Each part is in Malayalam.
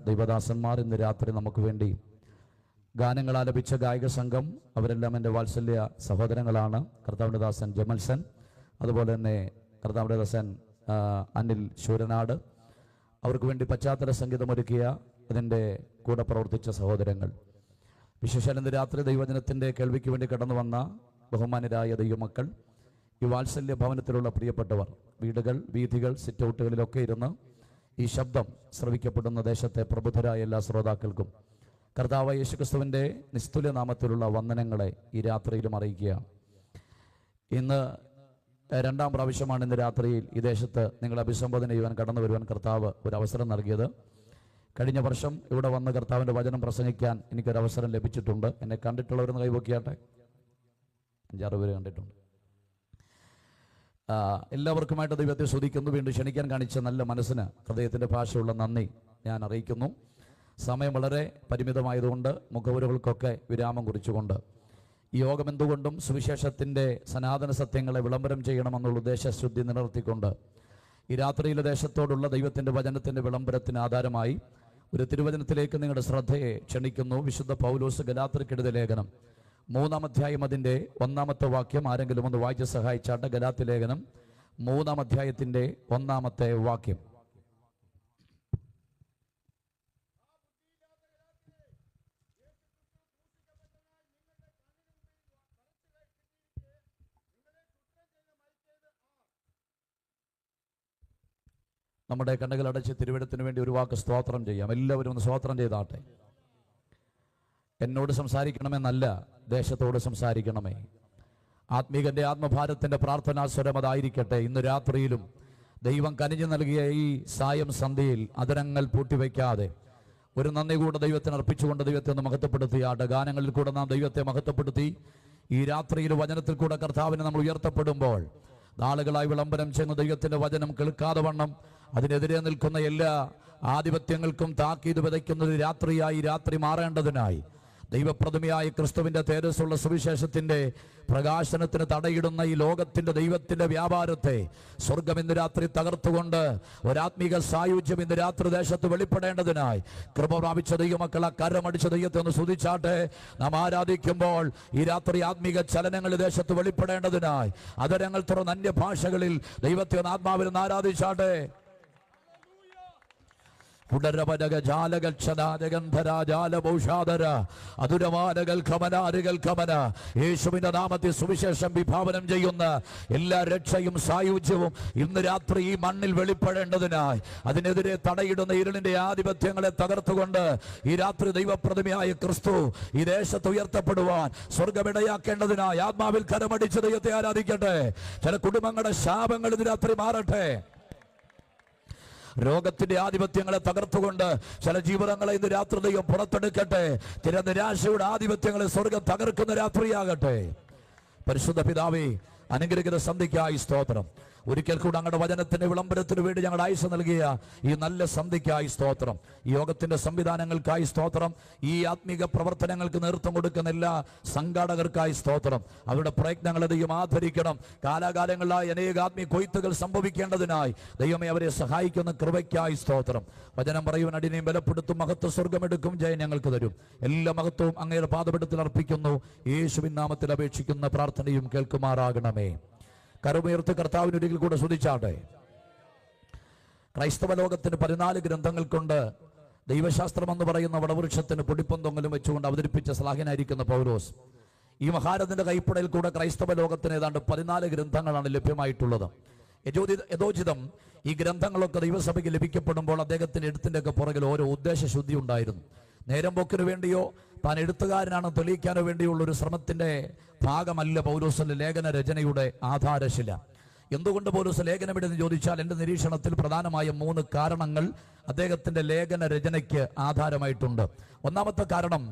ദൈവദാസന്മാർ ഇന്ന് രാത്രി നമുക്ക് വേണ്ടി ഗാനങ്ങൾ ആലപിച്ച ഗായക സംഘം, അവരെല്ലാം എൻ്റെ വാത്സല്യ സഹോദരങ്ങളാണ്. കർത്താവിൻ്റെ ദാസൻ ജമൽസൻ, അതുപോലെ തന്നെ കർത്താവിൻ്റെ ദാസൻ അനിൽ ശൂരനാട്, അവർക്ക് വേണ്ടി പശ്ചാത്തല സംഗീതമൊരുക്കിയ അതിൻ്റെ കൂടെ പ്രവർത്തിച്ച സഹോദരങ്ങൾ, വിശേഷാൽ ഇന്ന് രാത്രി ദൈവജനത്തിൻ്റെ കേൾവിക്ക് വേണ്ടി കടന്നു വന്ന ബഹുമാനരായ ദൈവമക്കൾ, ഈ വാത്സല്യ ഭവനത്തിലുള്ള പ്രിയപ്പെട്ടവർ, വീടുകൾ, വീഥികൾ, സിറ്റൗട്ടുകളിലൊക്കെ ഇരുന്ന് ഈ ശബ്ദം ശ്രവിക്കപ്പെടുന്ന ദേശത്തെ പ്രബുദ്ധരായ എല്ലാ ശ്രോതാക്കൾക്കും കർത്താവ് യേശുക്രിസ്തുവിൻ്റെ നിസ്തുല്യ നാമത്തിലുള്ള വന്ദനങ്ങളെ ഈ രാത്രിയിലും അറിയിക്കുകയാണ്. ഇന്ന് രണ്ടാം പ്രാവശ്യമാണ് ഇന്ന് രാത്രിയിൽ ഈ ദേശത്ത് നിങ്ങളെ അഭിസംബോധന ചെയ്യുവാൻ കടന്നു വരുവാൻ കർത്താവ് ഒരു അവസരം നൽകിയത്. കഴിഞ്ഞ വർഷം ഇവിടെ വന്ന് കർത്താവിൻ്റെ വചനം പ്രസംഗിക്കാൻ എനിക്കൊരവസരം ലഭിച്ചിട്ടുണ്ട്. എന്നെ കണ്ടിട്ടുള്ളവരൊന്ന് കൈവക്കിയാട്ടെ. 5-6 പേര് കണ്ടിട്ടുണ്ട്. എല്ലാവർക്കുമായിട്ട് ദൈവത്തെ സ്തുതിക്കുന്നു. വീണ്ടും ക്ഷണിക്കാൻ കാണിച്ച നല്ല മനസ്സിന് ഹൃദയത്തിൻ്റെ ഭാഷയുള്ള നന്ദി ഞാൻ അറിയിക്കുന്നു. സമയം വളരെ പരിമിതമായതുകൊണ്ട് മുഖവുരകൾക്കൊക്കെ വിരാമം കുറിച്ചുകൊണ്ട് ഈ യോഗം എന്തുകൊണ്ടും സുവിശേഷത്തിൻ്റെ സനാതന സത്യങ്ങളെ വിളംബരം ചെയ്യണമെന്നുള്ള ഉദ്ദേശശുദ്ധി നിലനിർത്തിക്കൊണ്ട് ഈ രാത്രിയിലെ ദേശത്തോടുള്ള ദൈവത്തിൻ്റെ വചനത്തിൻ്റെ വിളംബരത്തിന് ആധാരമായി ഒരു തിരുവചനത്തിലേക്ക് നിങ്ങളുടെ ശ്രദ്ധയെ ക്ഷണിക്കുന്നു. വിശുദ്ധ പൗലോസ് ഗലാത്യർക്കെഴുതിയ ലേഖനം 3-ാം അധ്യായം അതിൻ്റെ 1-ാമത്തെ വാക്യം ആരെങ്കിലും ഒന്ന് വായിച്ച് സഹായിച്ചാട്ടെ. ഗലാത്യ ലേഖനം 3-ാം അധ്യായത്തിൻ്റെ 1-ാമത്തെ വാക്യം. നമ്മുടെ കണ്ണുകൾ അടച്ച് തിരുവചനത്തിന് വേണ്ടി ഒരു വാക്ക് സ്തോത്രം ചെയ്യാം. എല്ലാവരും ഒന്ന് സ്തോത്രം ചെയ്താട്ടെ. എന്നോട് സംസാരിക്കണമെന്നല്ല, ദേശത്തോട് സംസാരിക്കണമേ. ആത്മീകന്റെ ആത്മഭാരത്തിന്റെ പ്രാർത്ഥനാസ്വരം അതായിരിക്കട്ടെ. ഇന്ന് രാത്രിയിലും ദൈവം കനിഞ്ഞു നൽകിയ ഈ സായം സന്ധ്യയിൽ അതരങ്ങൾ പൂട്ടിവെക്കാതെ ഒരു നന്ദി കൂടെ ദൈവത്തിന് അർപ്പിച്ചുകൊണ്ട് ദൈവത്തെ ഒന്ന് മഹത്വപ്പെടുത്തിയാട്ടെ. ഗാനങ്ങളിൽ കൂടെ നാം ദൈവത്തെ മഹത്വപ്പെടുത്തി ഈ രാത്രിയിൽ വചനത്തിൽ കൂടെ കർത്താവിനെ നമ്മൾ ഉയർത്തപ്പെടുമ്പോൾ നാളുകളായി വിളംബരം ചെയ്യുന്ന ദൈവത്തിന്റെ വചനം കേൾക്കാതെ വണ്ണം അതിനെതിരെ നിൽക്കുന്ന എല്ലാ ആധിപത്യങ്ങൾക്കും താക്കീത് വിതയ്ക്കുന്ന ഒരു രാത്രിയായി രാത്രി മാറേണ്ടതിനായി ദൈവപ്രതിമയായ ക്രിസ്തുവിന്റെ തേജസ്സുള്ള സുവിശേഷത്തിന്റെ പ്രകാശനത്തിന് തടയിടുന്ന ഈ ലോകത്തിന്റെ ദൈവത്തിന്റെ വ്യാപാരത്തെ സ്വർഗം ഇന്ന് രാത്രി തകർത്തുകൊണ്ട് ഒരാത്മീക സായുജ്യം ഇന്ന് രാത്രി ദേശത്ത് വെളിപ്പെടേണ്ടതിനായി കൃപ പ്രാപിച്ച ദൈവമക്കൾ ആ കരമടിച്ച ദൈവത്തെ ഒന്ന് സ്തുതിച്ചാട്ടെ. നാം ആരാധിക്കുമ്പോൾ ഈ രാത്രി ആത്മീക ചലനങ്ങൾ ദേശത്ത് വെളിപ്പെടേണ്ടതിനായി അതരങ്ങൾ തുറന്ന അന്യഭാഷകളിൽ ദൈവത്തെ ഒന്ന് ആത്മാവിൽ നിന്ന് ആരാധിച്ചാട്ടെ. യേശുവിന്റെ നാമത്തിൽ സുവിശേഷം വിഭാവനം ചെയ്യുന്ന എല്ലാ രക്ഷയും സായുജ്യവും ഇന്ന് രാത്രി ഈ മണ്ണിൽ വെളിപ്പെടേണ്ടതിനായി അതിനെതിരെ തടയിടുന്ന ഇരുളിന്റെ ആധിപത്യങ്ങളെ തകർത്തുകൊണ്ട് ഈ രാത്രി ദൈവപ്രതിമയായ ക്രിസ്തു ഈ ദേശത്ത് ഉയർത്തപ്പെടുവാൻ സ്വർഗമിടയാക്കേണ്ടതിനായി ആത്മാവിൽ കരമടിച്ച് ദൈവത്തെ ആരാധിക്കട്ടെ. ചില കുടുംബങ്ങളുടെ ശാപങ്ങൾ ഇന്ന് രാത്രി മാറട്ടെ. രോഗത്തിന്റെ ആധിപത്യങ്ങളെ തകർത്തുകൊണ്ട് ചില ജീവിതങ്ങളെ ഇന്ന് രാത്രി ദൈവം പുറത്തെടുക്കട്ടെ. ചില നിരാശയുടെ ആധിപത്യങ്ങളെ സ്വർഗം തകർക്കുന്ന രാത്രിയാകട്ടെ. പരിശുദ്ധ പിതാവേ, അനുഗ്രഹിക്കുന്ന സന്ധ്യയ്ക്കായി സ്തോത്രം. ഒരിക്കൽ കൂടെ അങ്ങയുടെ വചനത്തിന്റെ വിളംബരത്തിന് വേണ്ടി ഞങ്ങളുടെ ആയുസ്സ് നൽകിയ ഈ നല്ല സന്ധ്യയ്ക്കായി സ്തോത്രം. ഈ യോഗത്തിന്റെ സംവിധാനങ്ങൾക്കായി സ്തോത്രം. ഈ ആത്മീക പ്രവർത്തനങ്ങൾക്ക് നേതൃത്വം കൊടുക്കുന്ന എല്ലാ സംഘാടകർക്കായി സ്തോത്രം. അവരുടെ പ്രയത്നങ്ങളെ ദൈവം ആദരിക്കണം. കാലാകാലങ്ങളിലായി അനേക ആത്മീയ കൊയ്ത്തുകൾ സംഭവിക്കേണ്ടതിനായി ദൈവമേ അവരെ സഹായിക്കുന്ന കൃപയ്ക്കായി സ്തോത്രം. വചനം പറയുവാൻ അടിനെയും ബലപ്പെടുത്തും. മഹത്വ സ്വർഗമെടുക്കും. ജയം ഞങ്ങൾക്ക് തരും. എല്ലാ മഹത്വവും അങ്ങയുടെ പാദപീഠത്തിൽ അർപ്പിക്കുന്നു. യേശുവിൻ നാമത്തിൽ അപേക്ഷിക്കുന്ന പ്രാർത്ഥനയും കേൾക്കുമാറാകണമേ. കരമുയർത്ത് കർത്താവിന് ഒരിക്കൽ കൂടെ സ്തുതിച്ചാട്ടെ. ക്രൈസ്തവ ലോകത്തിന് 14 ഗ്രന്ഥങ്ങൾ കൊണ്ട് ദൈവശാസ്ത്രം എന്ന് പറയുന്ന വടവൃക്ഷത്തിന് പൊടിപ്പും തൊങ്ങലും വെച്ചുകൊണ്ട് അവതരിപ്പിച്ച ശ്ലാഘനായിരിക്കുന്ന പൗലോസ് ഈ മഹാരഥന്റെ കൈപ്പടയിൽ കൂടെ ക്രൈസ്തവ ലോകത്തിന് ഏതാണ്ട് 14 ഗ്രന്ഥങ്ങളാണ് ലഭ്യമായിട്ടുള്ളത്. യഥോചിതം ഈ ഗ്രന്ഥങ്ങളൊക്കെ ദൈവസഭയ്ക്ക് ലഭിക്കപ്പെടുമ്പോൾ അദ്ദേഹത്തിന്റെ എഴുത്തിന്റെ ഒക്കെ പുറകിൽ ഓരോ ഉദ്ദേശശുദ്ധി ഉണ്ടായിരുന്നു. നേരം പോക്കിനു വേണ്ടിയോ താൻ എഴുത്തുകാരനാണ് തെളിയിക്കാനോ വേണ്ടിയുള്ള ഒരു ശ്രമത്തിന്റെ ഭാഗമല്ല പൗലോസിന്റെ ലേഖന രചനയുടെ ആധാരശില. എന്തുകൊണ്ട് പൗലോസ് ലേഖനമെന്ന് ചോദിച്ചാൽ എൻ്റെ നിരീക്ഷണത്തിൽ പ്രധാനമായും 3 കാരണങ്ങൾ അദ്ദേഹത്തിന്റെ ലേഖന രചനയ്ക്ക് ആധാരമായിട്ടുണ്ട്. ഒന്നാമത്തെ കാരണം,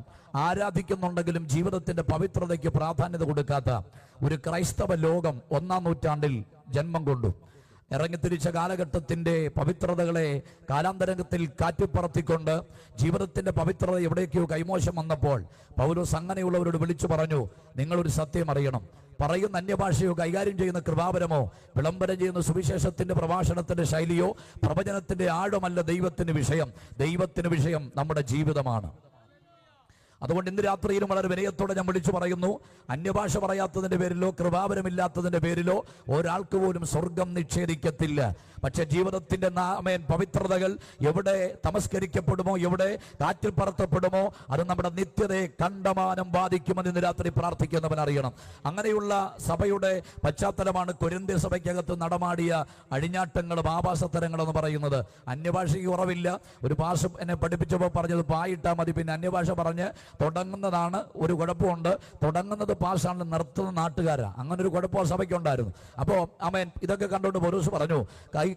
ആരാധിക്കുന്നുണ്ടെങ്കിലും ജീവിതത്തിന്റെ പവിത്രതയ്ക്ക് പ്രാധാന്യത കൊടുക്കാത്ത ഒരു ക്രൈസ്തവ ലോകം 1-ാം നൂറ്റാണ്ടിൽ ജന്മം കൊണ്ടു. ഇറങ്ങിത്തിരിച്ച കാലഘട്ടത്തിന്റെ പവിത്രതകളെ കാലാന്തരംഗത്തിൽ കാറ്റിപ്പറത്തിക്കൊണ്ട് ജീവിതത്തിന്റെ പവിത്രത എവിടേക്കോ കൈമോശം വന്നപ്പോൾ പൗലോസ് അങ്ങനെയുള്ളവരോട് വിളിച്ചു പറഞ്ഞു, നിങ്ങളൊരു സത്യം അറിയണം. പറയുന്ന അന്യഭാഷയോ കൈകാര്യം ചെയ്യുന്ന കൃപാവരമോ വിളംബരം ചെയ്യുന്ന സുവിശേഷത്തിന്റെ പ്രഭാഷണത്തിന്റെ ശൈലിയോ പ്രവചനത്തിന്റെ ആഴമല്ല ദൈവത്തിന് വിഷയം. ദൈവത്തിന് വിഷയം നമ്മുടെ ജീവിതമാണ്. അതുകൊണ്ട് ഇന്ന് രാത്രിയിലും വളരെ വിനയത്തോടെ ഞാൻ വിളിച്ചു പറയുന്നു, അന്യഭാഷ പറയാത്തതിന്റെ പേരിലോ കൃപാവരമില്ലാത്തതിന്റെ പേരിലോ ഒരാൾക്ക് പോലും സ്വർഗം നിഷേധിക്കത്തില്ല. പക്ഷെ ജീവിതത്തിന്റെ പവിത്രതകൾ എവിടെ തമസ്കരിക്കപ്പെടുമോ, എവിടെ കാറ്റിൽ പറത്തപ്പെടുമോ, അത് നമ്മുടെ നിത്യതയെ കണ്ടമാനം ബാധിക്കുമെന്ന് ഇന്ന് രാത്രി പ്രാർത്ഥിക്കുന്നവൻ അറിയണം. അങ്ങനെയുള്ള സഭയുടെ പശ്ചാത്തലമാണ് കൊരിന്ത്യ സഭയ്ക്കകത്ത് നടമാടിയ അഴിഞ്ഞാട്ടങ്ങളും ആഭാസത്തരങ്ങളെന്ന് പറയുന്നത്. അന്യഭാഷയ്ക്ക് കുറവില്ല. ഒരു ഭാഷ എന്നെ പഠിപ്പിച്ചപ്പോൾ പറഞ്ഞത് പായിട്ടാൽ മതി, പിന്നെ അന്യഭാഷ പറഞ്ഞ് തുടങ്ങുന്നതാണ് ഒരു കുഴപ്പമുണ്ട്. തുടങ്ങുന്നത് പാസ്സാണ്, നിർത്തുന്ന നാട്ടുകാരാ. അങ്ങനെ ഒരു കുഴപ്പം സഭയ്ക്കുണ്ടായിരുന്നു. അപ്പോൾ ആമേൻ, ഇതൊക്കെ കണ്ടുകൊണ്ട് പൗലോസ് പറഞ്ഞു,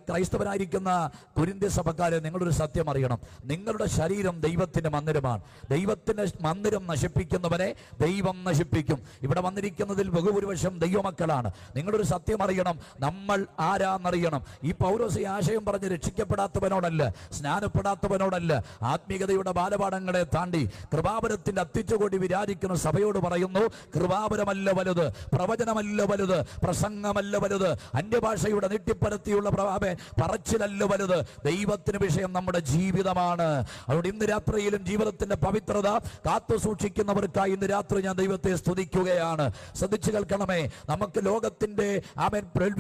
ക്രൈസ്തവനായിരിക്കുന്ന കൊരിന്ത്യ സഭക്കാരെ, നിങ്ങളൊരു സത്യം അറിയണം. നിങ്ങളുടെ ശരീരം ദൈവത്തിന്റെ മന്ദിരമാണ്. ദൈവത്തിന്റെ മന്ദിരം നശിപ്പിക്കുന്നവനെ ദൈവം നശിപ്പിക്കും. ഇവിടെ വന്നിരിക്കുന്നതിൽ ബഹുഭൂരിപക്ഷം ദൈവമക്കളാണ്. നിങ്ങളൊരു സത്യം അറിയണം, നമ്മൾ ആരാന്നറിയണം. ഈ പൗലോസ് ഈ ആശയം പറഞ്ഞ് രക്ഷിക്കപ്പെടാത്തവനോടല്ല, സ്നാനപ്പെടാത്തവനോടല്ല, ആത്മീയതയുടെ ബാലപാഠങ്ങളെ താണ്ടി കൃപാവരത്തിന്റെ അത്യുച്ചകോടി വിരാജിക്കുന്ന സഭയോട് പറയുന്നു, കൃപാവരമല്ല വലുത്, പ്രവചനമല്ല വലുത്, പ്രസംഗമല്ല വലുത്, അന്യഭാഷയുടെ നീട്ടിപ്പരത്തിയുള്ള പറച്ചിലല്ല വലുത്. ദൈവത്തിന് വിഷയം നമ്മുടെ ജീവിതമാണ്. അതുകൊണ്ട് ഇന്ന് രാത്രിയിലും ജീവിതത്തിന്റെ പവിത്രത കാത്തു സൂക്ഷിക്കുന്നവർക്കായി ഇന്ന് രാത്രി ഞാൻ ദൈവത്തെ സ്തുതിക്കുകയാണ്. ശ്രദ്ധിച്ചു കേൾക്കണമേ, നമുക്ക് ലോകത്തിന്റെ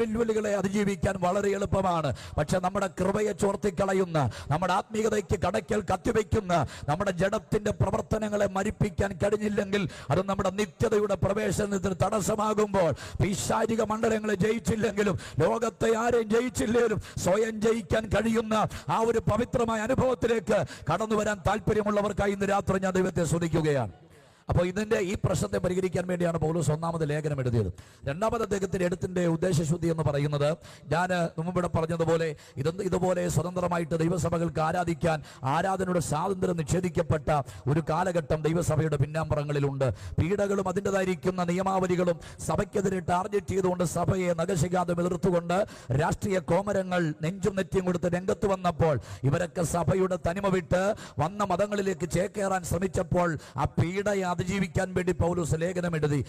വെല്ലുവിളികളെ അതിജീവിക്കാൻ വളരെ എളുപ്പമാണ്. പക്ഷെ നമ്മുടെ കൃപയെ ചോർത്തിക്കളയുന്ന, നമ്മുടെ ആത്മീയതയ്ക്ക് കടയ്ക്കൽ കത്തിവെക്കുന്ന, നമ്മുടെ ജഡത്തിന്റെ പ്രവർത്തനങ്ങളെ മരിപ്പിക്കാൻ കഴിഞ്ഞില്ലെങ്കിൽ അത് നമ്മുടെ നിത്യതയുടെ പ്രവേശനത്തിന് തടസ്സമാകുമ്പോൾ, പൈശാചിക മണ്ഡലങ്ങളെ ജയിച്ചില്ലെങ്കിലും ലോകത്തെ ആരെയും ജയിച്ചില്ലെങ്കിലും സ്വയം ജയിക്കാൻ കഴിയുന്ന ആ ഒരു പവിത്രമായ അനുഭവത്തിലേക്ക് കടന്നു വരാൻ താല്പര്യമുള്ളവർക്കായി ഇന്ന് രാത്രി ഞാൻ ദൈവത്തെ സ്തുതിക്കുകയാണ്. അപ്പോൾ ഇതിന്റെ ഈ പ്രശ്നത്തെ പരിഹരിക്കാൻ വേണ്ടിയാണ് പൗലോസ് ഒന്നാമത് ലേഖനം എഴുതിയത്. രണ്ടാമത് അദ്ദേഹത്തിന്റെ എഴുത്തിന്റെ ഉദ്ദേശശുദ്ധി എന്ന് പറയുന്നത്, ഞാൻ മുമ്പിടെ പറഞ്ഞതുപോലെ ഇതുപോലെ സ്വതന്ത്രമായിട്ട് ദൈവസഭകൾക്ക് ആരാധിക്കാൻ ആരാധനയുടെ സ്വാതന്ത്ര്യം നിഷേധിക്കപ്പെട്ട ഒരു കാലഘട്ടം ദൈവസഭയുടെ പിന്നാമ്പുറങ്ങളിലുണ്ട്. പീഡകളും അതിൻ്റെതായിരിക്കുന്ന നിയമാവലികളും സഭയ്ക്കെതിരെ ടാർഗറ്റ് ചെയ്തുകൊണ്ട് സഭയെ നഖശിഖാന്തം എതിർത്തുകൊണ്ട് രാഷ്ട്രീയ കോമരങ്ങൾ നെഞ്ചും നെറ്റിയും കൊടുത്ത് രംഗത്ത് വന്നപ്പോൾ, ഇവരൊക്കെ സഭയുടെ തനിമ വിട്ട് വന്ന മതങ്ങളിലേക്ക് ചേക്കേറാൻ ശ്രമിച്ചപ്പോൾ ആ പീഡയെ അതിജീവിക്കാൻ വേണ്ടി പൗലോസ് ലേഖനം എഴുതി.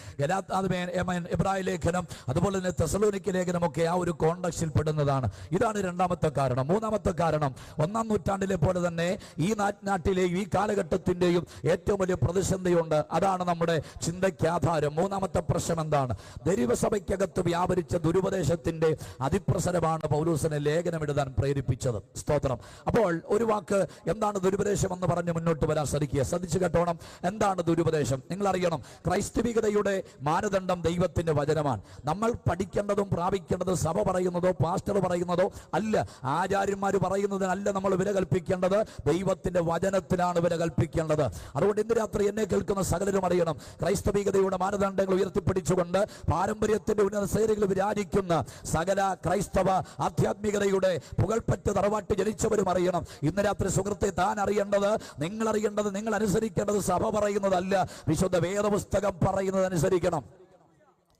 എബ്രായ ലേഖനം, അതുപോലെ തന്നെ തെസലോനിക്ക ലേഖനമൊക്കെ ആ ഒരു കോണ്ടക്സ്റ്റിൽ പെടുന്നതാണ്. ഇതാണ് രണ്ടാമത്തെ കാരണം. മൂന്നാമത്തെ കാരണം, ഒന്നാം നൂറ്റാണ്ടിലെ പോലെ തന്നെ ഈ നാട്ടിലെയും ഈ കാലഘട്ടത്തിന്റെയും ഏറ്റവും വലിയ പ്രതിസന്ധിയുണ്ട്. അതാണ് നമ്മുടെ ചിന്തയ്ക്ക് ആധാരം. മൂന്നാമത്തെ പ്രശ്നം എന്താണ്? ദൈവസഭയ്ക്കകത്ത് വ്യാപരിച്ച ദുരുപദേശത്തിന്റെ അതിപ്രസരമാണ് പൗലോസിനെ ലേഖനം എഴുതാൻ പ്രേരിപ്പിച്ചത്. സ്തോത്രം. അപ്പോൾ ഒരു വാക്ക്, എന്താണ് ദുരുപദേശം എന്ന് പറഞ്ഞ് മുന്നോട്ട് വരാൻ ശ്രദ്ധിക്കുക. ശ്രദ്ധിച്ചു കേട്ടോണം, എന്താണ് ദുരുപദേശം? നിങ്ങൾ അറിയണം, ക്രൈസ്തവികതയുടെ മാനദണ്ഡം ദൈവത്തിന്റെ വചനമാണ്. നമ്മൾ പഠിക്കേണ്ടതും പ്രാപിക്കേണ്ടതും സഭ പറയുന്നതോ പാസ്റ്റർ പറയുന്നതോ അല്ല, ആചാര്യന്മാർ പറയുന്നതിനല്ല നമ്മൾ വില കൽപ്പിക്കേണ്ടത്, ദൈവത്തിന്റെ വചനത്തിനാണ് വില കൽപ്പിക്കേണ്ടത്. അതുകൊണ്ട് ഇന്ന് രാത്രി എന്നെ കേൾക്കുന്ന സകലരും അറിയണം, ക്രൈസ്തവികതയുടെ മാനദണ്ഡങ്ങൾ ഉയർത്തിപ്പിടിച്ചുകൊണ്ട് പാരമ്പര്യത്തിന്റെ ഉന്നത ശ്രേണികൾ വിരാജിക്കുന്ന സകല ക്രൈസ്തവ ആധ്യാത്മികതയുടെ പുകൾപ്പറ്റ തറവാട്ട് ജനിച്ചവരും അറിയണം. ഇന്ന് രാത്രി സുഹൃത്തെ, താൻ അറിയേണ്ടത്, നിങ്ങൾ അറിയേണ്ടത്, നിങ്ങൾ അനുസരിക്കേണ്ടത് സഭ പറയുന്നതല്ല, വിശുദ്ധ വേദപുസ്തകം പറയുന്നതനുസരിക്കണം.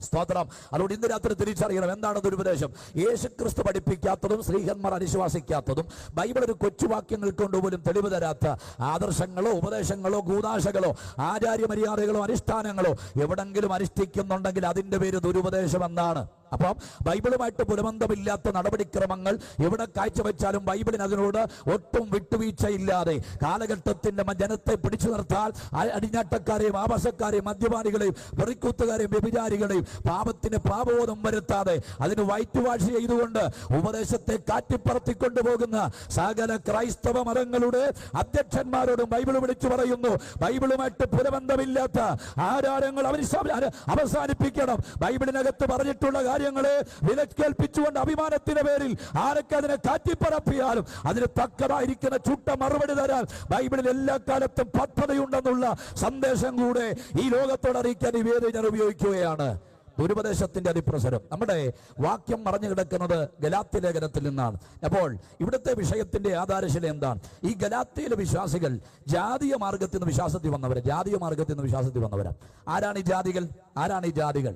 സ്തോത്രം. അതുകൊണ്ട് ഇന്ന് രാത്രി തിരിച്ചറിയണം, എന്താണ് ദുരുപദേശം? യേശുക്രിസ്തു പഠിപ്പിക്കാത്തതും സ്ത്രീഹന്മാർ അനുശ്വാസിക്കാത്തതും ബൈബിൾ ഒരു കൊച്ചുവാക്യങ്ങൾ കൊണ്ടുപോലും തെളിവ് തരാത്ത ആദർശങ്ങളോ ഉപദേശങ്ങളോ കൂതാശകളോ ആചാര്യമര്യാദകളോ അനുഷ്ഠാനങ്ങളോ എവിടെങ്കിലും അനുഷ്ഠിക്കുന്നുണ്ടെങ്കിൽ അതിന്റെ പേര് ദുരുപദേശം എന്നാണ്. അപ്പം ബൈബിളുമായിട്ട് പുലബന്ധമില്ലാത്ത നടപടിക്രമങ്ങൾ എവിടെ കാഴ്ചവെച്ചാലും ബൈബിളിന് അതിനോട് ഒട്ടും വിട്ടുവീഴ്ചയില്ലാതെ കാലഘട്ടത്തിന്റെ ജനത്തെ പിടിച്ചു നിർത്താൻ അടിഞ്ഞാട്ടക്കാരെയും ആവാസക്കാരെയും മദ്യപാനികളെയും വെറിക്കൂത്തുകാരെയും വ്യഭിചാരികളെയും പാപത്തിന് പാപബോധം വരുത്താതെ അതിന് വൈറ്റ് വാഷ് ചെയ്തുകൊണ്ട് ഉപദേശത്തെ കാറ്റിപ്പറത്തിക്കൊണ്ടുപോകുന്ന സകല ക്രൈസ്തവ മതങ്ങളുടെ അധ്യക്ഷന്മാരോടും ബൈബിൾ വിളിച്ചു പറയുന്നു, ബൈബിളുമായിട്ട് പുലബന്ധമില്ലാത്ത ആരാധനകൾ അവസാനിപ്പിക്കണം. ബൈബിളിനകത്ത് പറഞ്ഞിട്ടുള്ള കാര്യങ്ങളെ വിലക്കേൽപ്പിച്ചുകൊണ്ട് അഭിമാനത്തിന്റെ പേരിൽ ആരൊക്കെ അതിനെ കാറ്റിപ്പറപ്പിയാലും അതിന് തക്കതായിരിക്കുന്ന ചുട്ട മറുപടി തരാൻ ബൈബിളിൽ എല്ലാ കാലത്തും പദ്ധതിയുണ്ടെന്നുള്ള സന്ദേശം കൂടെ ഈ ലോകത്തോട് അറിയിക്കാൻ ഈ വേദി ഞാൻ ഉപയോഗിക്കുകയാണ്. ദുരുപദേശത്തിന്റെ അതിപ്രസരം. നമ്മുടെ വാക്യം മറഞ്ഞു കിടക്കുന്നത് ഗലാത്യ ലേഖനത്തിൽ നിന്നാണ്. അപ്പോൾ ഇവിടുത്തെ വിഷയത്തിന്റെ ആധാരശില എന്താണ്? ഈ ഗലാത്യയിലെ വിശ്വാസികൾ ജാതീയ മാർഗത്തിൽ നിന്ന് വിശ്വാസത്തിൽ വന്നവരാ. ജാതീയ മാർഗത്തിൽ നിന്ന് വിശ്വാസത്തിൽ വന്നവരാ. ആരാണ് ഈ ജാതികൾ? ആരാണ് ഈ ജാതികൾ?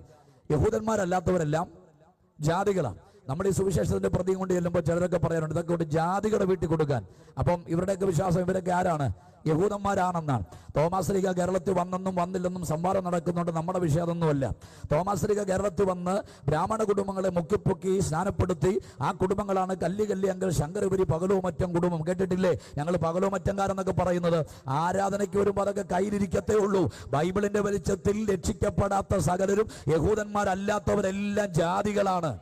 യഹൂദന്മാരല്ലാത്തവരെല്ലാം ജാതികളാണ്. നമ്മുടെ ഈ സുവിശേഷത്തിന്റെ പ്രതിയും കൊണ്ട് ചെല്ലുമ്പോൾ ചിലരൊക്കെ പറയാറുണ്ട്, ഇതൊക്കെ കൊണ്ട് ജാതികളുടെ വീട്ടിൽ കൊടുക്കാൻ. അപ്പം ഇവരുടെയൊക്കെ വിശ്വാസം, ഇവരൊക്കെ ആരാണ്? യഹൂദന്മാരാണെന്നാണ്. തോമാസ് ലീഗ കേരളത്തിൽ വന്നെന്നും വന്നില്ലെന്നും സംവാദം നടക്കുന്നുണ്ട്. നമ്മുടെ വിഷയം അതൊന്നുമല്ല. തോമാസ് ലീഗ കേരളത്തിൽ വന്ന് ബ്രാഹ്മണ കുടുംബങ്ങളെ മുക്കിപ്പൊക്കി സ്നാനപ്പെടുത്തി. ആ കുടുംബങ്ങളാണ് കല്ലി അങ്കൽ ശങ്കരപുരി പകലോമറ്റം കുടുംബം. കേട്ടിട്ടില്ലേ? ഞങ്ങൾ പകലോമറ്റംകാരെന്നൊക്കെ പറയുന്നത്. ആരാധനയ്ക്ക് വരുമ്പോൾ അതൊക്കെ കയ്യിലിരിക്കത്തേ ഉള്ളൂ. ബൈബിളിന്റെ വെളിച്ചത്തിൽ രക്ഷിക്കപ്പെടാത്ത സകലരും യഹൂദന്മാരല്ലാത്തവരെല്ലാം ജാതികളാണ്.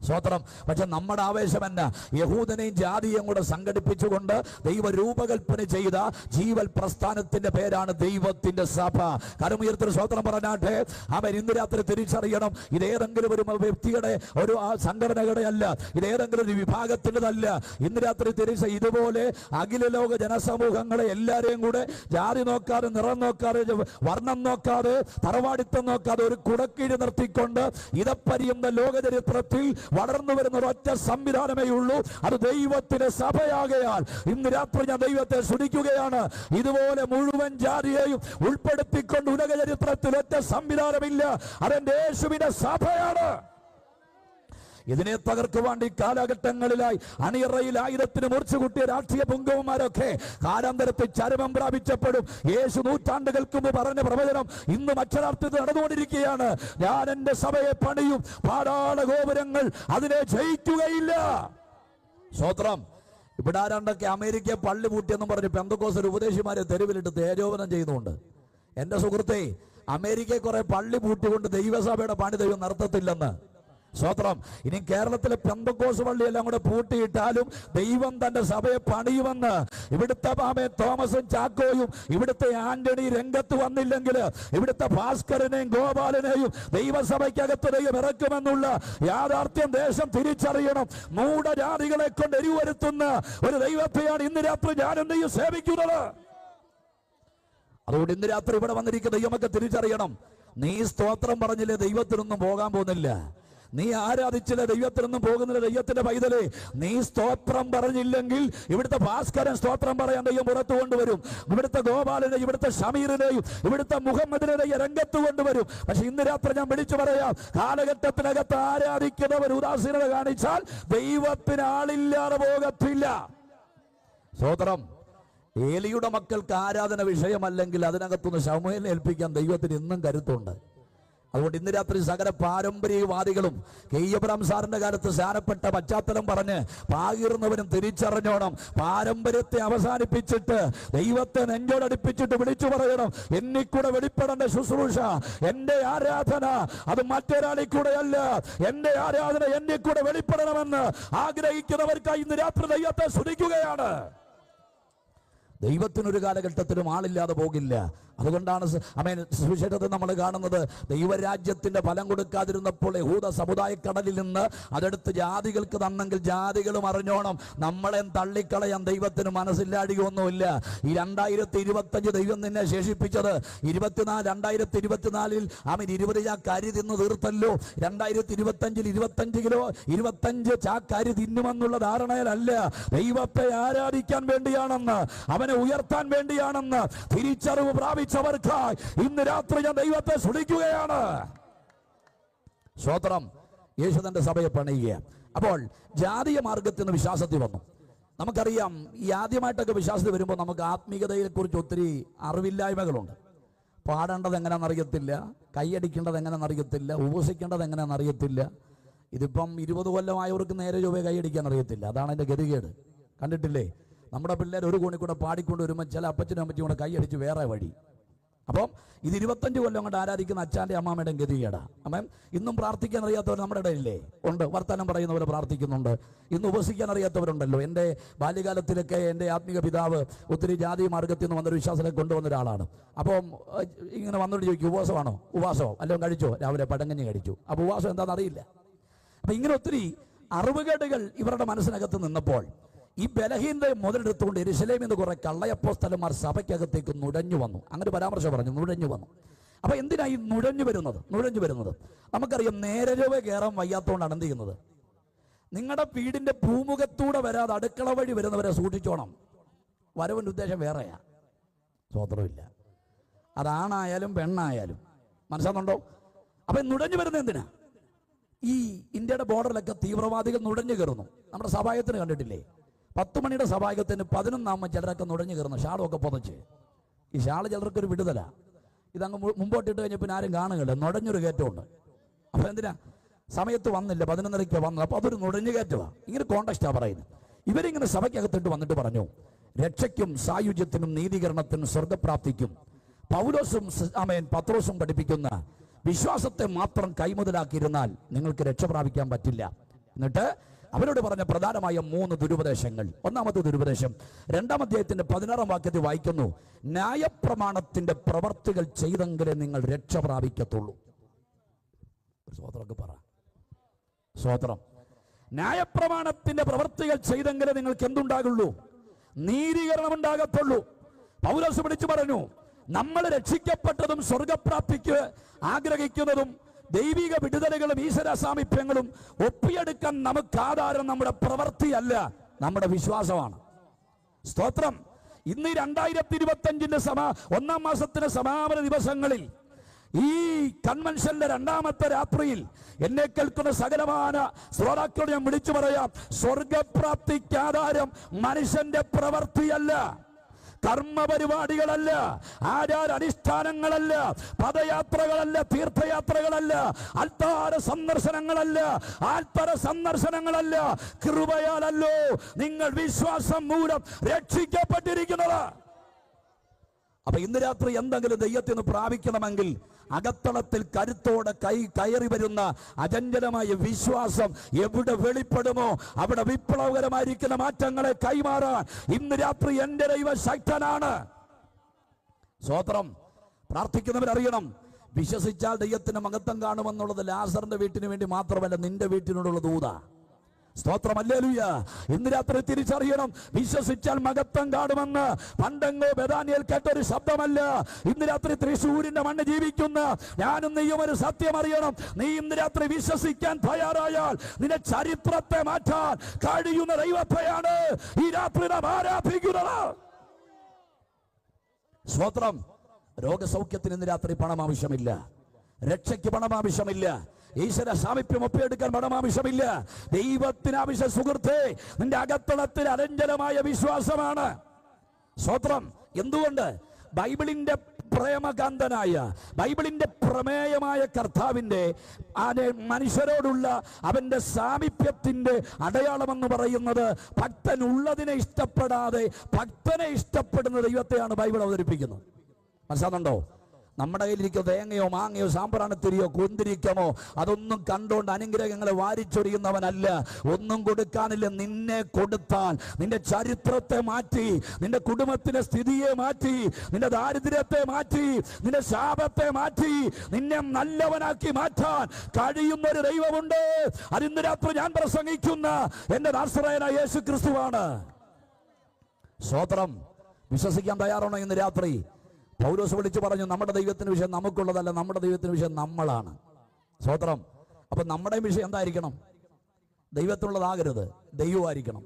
സ്തോത്രം. പക്ഷെ നമ്മുടെ ആവേശം എന്നാ? യഹൂദനെയും ജാതിയെയും കൂടെ സംഘടിപ്പിച്ചുകൊണ്ട് ദൈവ രൂപകൽപ്പന ചെയ്ത ജീവൽ പ്രസ്ഥാനത്തിന്റെ പേരാണ് ദൈവത്തിന്റെ സഭ. കരമുയർത്തി സ്തോത്രം പറഞ്ഞാട്ടെ. അവൻ ഇന്ന് രാത്രി തിരിച്ചറിയണം, ഇതേതെങ്കിലും ഒരു വ്യക്തിയുടെ ഒരു സംഘടനയുടെ അല്ല, ഇതേതെങ്കിലും ഒരു വിഭാഗത്തിൻ്റെതല്ല. ഇന്ന് രാത്രി ഇതുപോലെ അഖില ലോക ജനസമൂഹങ്ങളെ എല്ലാവരെയും കൂടെ ജാതി നോക്കാതെ, നിറം നോക്കാതെ, വർണ്ണം നോക്കാതെ, തറവാടിത്തം നോക്കാതെ ഒരു കുടക്കീഴ് നിർത്തിക്കൊണ്ട് ഇതപ്പരിയുന്ന ലോകചരിത്രത്തിൽ വളർന്നു വരുന്ന ഒരൊറ്റ സംവിധാനമേ ഉള്ളൂ. അത് ദൈവത്തിന്റെ സഭയാകയാൽ ഇന്ന് രാത്രി ഞാൻ ദൈവത്തെ സ്തുതിക്കുകയാണ്. ഇതുപോലെ മുഴുവൻ ജാതിയെയും ഉൾപ്പെടുത്തിക്കൊണ്ട് ഉലക ചരിത്രത്തിൽ ഒറ്റ സംവിധാനമില്ല. അതെന്റെ യേശുവിന്റെ സഭയാണ്. ഇതിനെ തകർക്കുവാൻ ഈ കാലഘട്ടങ്ങളിലായി അണിയറയിൽ ആയിരത്തിന് മുറിച്ചുകൂട്ടിയ രാഷ്ട്രീയ പുങ്കവന്മാരൊക്കെ കാലാന്തരത്തിൽ ചരമം പ്രാപിച്ചപ്പെടും. യേശു നൂറ്റാണ്ടുകൾക്ക് മുമ്പ് പറഞ്ഞ പ്രവചനം ഇന്നും അക്ഷരാർത്ഥത്തിൽ നടന്നുകൊണ്ടിരിക്കുകയാണ്. ഞാൻ എന്റെ സഭയെ പണിയും, പാതാള ഗോപുരങ്ങൾ അതിനെ ജയിക്കുകയില്ല. സ്തോത്രം. ഇവിടെ ആരാണ്ടൊക്കെ അമേരിക്ക പള്ളി പൂട്ടിയെന്നും പറഞ്ഞ് പെന്തക്കോസ്തൽ ഉപദേശിമാരെ തെരുവിലിട്ട് തേജോവനം ചെയ്യുന്നുണ്ട്. എന്റെ സുഹൃത്തെ, അമേരിക്കയെ കുറെ പള്ളി പൂട്ടിക്കൊണ്ട് ദൈവസഭയുടെ പണി ദൈവം നടത്തത്തില്ലെന്ന്. സ്തോത്രം. ഇനി കേരളത്തിലെ പെന്തക്കോസ്ത് പള്ളിയെല്ലാം കൂടെ പൂട്ടിയിട്ടാലും ദൈവം തന്റെ സഭയെ പണിയുമെന്ന് ഇവിടുത്തെ തോമസും ചാക്കോയും ഇവിടുത്തെ ആന്റണി രംഗത്ത് വന്നില്ലെങ്കിൽ ഇവിടുത്തെ ഭാസ്കരനെയും ഗോപാലനെയും ദൈവസഭയ്ക്കകത്ത് ദൈവം ഇറക്കുമെന്നുള്ള യാഥാർത്ഥ്യം ദേശം തിരിച്ചറിയണം. മൂഢജാതികളെ കൊണ്ട് എരിവരുത്തുന്ന ഒരു ദൈവത്തെയാണ് ഇന്ന് രാത്രി ഞാനും നീയും സേവിക്കുന്നത്. അതുകൊണ്ട് ഇന്ന് രാത്രി ഇവിടെ വന്നിരിക്കുന്ന ദൈവമൊക്കെ തിരിച്ചറിയണം. നീ സ്തോത്രം പറഞ്ഞില്ലേ, ദൈവത്തിനൊന്നും പോകാൻ പോകുന്നില്ല. നീ ആരാധിച്ചില്ല, ദൈവത്തിനൊന്നും പോകുന്നില്ല. ദൈവത്തിന്റെ പൈതലേ, നീ സ്തോത്രം പറഞ്ഞില്ലെങ്കിൽ ഇവിടുത്തെ ഭാസ്കരൻ സ്തോത്രം പറയാൻ ദൈവം പുറത്തു കൊണ്ടുവരും. ഇവിടുത്തെ ഗോപാലനെയും ഇവിടുത്തെ ഷമീറിനെയും ഇവിടുത്തെ മുഹമ്മദിനെയും രംഗത്ത് കൊണ്ടുവരും. പക്ഷെ ഇന്ന് രാത്രി ഞാൻ വിളിച്ചു പറയാം, കാലഘട്ടത്തിനകത്ത് ആരാധിക്കുന്നവർ ഉദാസീനത കാണിച്ചാൽ ദൈവത്തിന് ആളില്ലാതെ പോകത്തില്ല. സ്തോത്രം. ഏലിയുടെ മക്കൾക്ക് ആരാധന വിഷയമല്ലെങ്കിൽ അതിനകത്തുനിന്ന് ശമൂവേലിനെ ഏൽപ്പിക്കാൻ ദൈവത്തിന് ഇന്നും കരുത്തുണ്ട്. അതുകൊണ്ട് ഇന്ന് രാത്രി സകല പാരമ്പര്യവാദികളും കെയ്യബ്രാം സാറിന്റെ കാലത്ത് സ്നാനപ്പെട്ട പശ്ചാത്തലം പറഞ്ഞ് പാകീർന്നവനും തിരിച്ചറിഞ്ഞോണം. പാരമ്പര്യത്തെ അവസാനിപ്പിച്ചിട്ട് ദൈവത്തെ നെഞ്ചോടടുപ്പിച്ചിട്ട് വിളിച്ചു പറയണം, എന്നിക്കൂടെ വെളിപ്പെടേണ്ട ശുശ്രൂഷ, എന്റെ ആരാധന അത് മറ്റൊരാളിൽ കൂടെയല്ല, എന്റെ ആരാധന എന്നെ കൂടെ വെളിപ്പെടണമെന്ന് ആഗ്രഹിക്കുന്നവർക്കായി ഇന്ന് രാത്രി ദൈവത്തെ സ്തുതിക്കുകയാണ്. ദൈവത്തിനൊരു കാലഘട്ടത്തിലും ആളില്ലാതെ പോകില്ല. അതുകൊണ്ടാണ് സുവിശേഷത്തിൽ നമ്മൾ കാണുന്നത്, ദൈവരാജ്യത്തിന്റെ ഫലം കൊടുക്കാതിരുന്നപ്പോൾ യഹൂദ സമുദായക്കടലിൽ നിന്ന് അതെടുത്ത് ജാതികൾക്ക് തന്നെങ്കിൽ ജാതികളും അറിഞ്ഞോണം, നമ്മളെ തള്ളിക്കളയാൻ ദൈവത്തിന് മനസ്സില്ലാടിയൊന്നുമില്ല. ഈ 2025 ദൈവം നിന്നെ ശേഷിപ്പിച്ചത് 2024 അവൻ 20 ചാക്ക് അരി തിന്ന് തീർത്തല്ലോ. 2025 25 കിലോ 25 ചാക്ക് അരി തിന്നുമെന്നുള്ള ധാരണയിലല്ല, ദൈവത്തെ ആരാധിക്കാൻ വേണ്ടിയാണെന്ന്, അവനെ ഉയർത്താൻ വേണ്ടിയാണെന്ന് തിരിച്ചറിവ് പ്രാപിച്ചവർക്കായി ഇന്ന് രാത്രി ഞാൻ ദൈവത്തെ സ്തുതിക്കുകയാണ്. സ്തോത്രം. യേശു തന്റെ സഭയെ പണിയുക. അപ്പോൾ ജാതീയ മാർഗത്തിൽ നിന്ന് വിശ്വാസത്തിൽ വന്നു. നമുക്കറിയാം, ഈ ആദ്യമായിട്ടൊക്കെ വിശ്വാസത്തിൽ വരുമ്പോൾ നമുക്ക് ആത്മീയതയെ കുറിച്ച് ഒത്തിരി അറിവില്ലായ്മകളുണ്ട്. പാടേണ്ടത് എങ്ങനെയാണെന്ന് അറിയത്തില്ല, കൈയടിക്കേണ്ടത് എങ്ങനെയാണെന്ന് അറിയത്തില്ല, ഉപവസിക്കേണ്ടത് എങ്ങനെയാണെന്ന് അറിയത്തില്ല. ഇതിപ്പം 20 കൊല്ലമായവർക്ക് നേരെ ചൊവ്വേ കൈയടിക്കാൻ അറിയത്തില്ല. അതാണ് എൻ്റെ ഗതികേട്. കണ്ടിട്ടില്ലേ? നമ്മുടെ പിള്ളേർ ഒരു കോണി കൂടെ പാടിക്കൊണ്ട് വരുമ്പോൾ ചില അപ്പച്ചനും അമ്മച്ചും കൂടെ കൈയടിച്ച് വേറെ വഴി. അപ്പം ഇത് 25 കൊല്ലം കൊണ്ട് ആരാധിക്കുന്ന അച്ഛൻ്റെ അമ്മാമ്മയുടെ ഗതികേടാ. അമ്മ ഇന്നും പ്രാർത്ഥിക്കാൻ അറിയാത്തവർ നമ്മുടെ ഇടയില്ലേ? ഉണ്ട്. വർത്തമാനം പറയുന്നവർ പ്രാർത്ഥിക്കുന്നുണ്ട്. ഇന്ന് ഉപസിക്കാൻ അറിയാത്തവരുണ്ടല്ലോ. എൻ്റെ ബാല്യകാലത്തിലൊക്കെ എൻ്റെ ആത്മീക പിതാവ് ഒത്തിരി ജാതി മാർഗത്തിൽ നിന്ന് വന്നൊരു വിശ്വാസത്തെ കൊണ്ടുവന്ന ഒരാളാണ്. അപ്പം ഇങ്ങനെ വന്നോട്ട് ചോദിക്കും, ഉപവാസമാണോ? ഉപവാസമോ? വല്ലതും കഴിച്ചോ? രാവിലെ പടങ്ങഞ്ഞ് കഴിച്ചു. അപ്പോൾ ഉപവാസം എന്താണെന്ന് അറിയില്ല. അപ്പം ഇങ്ങനെ ഒത്തിരി അറിവുകേടുകൾ ഇവരുടെ മനസ്സിനകത്ത് നിന്നപ്പോൾ ഈ ബലഹീനത മുതലെടുത്തുകൊണ്ട് യെരൂശലേമിൽ നിന്ന് കുറെ കള്ളയപ്പോസ്തലന്മാർ സഭയ്ക്കകത്തേക്ക് നുഴഞ്ഞു വന്നു. അങ്ങനെ പരാമർശം പറഞ്ഞു, നുഴഞ്ഞു വന്നു. അപ്പൊ എന്തിനാ ഈ നുഴഞ്ഞു വരുന്നത്? നമുക്കറിയാം, നേരെ ചൊവ്വേ കയറാൻ വയ്യാത്തതുകൊണ്ടാണ് എന്ത് ചെയ്യുന്നത്? നിങ്ങളുടെ വീടിന്റെ ഭൂമുഖത്തൂടെ വരാതെ അടുക്കള വഴി വരുന്നവരെ സൂക്ഷിച്ചോണം. വരവിന്റെ ഉദ്ദേശം വേറെയാ. സ്വതന്ത്രമില്ല. അതാണായാലും പെണ്ണായാലും. മനസ്സിലാകുന്നുണ്ടോ? അപ്പൊ നുഴഞ്ഞു വരുന്നത് എന്തിനാ? ഈ ഇന്ത്യയുടെ ബോർഡറിലൊക്കെ തീവ്രവാദികൾ നുഴഞ്ഞു കയറുന്നു. നമ്മുടെ സഭായത്തിന് കണ്ടിട്ടില്ലേ? 10 മണിയുടെ സഭാഗത്തിന് 11 ചിലരൊക്കെ നുഴഞ്ഞു കയറുന്നു, ഷാളൊക്കെ പൊതച്ച്. ഈ ഷാള് ചിലർക്കൊരു വിടുതല. ഇതങ്ങ് മുമ്പോട്ടിട്ട് കഴിഞ്ഞപ്പോൾ ആരും കാണുകയില്ല, നുഴഞ്ഞൊരു കയറ്റമുണ്ട്. അപ്പോൾ എന്തിനാ സമയത്ത് വന്നില്ല, 11:30 വന്നത്, അപ്പോൾ അതൊരു നുഴഞ്ഞു കയറ്റമാണ്. ഇങ്ങനെ കോണ്ടക്സ്റ്റാണ് പറയുന്നത്. ഇവരിങ്ങനെ സഭയ്ക്കകത്തിട്ട് വന്നിട്ട് പറഞ്ഞു, രക്ഷയ്ക്കും സായുജ്യത്തിനും നീതീകരണത്തിനും സ്വർഗപ്രാപ്തിക്കും പൗലോസും പത്രോസും പഠിപ്പിക്കുന്ന വിശ്വാസത്തെ മാത്രം കൈമുതലാക്കിയിരുന്നാൽ നിങ്ങൾക്ക് രക്ഷ പ്രാപിക്കാൻ പറ്റില്ല. എന്നിട്ട് അവരോട് പറഞ്ഞ പ്രധാനമായ 3 ദുരുപദേശങ്ങൾ. ഒന്നാമത്തെ ദുരുപദേശം 2-ാം അധ്യായത്തിന്റെ 16-ാം വാക്യത്തിൽ വായിക്കുന്നു, ന്യായപ്രമാണത്തിന്റെ പ്രവർത്തികൾ ചെയ്തെങ്കിലേ നിങ്ങൾ രക്ഷ പ്രാപിക്കത്തുള്ളൂ. സ്വോത്രമൊക്കെ പറ, സ്വോത്രം. ന്യായപ്രമാണത്തിന്റെ പ്രവർത്തികൾ ചെയ്തെങ്കിലേ നിങ്ങൾക്ക് എന്തുണ്ടാകുള്ളൂ? നീതീകരണം ഉണ്ടാകത്തുള്ളൂ. പൗലോസ് വിളിച്ചു പറഞ്ഞു, നമ്മൾ രക്ഷിക്കപ്പെട്ടതും സ്വർഗപ്രാപ്തിക്ക് ആഗ്രഹിക്കുന്നതും ദൈവിക വിടുതലുകളും ഈശ്വര സാമീപ്യങ്ങളും ഒപ്പിയെടുക്കാൻ നമുക്ക് ആധാരം നമ്മുടെ പ്രവൃത്തിയല്ല, നമ്മുടെ വിശ്വാസമാണ്. സ്തോത്രം. ഇന്ന് 2025 1-ാം മാസത്തിന്റെ സമാപന ദിവസങ്ങളിൽ ഈ കൺവെൻഷന്റെ 2-ാമത്തെ രാത്രിയിൽ എന്നെ കേൾക്കുന്ന സകലമാന ശ്രോതാക്കളോട് ഞാൻ വിളിച്ചു പറയാം, സ്വർഗപ്രാപ്തിക്ക് ആധാരം മനുഷ്യന്റെ പ്രവൃത്തിയല്ല, കർമ്മപരിപാടികളല്ല, ആചാരാനുഷ്ഠാനങ്ങളല്ല, പദയാത്രകളല്ല, തീർത്ഥയാത്രകളല്ല, അൽത്താര സന്ദർശനങ്ങളല്ല, ആൽത്തര സന്ദർശനങ്ങളല്ല. കൃപയാലല്ലോ നിങ്ങൾ വിശ്വാസം മൂലം രക്ഷിക്കപ്പെട്ടിരിക്കുന്നത്. അപ്പൊ ഇന്ന് രാത്രി എന്തെങ്കിലും ദൈവത്തിൽ നിന്ന് പ്രാപിക്കണമെങ്കിൽ അകത്തളത്തിൽ കരുത്തോടെ കയറി വരുന്ന അചഞ്ചലമായ വിശ്വാസം എവിടെ വെളിപ്പെടുമോ അവിടെ വിപ്ലവകരമായിരിക്കുന്ന മാറ്റങ്ങളെ കൈമാറാൻ ഇന്ന് രാത്രി എന്റെ ദൈവം ശക്തനാണ്. സ്തോത്രം. പ്രാർത്ഥിക്കുന്നവരറിയണം, വിശ്വസിച്ചാൽ ദൈവത്തിന്റെ മഹത്വം കാണുമെന്നുള്ളത് ലാസറിന്റെ വീട്ടിന് വേണ്ടി മാത്രമല്ല, നിന്റെ വീട്ടിനോടുള്ള ദൂത. സ്തോത്രം. ഹല്ലേലൂയ. ഇന്ന് രാത്രി തിരിച്ചറിയണം, വിശ്വസിച്ചാൽ മഹത്വം കാണുമെന്ന് പണ്ടെങ്ങോ ബെഥാനിയയിൽ കേട്ടൊരു ശബ്ദമല്ല. ഇന്ന് രാത്രി തൃശ്ശൂരിന്റെ മണ്ണ് ജീവിക്കുന്ന ഞാനും നീയും ഒരു സത്യം അറിയണം. നീ ഇന്ന് രാത്രി വിശ്വസിക്കാൻ തയ്യാറായാൽ നിന്റെ ചരിത്രത്തെ മാറ്റാൻ കഴിയുന്ന ദൈവത്തെയാണ് ഈ രാത്രി നാം ആരാധിക്കുന്നത്. സ്തോത്രം. രോഗസൗഖ്യത്തിന് ഇന്ന് രാത്രി പണം ആവശ്യമില്ല, രക്ഷയ്ക്ക് പണം ആവശ്യമില്ല, ഈശ്വര സാമീപ്യം ഒപ്പിയെടുക്കാൻ പണം ആവശ്യമില്ല. ദൈവത്തിന് ആവശ്യം സുഹൃത്തേ നിന്റെ അകത്തളത്തിൽ അരഞ്ചലമായ വിശ്വാസമാണ്. സ്തോത്രം. എന്തുകൊണ്ട്? ബൈബിളിന്റെ പ്രേമകാന്തനായ, ബൈബിളിന്റെ പ്രമേയമായ കർത്താവിന്റെ മനുഷ്യരോടുള്ള അവന്റെ സാമീപ്യത്തിന്റെ അടയാളമെന്ന് പറയുന്നത് ഭക്തനുള്ളതിനെ ഇഷ്ടപ്പെടാതെ ഭക്തനെ ഇഷ്ടപ്പെടുന്ന ദൈവത്തെയാണ് ബൈബിൾ അവതരിപ്പിക്കുന്നത്. മനസ്സിലാകുന്നുണ്ടോ? നമ്മുടെ കയ്യിലിരിക്കുന്ന തേങ്ങയോ മാങ്ങയോ സാമ്പ്രാണിത്തിരിയോ കുന്തിരിക്കമോ അതൊന്നും കണ്ടുകൊണ്ട് അനുഗ്രഹങ്ങളെ വാരിച്ചൊരിയുന്നവനല്ല. ഒന്നും കൊടുക്കാനില്ല. നിന്നെ കൊടുത്താൽ നിന്റെ ചരിത്രത്തെ മാറ്റി, നിന്റെ കുടുംബത്തിന്റെ സ്ഥിതിയെ മാറ്റി, നിന്റെ ദാരിദ്ര്യത്തെ മാറ്റി, നിന്റെ ശാപത്തെ മാറ്റി, നിന്നെ നല്ലവനാക്കി മാറ്റാൻ കഴിയുന്ന ഒരു ദൈവമുണ്ട്. അതിന്ന് രാത്രി ഞാൻ പ്രസംഗിക്കുന്ന എന്റെ നാസറേയനായ യേശു ക്രിസ്തുവാണ്. സ്തോത്രം. വിശ്വസിക്കാൻ തയ്യാറാണോ? ഇന്ന് രാത്രി പൗലോസ് വിളിച്ചു പറഞ്ഞു, നമ്മുടെ ദൈവത്തിന് വിഷയം നമുക്കുള്ളതല്ല, നമ്മുടെ ദൈവത്തിന് വിഷയം നമ്മളാണ്. സ്തോത്രം. അപ്പൊ നമ്മുടെ വിഷയം എന്തായിരിക്കണം? ദൈവത്തിനുള്ളതാകരുത്, ദൈവമായിരിക്കണം.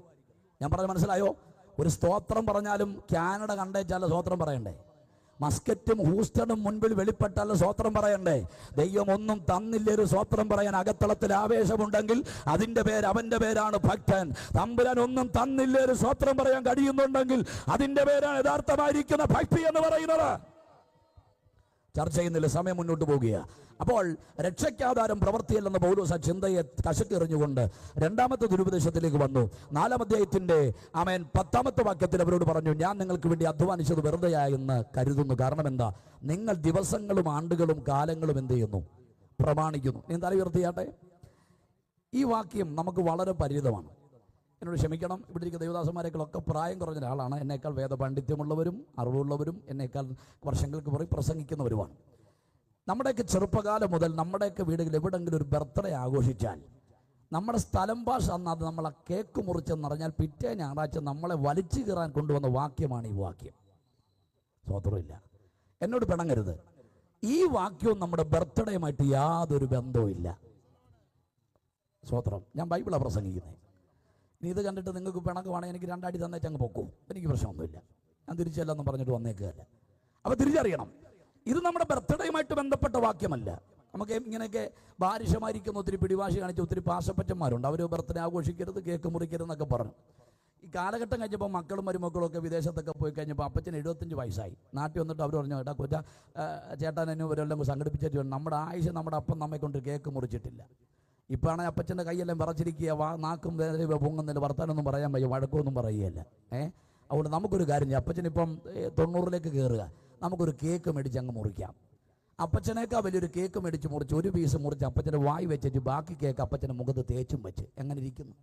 ഞാൻ പറഞ്ഞത് മനസ്സിലായോ? ഒരു സ്തോത്രം പറഞ്ഞാലും കാനഡ കണ്ടേച്ചാലും സ്തോത്രം പറയണ്ടേ? മസ്കറ്റും ഹൂസ്റ്റണും മുൻപിൽ വെളിപ്പെട്ടാലും സ്തോത്രം പറയണ്ടേ? ദൈവം ഒന്നും തന്നില്ല ഒരു സ്തോത്രം പറയാൻ അകത്തളത്തിൽ ആവേശമുണ്ടെങ്കിൽ അതിന്റെ പേര്, അവന്റെ പേരാണ് ഭക്തൻ. തമ്പുരാൻ ഒന്നും തന്നില്ല ഒരു സ്തോത്രം പറയാൻ കഴിയുന്നുണ്ടെങ്കിൽ അതിന്റെ പേരാണ് യഥാർത്ഥമായിരിക്കുന്ന ഭക്തി എന്ന് പറയുന്നത്. ചർച്ച ചെയ്യുന്നില്ല, സമയം മുന്നോട്ട് പോകുക. അപ്പോൾ രക്ഷയ്ക്കാധാരം പ്രവൃത്തിയല്ലെന്ന് പൗലോസ് ആ ചിന്തയെ കശക്കെറിഞ്ഞുകൊണ്ട് 2-ാമത്തെ ദുരുപദേശത്തിലേക്ക് വന്നു. 4-ാം അധ്യായത്തിന്റെ 10-ാമത്തെ വാക്യത്തിൽ അവരോട് പറഞ്ഞു, ഞാൻ നിങ്ങൾക്ക് വേണ്ടി അധ്വാനിച്ചത് വെറുതെയായെന്ന് കരുതുന്നു. കാരണം എന്താ? നിങ്ങൾ ദിവസങ്ങളും ആണ്ടുകളും കാലങ്ങളും എന്ത് ചെയ്യുന്നു? പ്രമാണിക്കുന്നു. നീ തല ഉയർത്തിയാട്ടെ. ഈ വാക്യം നമുക്ക് വളരെ പരിചിതമാണ്. എന്നോട് ക്ഷമിക്കണം, ഇവിടെ ഇരിക്കുന്ന ദേവദാസന്മാരെക്കാളൊക്കെ പ്രായം കുറഞ്ഞ ഒരാളാണ്. എന്നേക്കാൾ വേദപാണ്ഡിത്യമുള്ളവരും അറിവുള്ളവരും എന്നേക്കാൾ വർഷങ്ങൾക്ക് പുറകെ പ്രസംഗിക്കുന്നവരുമാണ്. നമ്മുടെയൊക്കെ ചെറുപ്പകാലം മുതൽ നമ്മുടെയൊക്കെ വീടുകളിൽ എവിടെയെങ്കിലും ഒരു ബർത്ത്ഡേ ആഘോഷിച്ചാൽ നമ്മുടെ സ്ഥലം ഭാഷ അന്ന് അത് നമ്മളെ കേക്ക് മുറിച്ചെന്ന് പറഞ്ഞാൽ പിറ്റേ ഞായറാഴ്ച നമ്മളെ വലിച്ചു കയറാൻ കൊണ്ടുവന്ന വാക്യമാണ് ഈ വാക്യം. സ്വതന്ത്രമില്ല, എന്നോട് പിണങ്ങരുത്. ഈ വാക്യവും നമ്മുടെ ബർത്ത്ഡേയുമായിട്ട് യാതൊരു ബന്ധവും ഇല്ല. സ്വതന്ത്രം. ഞാൻ ബൈബിളാണ് പ്രസംഗിക്കുന്നത്. നീ ഇത് കണ്ടിട്ട് നിങ്ങൾക്ക് പിണക്കുവാണെങ്കിൽ എനിക്ക് 2 അടി തന്നേറ്റ് അങ്ങ് പൊക്കും, എനിക്ക് പ്രശ്നമൊന്നുമില്ല. ഞാൻ തിരിച്ചല്ലെന്ന് പറഞ്ഞിട്ട് വന്നേക്കുകയല്ല. അപ്പോൾ തിരിച്ചറിയണം, ഇത് നമ്മുടെ ബർത്ത്ഡേയുമായിട്ട് ബന്ധപ്പെട്ട വാക്യമല്ല. നമുക്ക് ഇങ്ങനെയൊക്കെ ബാരിഷമായിരിക്കുന്ന ഒത്തിരി പിടിവാശി കാണിച്ച ഒത്തിരി പാശപ്പറ്റന്മാരുണ്ട്. അവർ ബർത്ത്ഡേ ആഘോഷിക്കരുത്, കേക്ക് മുറിക്കരുതെന്നൊക്കെ പറഞ്ഞു. ഈ കാലഘട്ടം കഴിഞ്ഞപ്പോൾ മക്കളും മരുമക്കളും ഒക്കെ വിദേശത്തൊക്കെ പോയി കഴിഞ്ഞപ്പോൾ അപ്പച്ചന് 75 വയസ്സായി. നാട്ടിൽ വന്നിട്ട് അവർ പറഞ്ഞു, കേട്ടാ കൊച്ചാ, ചേട്ടാനും ഇവരെല്ലാം സംഘടിപ്പിച്ചിട്ട് വേണം, നമ്മുടെ ആയുഷ് നമ്മുടെ അപ്പം നമ്മെ കൊണ്ട് കേക്ക് മുറിച്ചിട്ടില്ല. ഇപ്പോഴാണെങ്കിൽ അപ്പച്ചൻ്റെ കൈയെല്ലാം വിറച്ചിരിക്കുക, നാക്കും വേദന പൊങ്ങുന്നില്ല, വർത്താനൊന്നും പറയാൻ വയ്യ, വഴക്കൊന്നും പറയുകയല്ല. അതുകൊണ്ട് നമുക്കൊരു കാര്യം ചെയ്യാം, അപ്പച്ചനിപ്പം 90ലേക്ക് കയറുക, നമുക്കൊരു കേക്ക് മേടിച്ച് അങ്ങ് മുറിക്കാം. അപ്പച്ചനേക്കാൾ വലിയൊരു കേക്ക് മേടിച്ച് മുറിച്ച് ഒരു പീസ് മുറിച്ച് അപ്പച്ചൻ്റെ വായി വെച്ചിട്ട് ബാക്കി കേക്ക് അപ്പച്ചൻ്റെ മുഖത്ത് തേച്ചും വെച്ച് എങ്ങനെ ഇരിക്കുന്നു?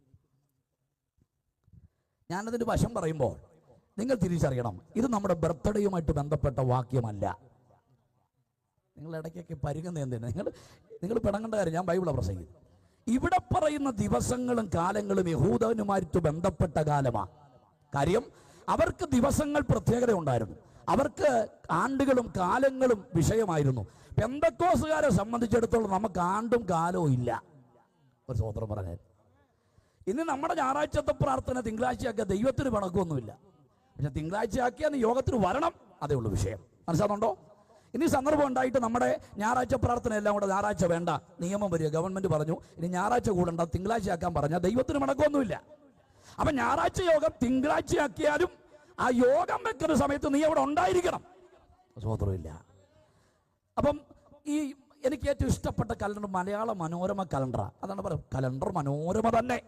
ഞാനതിൻ്റെ വശം പറയുമ്പോൾ നിങ്ങൾ തിരിച്ചറിയണം, ഇത് നമ്മുടെ ബർത്ത്ഡേയുമായിട്ട് ബന്ധപ്പെട്ട വാക്യമല്ല. നിങ്ങൾ ഇടയ്ക്കൊക്കെ പരുങ്ങുന്ന എന്തിനാണ്? നിങ്ങൾ പിണങ്ങേണ്ട കാര്യം, ഞാൻ ബൈബിളാണ് പ്രസംഗിക്കുന്നത്. ഇവിടെ പറയുന്ന ദിവസങ്ങളും കാലങ്ങളും യഹൂദനുമായിട്ട് ബന്ധപ്പെട്ട കാലമാണ്. കാര്യം അവർക്ക് ദിവസങ്ങൾ പ്രത്യേകത ഉണ്ടായിരുന്നു, അവർക്ക് ആണ്ടുകളും കാലങ്ങളും വിഷയമായിരുന്നു. പെന്തക്കോസുകാരെ സംബന്ധിച്ചിടത്തോളം നമുക്ക് ആണ്ടും കാലവും ഇല്ല. ഒരു സ്വതന്ത്രം പറഞ്ഞാൽ ഇനി നമ്മുടെ ഞായറാഴ്ചത്തെ പ്രാർത്ഥന തിങ്കളാഴ്ചയാക്കിയ ദൈവത്തിന് പിണക്കൊന്നുമില്ല. പക്ഷെ തിങ്കളാഴ്ചയാക്കിയാൽ യോഗത്തിന് വരണം, അതേ ഉള്ളൂ വിഷയം. മനസ്സിലാകുന്നുണ്ടോ? ഇനി സന്ദർഭം ഉണ്ടായിട്ട് നമ്മുടെ ഞായറാഴ്ച പ്രാർത്ഥന എല്ലാം കൂടെ ഞായറാഴ്ച വേണ്ട, നിയമം വരിക, ഗവൺമെന്റ് പറഞ്ഞു ഇനി ഞായറാഴ്ച കൂടണ്ട, തിങ്കളാഴ്ചയാക്കാൻ പറഞ്ഞാൽ ദൈവത്തിന് പിണക്കൊന്നുമില്ല. അപ്പം ഞായറാഴ്ച യോഗം തിങ്കളാഴ്ചയാക്കിയാലും ആ യോഗം വെക്കുന്ന സമയത്ത് നീ അവിടെ ഉണ്ടായിരിക്കണം. സ്വതന്ത്രമില്ല. അപ്പം ഈ എനിക്ക് ഏറ്റവും ഇഷ്ടപ്പെട്ട കലണ്ടർ മലയാള മനോരമ കലണ്ടറാണ്. അതാണ് പറയുന്നത്, കലണ്ടർ മനോരമ തന്നെ.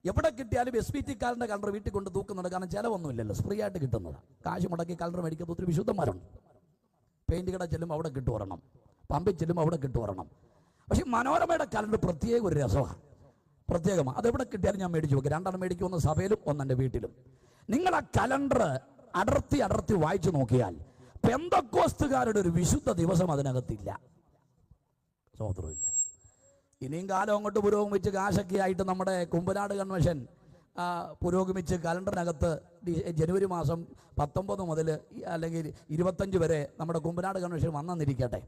എവിടെ കിട്ടിയാലും SPT കലണ്ടർ വീട്ടിൽ കൊണ്ട് തൂക്കുന്നുണ്ട്. കാരണം ചിലവൊന്നുമില്ലല്ലോ, ഫ്രീ ആയിട്ട് കിട്ടുന്നതാണ്. കാശ് മുടക്കി കലണ്ടർ മേടിക്കുന്ന ഒത്തിരി വിശുദ്ധന്മാരുണ്ട്. പെയിന്റ് കട ചെല്ലുമ്പോൾ അവിടെ കിട്ടു വരണം, പമ്പിൽ ചെല്ലുമ്പോൾ അവിടെ കിട്ടു വരണം. പക്ഷെ മനോരമയുടെ കലണ്ടർ പ്രത്യേക ഒരു രസമാണ്, പ്രത്യേകമാണ്. അതെവിടെ കിട്ടിയാലും ഞാൻ മേടിച്ചു വെക്കും. 2 മേടിക്കും, ഒന്ന് സഭയിലും ഒന്ന് എൻ്റെ വീട്ടിലും. നിങ്ങൾ ആ കലണ്ടർ അടർത്തി വായിച്ചു നോക്കിയാൽ പെന്തക്കോസ്തുകാരുടെ ഒരു വിശുദ്ധ ദിവസം അതിനകത്തില്ല. സ്വതന്ത്രമില്ല. ഇനിയും കാലം അങ്ങോട്ട് പുരോഗമിച്ച് കാശൊക്കെ ആയിട്ട് നമ്മുടെ കുമ്പനാട് കൺവെൻഷൻ പുരോഗമിച്ച് കലണ്ടറിനകത്ത് ജനുവരി മാസം 19 മുതൽ അല്ലെങ്കിൽ 25 വരെ നമ്മുടെ കുമ്പനാട് കൺവെൻഷൻ വന്നെന്നിരിക്കട്ടെ.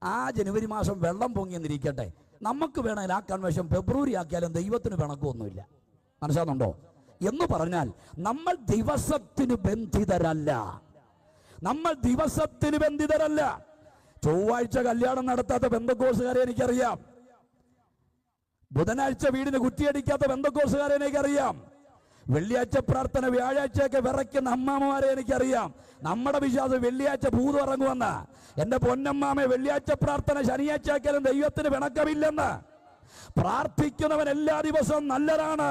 ആ ജനുവരി മാസം വെള്ളം പൊങ്ങിയെന്നിരിക്കട്ടെ. നമുക്ക് വേണമെങ്കിൽ ആ കൺവെൻഷൻ ഫെബ്രുവരി ആക്കിയാലും ദൈവത്തിന് പിണക്കമൊന്നുമില്ല. മനസ്സിലാകുന്നുണ്ടോ? എന്ന് പറഞ്ഞാൽ നമ്മൾ ദിവസത്തിന് ബന്ധിതരല്ല. നമ്മൾ ദിവസത്തിന് ബന്ധിതരല്ല. ചൊവ്വാഴ്ച കല്യാണം നടത്താത്ത പെന്തക്കോസുകാരെ എനിക്കറിയാം. ബുധനാഴ്ച വീടിന് കുറ്റിയടിക്കാത്ത പെന്തക്കോസുകാരെ എനിക്കറിയാം. വെള്ളിയാഴ്ച പ്രാർത്ഥന വ്യാഴാഴ്ചയൊക്കെ വിറയ്ക്കുന്ന അമ്മാമ്മമാരെ എനിക്കറിയാം. നമ്മുടെ വിശ്വാസം വെള്ളിയാഴ്ച ഭൂതം ഇറങ്ങുമെന്ന്. എന്റെ പൊന്നമ്മാമെ, വെള്ളിയാഴ്ച പ്രാർത്ഥന ശനിയാഴ്ച ആക്കിയാലും ദൈവത്തിന് പിണക്കമില്ലെന്ന്. പ്രാർത്ഥിക്കുന്നവൻ എല്ലാ ദിവസവും നല്ലതാണ്.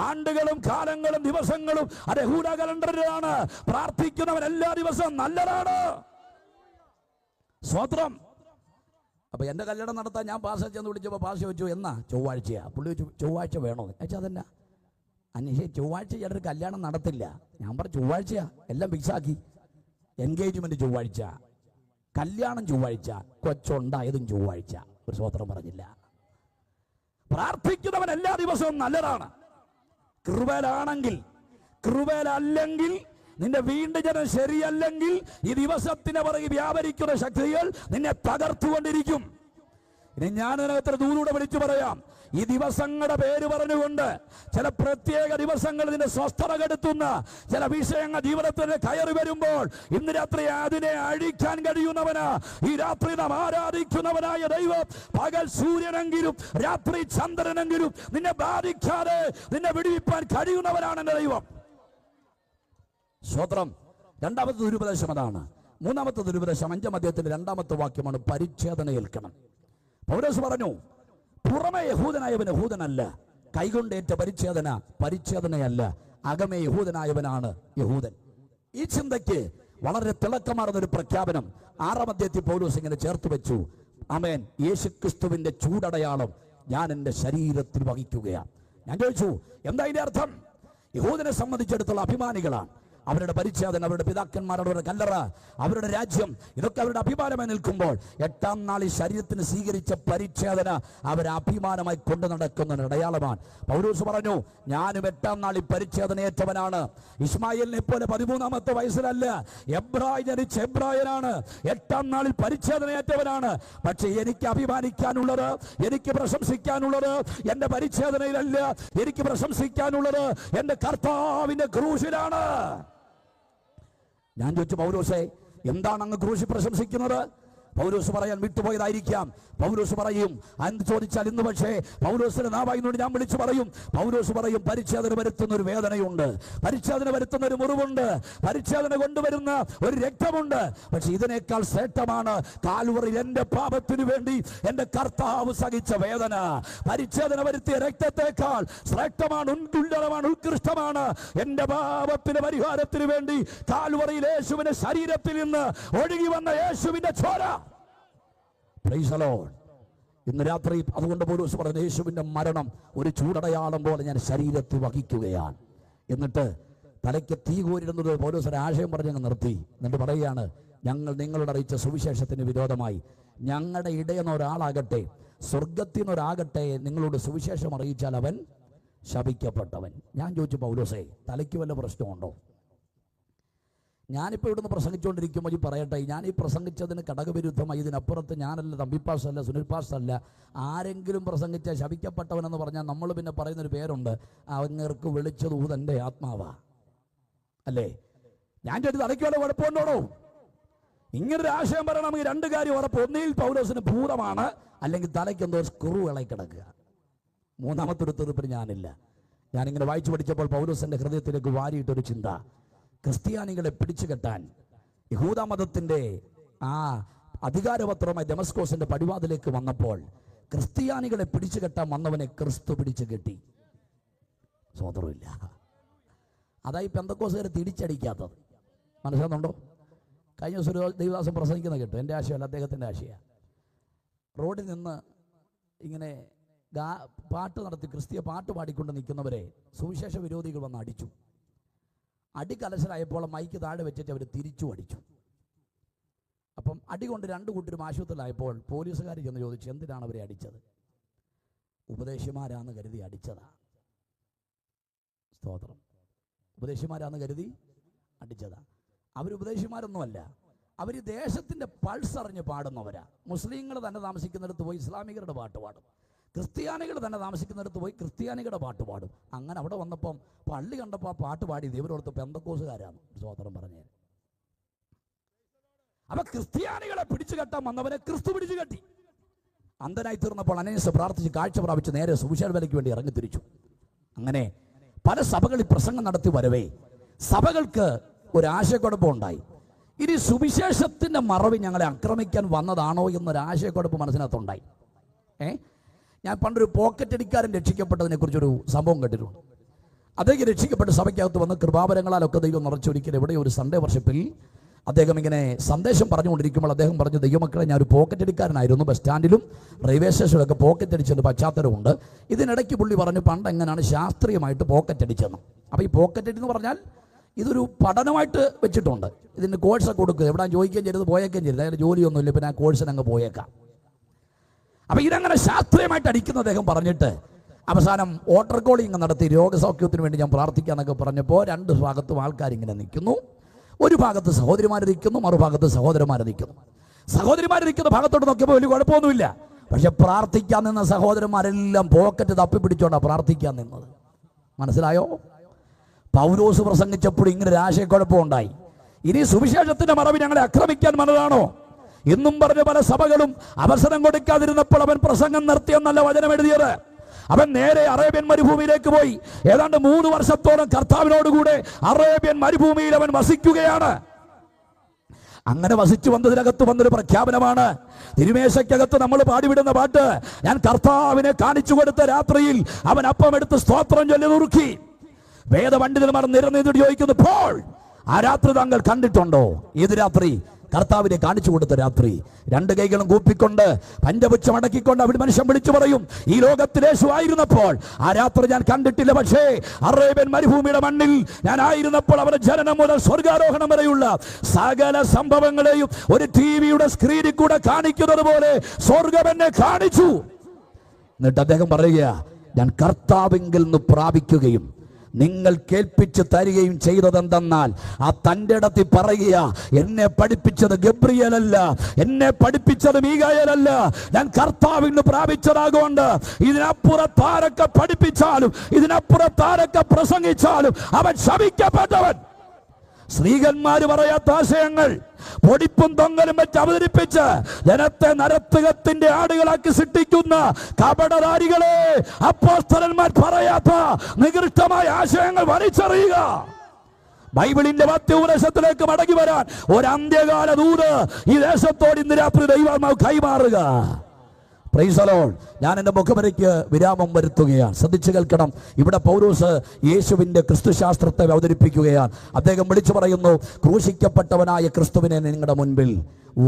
ആണ്ടുകളും കാലങ്ങളും ദിവസങ്ങളും അത് യഹൂദ കലണ്ടറിലാണ്. പ്രാർത്ഥിക്കുന്നവൻ എല്ലാ ദിവസവും നല്ലതാണ്. സ്വത്രം. അപ്പൊ എന്റെ കല്യാണം നടത്താൻ ഞാൻ പാസ്റ്റർ ചെന്ന് വിളിച്ചപ്പോൾ പാസ്റ്റർ ചോദിച്ചു, എന്നാ? ചൊവ്വാഴ്ചയാ. പുള്ളി ചോദിച്ചു, ചൊവ്വാഴ്ച വേണോ? വെച്ചാൽ അതന്നെ അന്വേഷിച്ച് ചൊവ്വാഴ്ച ചേട്ടൊരു കല്യാണം നടത്തില്ല. ഞാൻ പറഞ്ഞു, ചൊവ്വാഴ്ചയാ, എല്ലാം ഫിക്സാക്കി. എൻഗേജ്മെന്റ് ചൊവ്വാഴ്ച, കല്യാണം ചൊവ്വാഴ്ച, കൊച്ചുണ്ടായതും ചൊവ്വാഴ്ച. ഒരു സ്വത്രം പറഞ്ഞില്ല. പ്രാർത്ഥിക്കുന്നവൻ എല്ലാ ദിവസവും നല്ലതാണ്. കൃപയിലാണെങ്കിൽ, കൃപയിലല്ലെങ്കിൽ, നിന്റെ വീണ്ടും ജനം ശരിയല്ലെങ്കിൽ ഈ ദിവസത്തിന് പുറകെ വ്യാപരിക്കുന്ന ശക്തികൾ നിന്നെ തകർത്തുകൊണ്ടിരിക്കും. ഇനി ഞാൻ അതിനകത്ത് ദൂരൂടെ വിളിച്ചു പറയാം, ഈ ദിവസങ്ങളുടെ പേര് പറഞ്ഞുകൊണ്ട് ചില പ്രത്യേക ദിവസങ്ങൾ നിന്റെ സ്വസ്ഥത കെടുത്തുന്ന ചില വിഷയങ്ങൾ ജീവിതത്തിൽ കയറി വരുമ്പോൾ ഇന്ന് രാത്രി അതിനെ അഴിക്കാൻ കഴിയുന്നവന് ഈ രാത്രി നാം ആരാധിക്കുന്നവനായ ദൈവം പകൽ സൂര്യനെങ്കിലും രാത്രി ചന്ദ്രനെങ്കിലും നിന്നെ ബാധിക്കാതെ നിന്നെ വിടുവിപ്പാൻ കഴിയുന്നവനാണ് എന്റെ ദൈവം. സ്വത്രം. രണ്ടാമത്തെ ദുരുപദേശം അതാണ്. മൂന്നാമത്തെ ദുരുപദേശം 5-ാം അധ്യായത്തിന്റെ 2-ാമത്തെ വാക്യമാണ്, പരിച്ഛേദന ഏൽക്കണം. പൗലോസ് പറഞ്ഞു, പുറമെ യഹൂദനായവൻ യഹൂദനല്ല, കൈകൊണ്ടേറ്റ പരിച്ഛേദനയല്ല, അകമേ യഹൂദനായവനാണ് യഹൂദൻ. ഈ ചിന്തയ്ക്ക് വളരെ തിളക്കമാർന്ന ഒരു പ്രഖ്യാപനം 6-ാം അധ്യായത്തിൽ പൗലോസ് ഇങ്ങനെ ചേർത്ത് വെച്ചു. ആമേൻ. യേശുക്രിസ്തുവിന്റെ ചൂടടയാളം ഞാൻ എൻ്റെ ശരീരത്തിൽ വഹിക്കുകയാണ്. ഞാൻ ചോദിച്ചു, എന്താ ഇതിന്റെ അർത്ഥം? യഹൂദനെ സംബന്ധിച്ചിടത്തോളം അഭിമാനികളാണ്. അവരുടെ പരിച്ഛേദന, അവരുടെ പിതാക്കന്മാരുടെ, അവരുടെ കല്ലറ, അവരുടെ രാജ്യം, ഇതൊക്കെ അവരുടെ അഭിമാനമായി നിൽക്കുമ്പോൾ 8-ാം നാളിൽ ശരീരത്തിന് സ്വീകരിച്ച പരിച്ഛേദന അവർ അഭിമാനമായി കൊണ്ടു നടക്കുന്ന അടയാളമാണ്. പൗലോസ് പറഞ്ഞു, ഞാനും 8-ാം നാളിൽ പരിച്ഛേദനയേറ്റവനാണ്. ഇസ്മായിലിനെ പോലെ 13-ാമത്തെ വയസ്സിലല്ല, ജനിച്ച എബ്രായനാണ്. 8-ാം നാളിൽ പരിച്ഛേദനയേറ്റവനാണ്. പക്ഷെ എനിക്ക് അഭിമാനിക്കാനുള്ളത്, എനിക്ക് പ്രശംസിക്കാനുള്ളത് എന്റെ പരിച്ഛേദനയിലല്ല. എനിക്ക് പ്രശംസിക്കാനുള്ളത് എന്റെ കർത്താവിന്റെ ക്രൂശിലാണ്. ഞാൻ ചോദിച്ചു, പൗലോസേ, എന്താണ് അങ്ങ് ക്രൂശി പ്രശംസിക്കുന്നത്? പൗലോസ് പറയാൻ വിട്ടുപോയതായിരിക്കാം. പൗലോസ് പറയും എന്ന് ചോദിച്ചാൽ ഇന്ന് പക്ഷേ പൗലോസിന്റെ നാവായിനോട് ഞാൻ വിളിച്ചു പറയും. പൗലോസ് പറയും പരിച്ഛേദന വരുത്തുന്ന ഒരു വേദനയുണ്ട്, പരിച്ഛേദന വരുത്തുന്ന ഒരു മുറിവുണ്ട്, പരിച്ഛേദന കൊണ്ടുവരുന്ന ഒരു രക്തമുണ്ട്. പക്ഷെ ഇതിനേക്കാൾ ശ്രേഷ്ഠമാണ് കാൽവറിയിൽ എന്റെ പാപത്തിനു വേണ്ടി എന്റെ കർത്താവ് സഹിച്ച വേദന. പരിച്ഛേദന വരുത്തിയ രക്തത്തെക്കാൾ ശ്രേഷ്ഠമാണ്, ഉന്നതമാണ്, ഉത്കൃഷ്ടമാണ് എന്റെ പാപത്തിന്റെ പരിഹാരത്തിന് വേണ്ടി കാൽവറിയിൽ യേശുവിന്റെ ശരീരത്തിൽ നിന്ന് ഒഴുകി വന്ന യേശുവിന്റെ ചോര. Price the Lord. ഇന്ന് രാത്രി അതുകൊണ്ട് പൗലോസ് പറയുന്നത് യേശുവിന്റെ മരണം ഒരു ചൂടടയാളം പോലെ ഞാൻ ശരീരത്തിൽ വഹിക്കുകയാണ്. എന്നിട്ട് തലയ്ക്ക് തീ കോരിടുന്നത് പൗലോസ് ഒരു ആശയം പറഞ്ഞങ്ങ് നിർത്തി. എന്നിട്ട് പറയുകയാണ്, ഞങ്ങൾ നിങ്ങളോട് അറിയിച്ച സുവിശേഷത്തിന് വിരോധമായി ഞങ്ങളുടെ ഇടയെന്ന ഒരാളാകട്ടെ, സ്വർഗത്തിൽ നിന്നൊരാകട്ടെ നിങ്ങളോട് സുവിശേഷം അറിയിച്ചാൽ അവൻ ശപിക്കപ്പെട്ടവൻ. ഞാൻ ചോദിച്ചു, പൗലോസേ തലയ്ക്ക് വല്ല പ്രശ്നമുണ്ടോ? ഞാനിപ്പോൾ ഇവിടുന്ന് പ്രസംഗിച്ചുകൊണ്ടിരിക്കുമ്പോൾ പറയട്ടെ, ഞാൻ ഈ പ്രസംഗിച്ചതിന് ഘടകവിരുദ്ധമായി ഇതിനപ്പുറത്ത് ഞാനല്ല, തമ്പിപ്പാസ് അല്ല, സുനിൽ പാസ് അല്ല, ആരെങ്കിലും പ്രസംഗിച്ച ശപിക്കപ്പെട്ടവനെന്ന് പറഞ്ഞാൽ നമ്മൾ പിന്നെ പറയുന്നൊരു പേരുണ്ട്, അങ്ങേർക്ക് വിളിച്ചത് ഊതൻ്റെ ആത്മാവാ അല്ലേ? ഞാൻ ചോദിച്ചത് തലയ്ക്ക് വല്ല കുഴപ്പമുണ്ടോ? ഇങ്ങനൊരു ആശയം പറയണമെങ്കിൽ രണ്ട് കാര്യം ഉറപ്പ്. ഒന്നിൽ പൗലോസിന് ഭൂതമാണ്, അല്ലെങ്കിൽ തലയ്ക്ക് എന്തോ സ്ക്രൂ ഇളകി കിടക്കുക. മൂന്നാമത്തൊരു തെറിപ്പിന് ഞാനില്ല. ഞാനിങ്ങനെ വായിച്ചു പഠിച്ചപ്പോൾ പൗലോസിന്റെ ഹൃദയത്തിലേക്ക് വാരിയിട്ടൊരു ചിന്ത, ക്രിസ്ത്യാനികളെ പിടിച്ചു കെട്ടാൻ യഹൂദ മതത്തിന്റെ ആ അധികാരപത്രമായി ദമസ്കോസിന്റെ പടിവാതിലേക്ക് വന്നപ്പോൾ ക്രിസ്ത്യാനികളെ പിടിച്ചു കെട്ടാൻ വന്നവനെ ക്രിസ്തു പിടിച്ചു കെട്ടി. സ്വതന്ത്രമില്ല. അതായി പെന്തക്കോസുകാരെ തിരിച്ചടിക്കാത്തത്. മനസ്സിലാകുന്നുണ്ടോ? കഴിഞ്ഞ ദിവസം ഒരു ദൈവദാസൻ പ്രസംഗിക്കുന്ന കേട്ടു. എൻ്റെ ആശയമല്ല, അദ്ദേഹത്തിൻ്റെ ആശയമാണ്. റോഡിൽ നിന്ന് ഇങ്ങനെ പാട്ട് നടത്തി ക്രിസ്തീയ പാട്ട് പാടിക്കൊണ്ട് നിൽക്കുന്നവരെ സുവിശേഷ വിരോധികൾ വന്ന് അടിച്ചു. അടി കലശലായപ്പോൾ മൈക്ക് താഴെ വെച്ചിട്ട് അവർ തിരിച്ചു അടിച്ചു. അപ്പം അടി കൊണ്ട് രണ്ടു കൂട്ടരും ആശുപത്രിയിലായപ്പോൾ പോലീസുകാർ ചെന്ന് ചോദിച്ചു, എന്തിനാണ് അവരെ അടിച്ചത്? ഉപദേശിമാരാന്ന് കരുതി അടിച്ചതാ. സ്തോത്രം. ഉപദേശിമാരാന്ന് കരുതി അടിച്ചതാ. അവർ ഉപദേശിമാരൊന്നുമല്ല, അവർ ദേശത്തിൻ്റെ പൾസ് അറിഞ്ഞ് പാടുന്നവരാ. മുസ്ലിങ്ങൾ തന്നെ താമസിക്കുന്നിടത്ത് പോയി ഇസ്ലാമികരുടെ പാട്ട് പാടും, ക്രിസ്ത്യാനികൾ തന്നെ താമസിക്കുന്നിടത്ത് പോയി ക്രിസ്ത്യാനികളുടെ പാട്ട് പാടും. അങ്ങനെ അവിടെ വന്നപ്പം പള്ളി കണ്ടപ്പോൾ ആ പാട്ട് പാടി ഇവരോടത്ത് പെന്തക്കോസുകാരാണ്. സ്തോത്രം പറഞ്ഞേ. അപ്പൊ ക്രിസ്ത്യാനികളെ പിടിച്ചു കെട്ടാൻ വന്നവനെ ക്രിസ്തു പിടിച്ചു കെട്ടി. അന്ധനായി തീർന്നപ്പോൾ അനേസ് പ്രാർത്ഥിച്ച് കാഴ്ച പ്രാപിച്ച് നേരെ സുവിശേഷ വേലയ്ക്ക് വേണ്ടി ഇറങ്ങിത്തിരിച്ചു. അങ്ങനെ പല സഭകളിൽ പ്രസംഗം നടത്തി വരവേ സഭകൾക്ക് ഒരു ആശയക്കുഴപ്പം ഉണ്ടായി. ഇനി സുവിശേഷത്തിന്റെ മറവ് ഞങ്ങളെ ആക്രമിക്കാൻ വന്നതാണോ എന്നൊരാശയക്കുഴപ്പം മനസ്സിനകത്തുണ്ടായി. ഞാൻ പണ്ടൊരു പോക്കറ്റ് അടിക്കാരൻ രക്ഷിക്കപ്പെട്ടതിനെ കുറിച്ചൊരു സംഭവം കേട്ടിട്ടുണ്ട്. അദ്ദേഹം രക്ഷിക്കപ്പെട്ട് സഭയ്ക്കകത്ത് വന്ന് കൃപാവരങ്ങളാലൊക്കെ ദൈവം നിറച്ചൊരിക്കൽ എവിടെ ഒരു സൺഡേ വർഷിപ്പിൽ അദ്ദേഹം ഇങ്ങനെ സന്ദേശം പറഞ്ഞുകൊണ്ടിരിക്കുമ്പോൾ അദ്ദേഹം പറഞ്ഞു, ദൈവമക്കളെ ഞാനൊരു പോക്കറ്റ് അടിക്കാരനായിരുന്നു, ബസ് സ്റ്റാൻഡിലും റെയിൽവേ സ്റ്റേഷനിലൊക്കെ പോക്കറ്റ് അടിച്ചതിൻ്റെ പശ്ചാത്തലമുണ്ട്. ഇതിനിടയ്ക്ക് പുള്ളി പറഞ്ഞു പണ്ട് എങ്ങനെയാണ് ശാസ്ത്രീയമായിട്ട് പോക്കറ്റ് അടിച്ചതെന്ന്. അപ്പോൾ ഈ പോക്കറ്റ് അടി എന്ന് പറഞ്ഞാൽ ഇതൊരു പഠനമായിട്ട് വെച്ചിട്ടുണ്ട്. ഇതിന് കോഴ്സൊക്കെ കൊടുക്കുക, എവിടെ ചോദിക്കുകയും ചെയ്തത് പോയേക്കുകയും ചെയ്തത്, അതായത് ജോലിയൊന്നുമില്ല, പിന്നെ ആ കോഴ്സിനങ്ങ് പോയേക്കാം. അപ്പം ഇതങ്ങനെ ശാസ്ത്രീയമായിട്ട് അടിക്കുന്ന അദ്ദേഹം പറഞ്ഞിട്ട് അവസാനം വാട്ടർ കോളിങ് നടത്തി രോഗസൗഖ്യത്തിന് വേണ്ടി ഞാൻ പ്രാർത്ഥിക്കാന്നൊക്കെ പറഞ്ഞപ്പോൾ രണ്ട് ഭാഗത്തും ആൾക്കാരിങ്ങനെ നിൽക്കുന്നു. ഒരു ഭാഗത്ത് സഹോദരിമാർ നിൽക്കുന്നു, മറുഭാഗത്ത് സഹോദരന്മാർ നിൽക്കുന്നു. സഹോദരിമാർ നിൽക്കുന്ന ഭാഗത്തോട്ട് നോക്കിയപ്പോൾ വലിയ കുഴപ്പമൊന്നുമില്ല. പക്ഷെ പ്രാർത്ഥിക്കാൻ നിന്ന സഹോദരന്മാരെല്ലാം പോക്കറ്റ് തപ്പിപ്പിടിച്ചോണ്ടാണ് പ്രാർത്ഥിക്കാൻ നിന്നത്. മനസ്സിലായോ? പൗലോസ് പ്രസംഗിച്ചപ്പോൾ ഇങ്ങനെ ഒരു ആശയക്കുഴപ്പമുണ്ടായി. ഇനി സുവിശേഷത്തിന്റെ മറവ് ഞങ്ങളെ ആക്രമിക്കാൻ വന്നതാണോ എന്നും പറഞ്ഞ് പല സഭകളും അവസരം കൊടുക്കാതിരുന്നപ്പോൾ അവൻ പ്രസംഗം നിർത്തിയെന്നല്ല വചനം എഴുതിയത്. അവൻ നേരെ അറേബ്യൻ മരുഭൂമിയിലേക്ക് പോയി. ഏതാണ്ട് 3 വർഷത്തോളം കർത്താവിനോടുകൂടെ അറേബ്യൻ മരുഭൂമിയിൽ അവൻ വസിക്കുകയാണ്. അങ്ങനെ വസിച്ചു വന്നതിനകത്ത് വന്നൊരു പ്രഖ്യാപനമാണ്. തിരുമേശയ്ക്കകത്ത് നമ്മൾ പാടിവിടുന്ന പാട്ട്, ഞാൻ കർത്താവിനെ കാണിച്ചു കൊടുത്ത രാത്രിയിൽ അവൻ അപ്പമെടുത്ത് സ്തോത്രം ചൊല്ലി നുറുക്കി. വേദപണ്ഡിതന്മാർ നിരന്നിട്ട് ചോദിക്കുന്നു, ഇപ്പോൾ ആ രാത്രി താങ്കൾ കണ്ടിട്ടുണ്ടോ? ഏത് രാത്രി? കർത്താവിനെ കാണിച്ചു കൊടുത്ത രാത്രി. രണ്ട് കൈകളും കൂപ്പിക്കൊണ്ട് പഞ്ചപുച്ഛം അടക്കിക്കൊണ്ട് അവിടെ മനുഷ്യൻ വിളിച്ചു പറയും, ഈ ലോകത്തിൽ യേശു ആയിരുന്നപ്പോൾ ആ രാത്രി ഞാൻ കണ്ടിട്ടില്ല, പക്ഷേ അറേബ്യൻ മരുഭൂമിയുടെ മണ്ണിൽ ഞാൻ ആയിരുന്നപ്പോൾ അവരുടെ ജനനം മുതൽ സ്വർഗാരോഹണം വരെയുള്ള സകല സംഭവങ്ങളെയും ഒരു ടിവിയുടെ സ്ക്രീനിൽ കൂടെ കാണിക്കുന്നത് പോലെ സ്വർഗം എന്നെ കാണിച്ചു. എന്നിട്ട് അദ്ദേഹം പറയുക, ഞാൻ കർത്താവിങ്കിൽ നിന്ന് പ്രാപിക്കുകയും നിങ്ങൾ കേൾപ്പിച്ച് തരികയും ചെയ്തതെന്തെന്നാൽ ആ തൻ്റെ ഇടത്തിൽ പറയുക, എന്നെ പഠിപ്പിച്ചത് ഗബ്രിയേലല്ല, എന്നെ പഠിപ്പിച്ചത് മീകായേലല്ല, ഞാൻ കർത്താവിൽ നിന്ന് പ്രാപിച്ചതാകൊണ്ട് ഇതിനപ്പുറത്താരൊക്കെ പഠിപ്പിച്ചാലും ഇതിനപ്പുറത്താരൊക്കെ പ്രസംഗിച്ചാലും അവൻ ശപിക്കപ്പെട്ടവൻ. സ്ത്രീകന്മാര് പറയാത്ത ആശയങ്ങൾ പൊടിപ്പും തൊങ്ങലും വെച്ച് അവതരിപ്പിച്ച് ജനത്തെ നരത്തുകത്തിന്റെ ആടുകളാക്കി സൃഷ്ടിക്കുന്ന കപടധാരികളെ, അപ്പോസ്തലന്മാർ പറയാത്ത നികൃഷ്ടമായ ആശയങ്ങൾ വലിച്ചെറിയുക. ബൈബിളിന്റെ മധ്യോപദേശത്തിലേക്ക് മടങ്ങി വരാൻ ഒരു അന്ത്യകാല ദൂത് ഈ ദേശത്തോട് ഇന്ന് രാത്രി ദൈവാത്മാവ് കൈമാറുക. Price the Lord. ഞാൻ എൻ്റെ മുഖവരയ്ക്ക് വിരാമം വരുത്തുകയാണ്. ശ്രദ്ധിച്ചു കേൾക്കണം. ഇവിടെ പൗലോസ് യേശുവിൻ്റെ ക്രിസ്തുശാസ്ത്രത്തെ അവതരിപ്പിക്കുകയാണ്. അദ്ദേഹം വിളിച്ചു പറയുന്നു, ക്രൂശിക്കപ്പെട്ടവനായ ക്രിസ്തുവിനെ നിങ്ങളുടെ മുൻപിൽ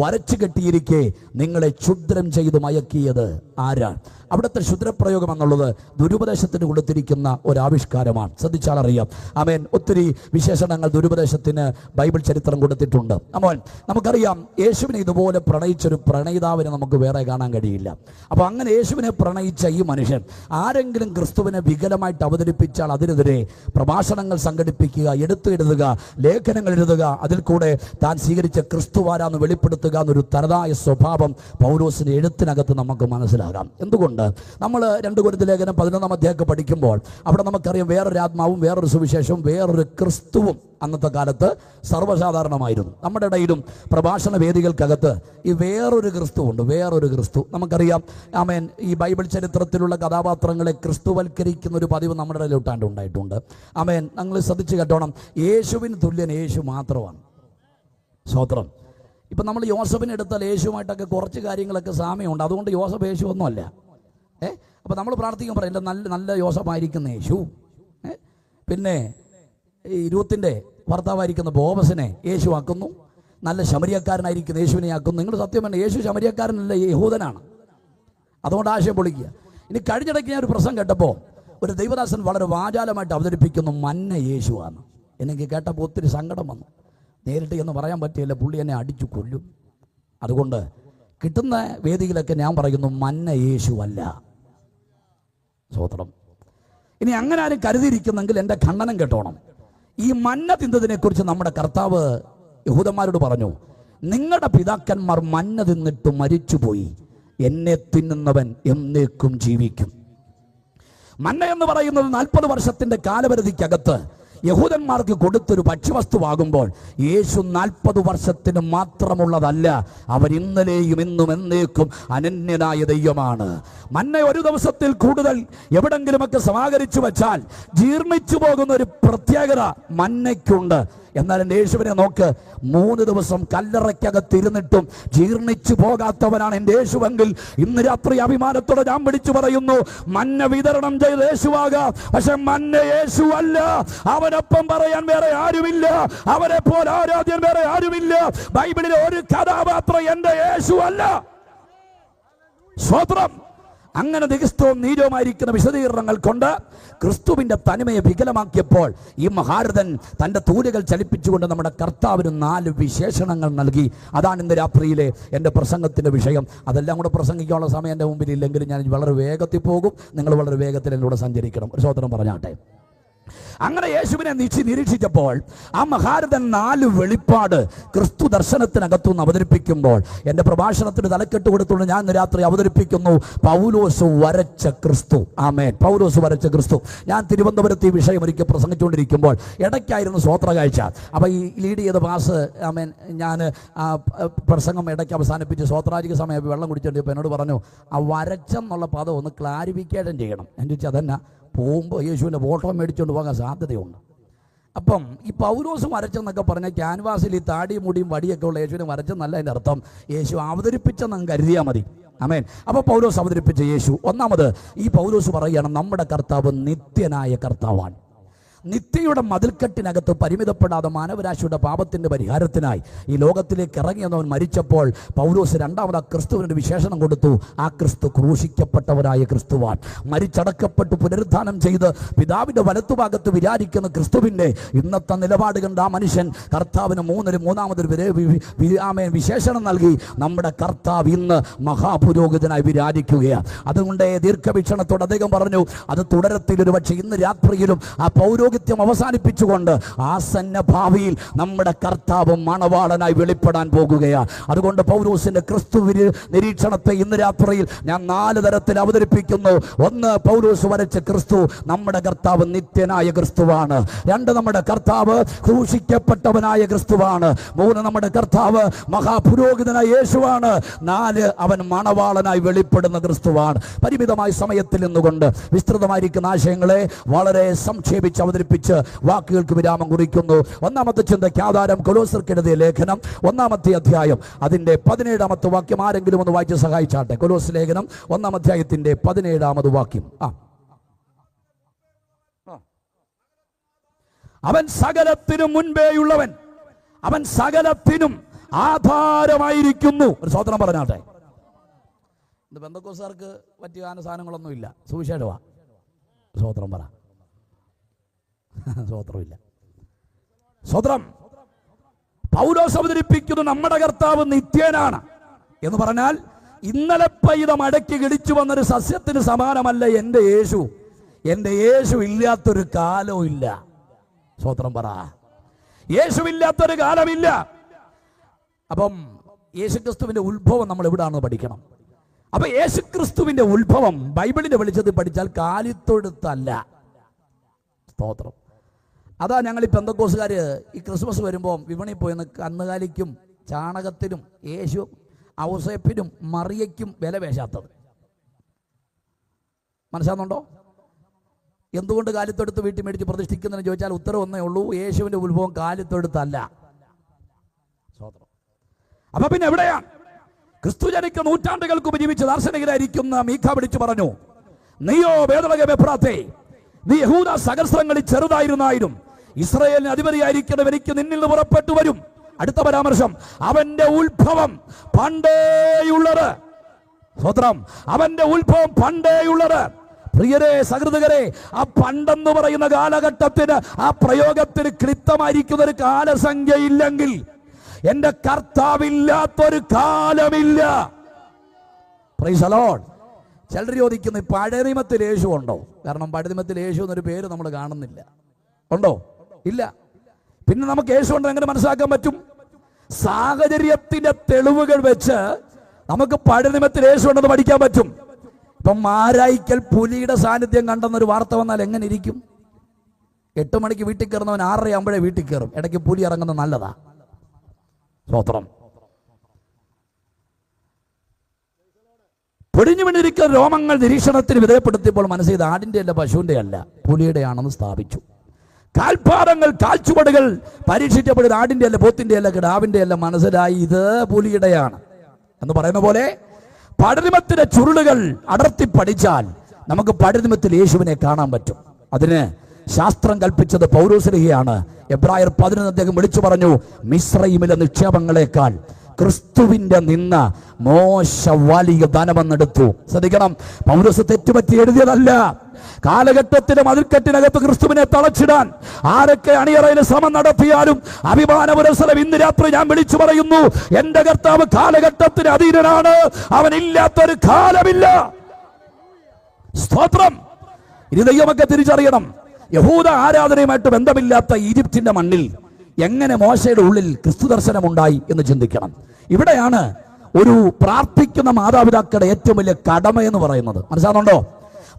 വരച്ചു കെട്ടിയിരിക്കെ നിങ്ങളെ ക്ഷുദ്രം ചെയ്ത് മയക്കിയത് ആരാണ്? അവിടുത്തെ ക്ഷുദ്രപ്രയോഗം എന്നുള്ളത് ദുരുപദേശത്തിന് കൊടുത്തിരിക്കുന്ന ഒരാവിഷ്കാരമാണ്. ശ്രദ്ധിച്ചാൽ അറിയാം. ആമേൻ. ഒത്തിരി വിശേഷണങ്ങൾ ദുരുപദേശത്തിന് ബൈബിൾ ചരിത്രം കൊടുത്തിട്ടുണ്ട്. ആമേൻ. നമുക്കറിയാം, യേശുവിനെ ഇതുപോലെ പ്രണയിച്ചൊരു പ്രണയിതാവിനെ നമുക്ക് വേറെ കാണാൻ കഴിയില്ല. അപ്പോൾ അങ്ങനെ യേശുവിനെ പ്രണയിച്ച ഈ മനുഷ്യൻ ആരെങ്കിലും ക്രിസ്തുവിനെ വികലമായിട്ട് അവതരിപ്പിച്ചാൽ അതിനെതിരെ പ്രഭാഷണങ്ങൾ സംഘടിപ്പിക്കുക, എഴുതുക, ലേഖനങ്ങൾ എഴുതുക, അതിൽ കൂടെ താൻ സ്വീകരിച്ച ക്രിസ്തുവാരാന്ന് വെളിപ്പെടുത്തുക എന്നൊരു തനതായ സ്വഭാവം പൗലോസിന്റെ എഴുത്തിനകത്ത് നമുക്ക് മനസ്സിലാകാം. എന്തുകൊണ്ട്? നമ്മൾ 2 കൊരിന്ത്യർ ലേഖനം 11-ാം അധ്യായം പഠിക്കുമ്പോൾ അവിടെ നമുക്കറിയാം, വേറൊരു ആത്മാവും വേറൊരു സുവിശേഷവും വേറൊരു ക്രിസ്തുവും അന്നത്തെ കാലത്ത് സർവ്വസാധാരണമായിരുന്നു. നമ്മുടെ ഇടയിലും പ്രഭാഷണ വേദികൾക്കകത്ത് ഈ വേറൊരു ക്രിസ്തുവുണ്ട്. വേറൊരു ക്രിസ്തു നമുക്കറിയാം. ആമേൻ. ഈ ബൈബിൾ ചരിത്രത്തിലുള്ള കഥാപാത്രങ്ങളെ ക്രിസ്തുവൽക്കരിക്കുന്ന ഒരു പതിവ് നമ്മുടെ ഇടയിൽ ഉണ്ടായിട്ടുണ്ട്. ആമേൻ. നിങ്ങൾ ശ്രദ്ധിച്ച് കേട്ടോണം. യേശുവിന് തുല്യൻ യേശു മാത്രമാണ്. സ്തോത്രം. ഇപ്പം നമ്മൾ യോസഫിനെ എടുത്താൽ യേശുവുമായിട്ടൊക്കെ കുറച്ച് കാര്യങ്ങളൊക്കെ സാമ്യമുണ്ട്. അതുകൊണ്ട് യോസഫ് യേശു ഒന്നുമല്ല. അപ്പോൾ നമ്മൾ പ്രാർത്ഥിക്കാൻ പറയില്ല, നല്ല യോസഫായിരിക്കുന്ന യേശു. പിന്നെ ഈ രൂത്തിൻ്റെ ഭർത്താവായിരിക്കുന്ന ബോവസിനെ യേശു ആക്കുന്നു. നല്ല ശമരിയക്കാരനായിരിക്കുന്ന യേശുവിനെ ആക്കുന്നു. നിങ്ങൾ സത്യം പറഞ്ഞാൽ യേശു ശമരിയക്കാരനല്ല, യഹൂദനാണ്. അതുകൊണ്ട് ആശയം പൊളിക്കുക. ഇനി കഴിഞ്ഞിടയ്ക്ക് ഞാൻ ഒരു പ്രസംഗം കേട്ടപ്പോൾ ഒരു ദൈവദാസൻ വളരെ വാചാലമായിട്ട് അവതരിപ്പിക്കുന്നു, മന്ന യേശുവാണ്. എനിക്ക് കേട്ടപ്പോൾ ഒത്തിരി സങ്കടം വന്നു. നേരിട്ട് എന്ന് പറയാൻ പറ്റില്ല, പുള്ളി എന്നെ അടിച്ചു കൊല്ലും. അതുകൊണ്ട് കിട്ടുന്ന വേദിയിലൊക്കെ ഞാൻ പറയുന്നു, മന്ന യേശുവല്ല. സ്തോത്രം. ഇനി അങ്ങനെ ആരും കരുതിയിരിക്കുന്നെങ്കിൽ എൻ്റെ ഖണ്ഡനം കേട്ടോണം. ഈ മന്ന തിന്നതിനെ കുറിച്ച് നമ്മുടെ കർത്താവ് യഹൂദന്മാരോട് പറഞ്ഞു, നിങ്ങളുടെ പിതാക്കന്മാർ മന്ന തിന്നിട്ട് മരിച്ചുപോയി, എന്നെ തിന്നുന്നവൻ എന്നേക്കും ജീവിക്കും. മന്ന എന്ന് പറയുന്നത് 40 വർഷത്തിന്റെ കാലപരിധിക്കകത്ത് യഹൂദന്മാർക്ക് കൊടുത്തൊരു ഭക്ഷ്യവസ്തുവാകുമ്പോൾ യേശു 40 വർഷത്തിന് മാത്രമുള്ളതല്ല. അവൻ ഇന്നലെയും ഇന്നും എന്നേക്കും അനന്യനായ ദൈവമാണ്. മന്ന ഒരു ദിവസത്തിൽ കൂടുതൽ എവിടെങ്കിലുമൊക്കെ സമാഹരിച്ചു വച്ചാൽ ജീർണിച്ചു പോകുന്ന ഒരു പ്രത്യേകത മന്നയ്ക്കുണ്ട്. എന്നാൽ എൻ്റെ യേശുവിനെ നോക്ക്, 3 ദിവസം കല്ലറയ്ക്കകത്തിരുന്നിട്ടും ജീർണിച്ചു പോകാത്തവനാണ് എൻ്റെ യേശുവെങ്കിൽ ഇന്ന് രാത്രി അഭിമാനത്തോടെ ഞാൻ വിളിച്ചു പറയുന്നു, മന്ന വിതരണം ചെയ്ത യേശുവാകാം, പക്ഷെ മന്ന യേശു അല്ല. അവനൊപ്പം പറയാൻ വേറെ ആരുമില്ല, അവനെ പോലെ ആരാധ്യൻ വേറെ ആരുമില്ല. ബൈബിളിലെ ഒരു കഥാപാത്രം എൻ്റെ യേശു അല്ല. സ്വത്രം. അങ്ങനെ നികൃഷ്ടവും നീചവുമായിരിക്കുന്ന വിശദീകരണങ്ങൾ കൊണ്ട് ക്രിസ്തുവിൻ്റെ തനിമയെ വികലമാക്കിയപ്പോൾ ഈ മഹാരഥൻ തൻ്റെ തൂലികൾ ചലിപ്പിച്ചുകൊണ്ട് നമ്മുടെ കർത്താവിന് 4 വിശേഷണങ്ങൾ നൽകി. അതാണ് ഇന്ന് രാത്രിയിലെ എൻ്റെ പ്രസംഗത്തിൻ്റെ വിഷയം. അതെല്ലാം കൂടെ പ്രസംഗിക്കാനുള്ള സമയം എൻ്റെ മുമ്പിൽ ഇല്ലെങ്കിലും ഞാൻ വളരെ വേഗത്തിൽ പോകും. നിങ്ങൾ വളരെ വേഗത്തിൽ എന്നോട് സഞ്ചരിക്കണം. ഒരു സ്വതന്ത്രം പറഞ്ഞാട്ടെ. അങ്ങനെ യേശുവിനെ നിരീക്ഷിച്ചപ്പോൾ ആ മഹാരഥൻ 4 വെളിപ്പാട് ക്രിസ്തു ദർശനത്തിനകത്തുനിന്ന് അവതരിപ്പിക്കുമ്പോൾ എൻ്റെ പ്രഭാഷണത്തിന് തലക്കെട്ട് കൊടുത്തുകൊണ്ട് ഞാൻ ഇന്ന് രാത്രി അവതരിപ്പിക്കുന്നു, പൗലോസ് വരച്ച ക്രിസ്തു. ആമേൻ. പൗലോസ് വരച്ച ക്രിസ്തു. ഞാൻ തിരുവനന്തപുരത്ത് ഈ വിഷയം ഒരിക്കൽ പ്രസംഗിച്ചുകൊണ്ടിരിക്കുമ്പോൾ ഇടയ്ക്കായിരുന്നു സ്വോത്ര കാഴ്ച. അപ്പോൾ ഈ ലീഡ് ചെയ്ത പാസ് ആമേൻ ഞാൻ പ്രസംഗം ഇടയ്ക്ക് അവസാനിപ്പിച്ച് സ്വോത്രാജിക സമയം വെള്ളം കുടിച്ചിട്ട് എന്നോട് പറഞ്ഞു, ആ വരച്ചെന്നുള്ള പദം ഒന്ന് ക്ലാരിഫിക്കേഷൻ ചെയ്യണം. എന്ന് ചോദിച്ചാൽ അതന്നെ പോകുമ്പോൾ യേശുവിൻ്റെ ഫോട്ടോ മേടിച്ചുകൊണ്ട് പോകാൻ സാധ്യതയുണ്ട്. അപ്പം ഈ പൗലോസ് വരച്ചെന്നൊക്കെ പറഞ്ഞാൽ ക്യാൻവാസിൽ ഈ താടിയും മുടിയും വടിയൊക്കെ ഉള്ള യേശുവിനെ വരച്ചെന്നല്ല അതിൻ്റെ അർത്ഥം. യേശു അവതരിപ്പിച്ചെന്ന് കരുതിയാൽ മതി. ആമേൻ. അപ്പോൾ പൗലോസ് അവതരിപ്പിച്ച യേശു. ഒന്നാമത് ഈ പൗലോസ് പറയുകയാണ്, നമ്മുടെ കർത്താവ് നിത്യനായ കർത്താവാണ്. നിത്യയുടെ മതിൽക്കെട്ടിനകത്ത് പരിമിതപ്പെടാതെ മാനവരാശിയുടെ പാപത്തിൻ്റെ പരിഹാരത്തിനായി ഈ ലോകത്തിലേക്ക് ഇറങ്ങിയെന്നവൻ മരിച്ചപ്പോൾ പൗലോസ് രണ്ടാമത് ആ ക്രിസ്തുവിനൊരു വിശേഷണം കൊടുത്തു. ആ ക്രിസ്തു ക്രൂശിക്കപ്പെട്ടവരായ ക്രിസ്തുവാൻ. മരിച്ചടക്കപ്പെട്ട് പുനരുദ്ധാനം ചെയ്ത് പിതാവിൻ്റെ വലത്തുഭാഗത്ത് വിരാജിക്കുന്ന ക്രിസ്തുവിൻ്റെ ഇന്നത്തെ നിലപാട് കണ്ട് ആ മനുഷ്യൻ കർത്താവിന് മൂന്നാമതൊരു വിശേഷണം നൽകി. നമ്മുടെ കർത്താവ് ഇന്ന് മഹാപുരോഹിതനായി വിരാജിക്കുകയാണ്. അതുകൊണ്ട് ദീർഘവീക്ഷണത്തോട് അദ്ദേഹം പറഞ്ഞു, അത് തുടരത്തിൽ ഒരു പക്ഷേ ഇന്ന് രാത്രിയിലും ആ പൗരോഹിത പൗരോഹിത്യം അവസാനിപ്പിച്ചുകൊണ്ട് ആസന്ന ഭാവിയിൽ നമ്മുടെ കർത്താവ് മണവാളനായി വെളിപ്പെടാൻ പോകുകയാണ്. അതുകൊണ്ട് പൗലോസിന്റെ ക്രിസ്തു നിരീക്ഷണത്തെ ഇന്ന് രാത്രിയിൽ ഞാൻ 4 തരത്തിൽ അവതരിപ്പിക്കുന്നു. 1, പൗലോസ് വരച്ച ക്രിസ്തു നമ്മുടെ കർത്താവ് നിത്യനായ ക്രിസ്തുവാണ്. 2, നമ്മുടെ കർത്താവ് ക്രൂശിക്കപ്പെട്ടവനായ ക്രിസ്തുവാണ്. 3, നമ്മുടെ കർത്താവ് മഹാപുരോഹിതനായ യേശുവാണ്. 4, അവൻ മണവാളനായി വെളിപ്പെടുന്ന ക്രിസ്തുവാണ്. പരിമിതമായ സമയത്തിൽ നിന്നുകൊണ്ട് വിസ്തൃതമായിരിക്കുന്ന ആശയങ്ങളെ വളരെ സംക്ഷേപിച്ച് അവതരിപ്പിച്ച് വാക്കുകൾക്ക് വിരാമം കുറിക്കുന്നു. 1-ാമത്തെ ചിന്തയ്ക്ക് ആധാരം കൊലോസ്യർക്കെഴുതിയ ലേഖനം 1-ാമത്തെ അധ്യായം അതിന്റെ 17-ാമത്തെ വാക്യം ആരെങ്കിലും ഒന്ന് വായിച്ച് സഹായിച്ചാട്ടെ. കൊലോസ് ലേഖനം 1-ാം അധ്യായത്തിന്റെ 17-ാമത് വാക്യം. അവൻ സകലത്തിനും മുൻപേയുള്ളവൻ, അവൻ സകലത്തിനും ആധാരമായിരിക്കുന്നു. ഒരു സ്വതന്ത്രം പറഞ്ഞാട്ടെ. ഇത് പെന്തക്കോസ്തുകാർക്ക് പറ്റിയ സാധനങ്ങളൊന്നുമില്ല. സുവിശേഷവാ. സ്വതന്ത്രം പറ. സ്വതന്ത്രമില്ല. സ്വതന്ത്രം. പൗലോസ് അവതരിപ്പിക്കുന്നു നമ്മുടെ കർത്താവ് നിത്യനാണ് എന്ന് പറഞ്ഞാൽ ഇന്നലെ പെയ്ത മഴയ്ക്ക് കിടിച്ചു വന്നൊരു സസ്യത്തിന് സമാനമല്ല എൻ്റെ യേശു. എൻ്റെ യേശു ഇല്ലാത്തൊരു കാലവും ഇല്ല. സ്വതന്ത്രം പറ. യേശുവില്ലാത്തൊരു കാലമില്ല. അപ്പം യേശുക്രിസ്തുവിന്റെ ഉത്ഭവം നമ്മൾ എവിടാണെന്ന് പഠിക്കണം. അപ്പൊ യേശുക്രിസ്തുവിന്റെ ഉത്ഭവം ബൈബിളിന്റെ വെളിച്ചത്തിൽ പഠിച്ചാൽ കാലിത്തൊഴുത്തല്ല. സ്തോത്രം. അതാ ഞങ്ങൾ ഈ പെന്തക്കോസ്തുകാര് ഈ ക്രിസ്മസ് വരുമ്പോൾ വിപണി പോയെന്ന് കന്നുകാലിക്കും ചാണകത്തിനും യേശു ഔസേപ്പിനും മറിയയ്ക്കും വില വേശാത്തത്. മനസ്സിലാകുന്നുണ്ടോ? എന്തുകൊണ്ട് കാലിത്തൊടുത്ത് വീട്ടിൽ മേടിച്ച് പ്രതിഷ്ഠിക്കുന്നതെന്ന് ചോദിച്ചാൽ ഉത്തരം ഒന്നേ ഉള്ളൂ, യേശുവിന്റെ ഉത്ഭവം കാലിത്തൊടുത്തല്ല. സ്തോത്രം. അപ്പൊ പിന്നെ എവിടെയാണ്? ക്രിസ്തു ജനിക്ക് നൂറ്റാണ്ടുകൾക്ക് മുമ്പ് ജീവിച്ച ദാർശനികരായിരിക്കുന്ന മീഖ വിളിച്ചു പറഞ്ഞു, നീയോ ബേത്ലഹേം എഫ്രാത്തേ, നീ യഹൂദ സഹസ്രങ്ങളിൽ ചെറുതായിരുന്നാലും ഇസ്രായേലിന് അധിപതിയായിരിക്കണം, എനിക്ക് നിന്നിൽ നിന്ന് പുറപ്പെട്ടു വരും. അടുത്ത പരാമർശം, അവന്റെ ഉത്ഭവം പണ്ടേയുള്ളത്. സ്വതന്ത്രം. അവന്റെ ഉത്ഭവം പണ്ടേയുള്ളത്. പ്രിയരെ, സഹൃദയരെ, ആ പണ്ടെന്ന് പറയുന്ന കാലഘട്ടത്തിന്, ആ പ്രയോഗത്തിന് ക്ലിപ്തമായിരിക്കുന്ന ഒരു കാലസംഖ്യ ഇല്ലെങ്കിൽ എന്റെ കർത്താവില്ലാത്തൊരു കാലമില്ല. Praise the lord. ചിലർ ചോദിക്കുന്നു, പഴയ നിയമത്തിൽ യേശു ഉണ്ടോ? കാരണം പഴയ നിയമത്തിൽ യേശു എന്നൊരു പേര് നമ്മൾ കാണുന്നില്ല. ഉണ്ടോ? ഇല്ല. പിന്നെ നമുക്ക് യേശു ഉണ്ടെന്ന് എങ്ങനെ മനസ്സിലാക്കാൻ പറ്റും? സാഹചര്യത്തിന്റെ തെളിവുകൾ വെച്ച് നമുക്ക് പഴയ നിയമത്തിൽ യേശു ഉണ്ടെന്ന് പഠിക്കാൻ പറ്റും. ഇപ്പം മാരായിക്കൽ പുലിയുടെ സാന്നിധ്യം കണ്ടെന്നൊരു വാർത്ത വന്നാൽ എങ്ങനെ ഇരിക്കും? 8 മണിക്ക് വീട്ടിൽ കയറുന്നവൻ 6:30 ആകുമ്പോഴേ വീട്ടിൽ കയറും. ഇടയ്ക്ക് പുലി ഇറങ്ങുന്നത് നല്ലതാ. സ്തോത്രം. പൊടിഞ്ഞു വീണിരിക്കുന്ന രോമങ്ങൾ നിരീക്ഷണത്തിന് വിധേയപ്പെടുത്തിയപ്പോൾ മനസ്സിൽ ആടിന്റെ അല്ല, പശുവിന്റെ അല്ല, പുലിയുടെ ആണെന്ന് സ്ഥാപിച്ചു. കാൽപാദങ്ങൾ, കാൽച്ചുവടുകൾ പരീക്ഷിക്കപ്പെടുന്നത് ആടിന്റെ അല്ല, പോത്തിന്റെ അല്ല, കിടാവിന്റെ അല്ല. മനസ്സിലായി ഇത് പുലിയുടെയാണ് എന്ന് പറയുന്ന പോലെ പഴനിമത്തിന്റെ ചുരുളുകൾ അടർത്തി പഠിച്ചാൽ നമുക്ക് പഴനിമത്തിൽ യേശുവിനെ കാണാൻ പറ്റും. അതിന് ശാസ്ത്രം കൽപ്പിച്ചത് പൗലോസ്ലീഹയാണ്. എബ്രായർ 11 അദ്ദേഹം വിളിച്ചു പറഞ്ഞു, മിസ്രയീമിലെ നിക്ഷേപങ്ങളെക്കാൾ ക്രിസ്തുവിന്റെ നിന്ന മോശ വലിയ ധനമെന്നെടുത്തു. ശ്രദ്ധിക്കണം, പൗലോസ് തെറ്റുപറ്റി എഴുതിയതല്ല. കാലഘട്ടത്തിലെ മതിൽക്കെട്ടിനകത്ത് ക്രിസ്തുവിനെ തളച്ചിടാൻ ആരൊക്കെ അണിയറയിൽ ശ്രമം നടത്തിയാലും അഭിമാന പുരസ്സരം ഇന്ന് രാത്രി ഞാൻ വിളിച്ചു പറയുന്നു, എന്റെ കർത്താവ് കാലഘട്ടത്തിന് അധീനനാണ്. അവനില്ലാത്തൊരു കാലമില്ല. സ്തോത്രം. ഇനി ദൈവമൊക്കെ തിരിച്ചറിയണം, യഹൂദ ആരാധനയുമായിട്ട് ബന്ധമില്ലാത്ത ഈജിപ്തിന്റെ മണ്ണിൽ എങ്ങനെ മോശയുടെ ഉള്ളിൽ ക്രിസ്തു ദർശനമുണ്ടായി എന്ന് ചിന്തിക്കണം. ഇവിടെയാണ് ഒരു പ്രാർത്ഥിക്കുന്ന മാതാപിതാക്കളുടെ ഏറ്റവും വലിയ കടമ എന്ന് പറയുന്നത്. മനസ്സിലാകുന്നുണ്ടോ?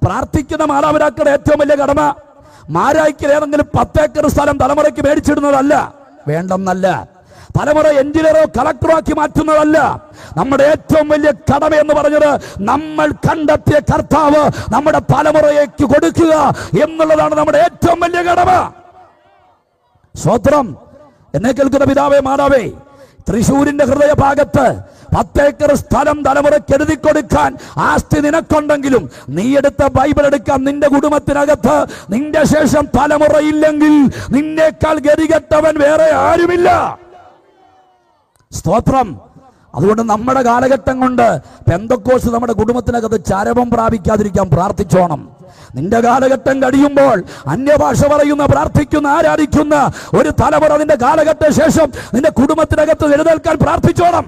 പ്രാർത്ഥിക്കുന്ന മാതാപിതാക്കളുടെ ഏറ്റവും വലിയ കടമ മാരായിക്ക് ഏതെങ്കിലും 10 ഏക്കർ സ്ഥലം തലമുറയ്ക്ക് മേടിച്ചിടുന്നതല്ല, വേണ്ടെന്നല്ല. തലമുറ എഞ്ചിനീയറോ കളക്ടറോ ആക്കി മാറ്റുന്നതല്ല. നമ്മുടെ ഏറ്റവും വലിയ കടമ എന്ന് പറഞ്ഞത് നമ്മൾ കണ്ടെത്തിയ കർത്താവ് നമ്മുടെ തലമുറയ്ക്ക് കൊടുക്കുക എന്നുള്ളതാണ് നമ്മുടെ ഏറ്റവും വലിയ കടമ. സ്വത്രം. എന്നെ കേൾക്കുന്ന പിതാവേ, മാതാവേ, തൃശ്ശൂരിന്റെ ഹൃദയഭാഗത്ത് 10 ഏക്കർ സ്ഥലം തലമുറയ്ക്ക് എഴുതി കൊടുക്കാൻ ആസ്തി നിനക്കുണ്ടെങ്കിലും നീ എടുത്ത ബൈബിൾ എടുക്കാൻ നിന്റെ കുടുംബത്തിനകത്ത് നിന്റെ ശേഷം തലമുറയില്ലെങ്കിൽ നിന്നേക്കാൾ ഗതികെട്ടവൻ വേറെ ആരുമില്ല. സ്തോത്രം. അതുകൊണ്ട് നമ്മുടെ കാലഘട്ടം കൊണ്ട് പെന്തക്കോസ്ത് നമ്മുടെ കുടുംബത്തിനകത്ത് ചരമം പ്രാപിക്കാതിരിക്കാൻ പ്രാർത്ഥിച്ചോണം. നിന്റെ കാലഘട്ടം കഴിയുമ്പോൾ അന്യഭാഷ പറയുന്ന, പ്രാർത്ഥിക്കുന്ന, ആരാധിക്കുന്ന ഒരു തലമുറ നിന്റെ കാലഘട്ട ശേഷം നിന്റെ കുടുംബത്തിനകത്ത് എഴുന്നേൽക്കാൻ പ്രാർത്ഥിച്ചോണം.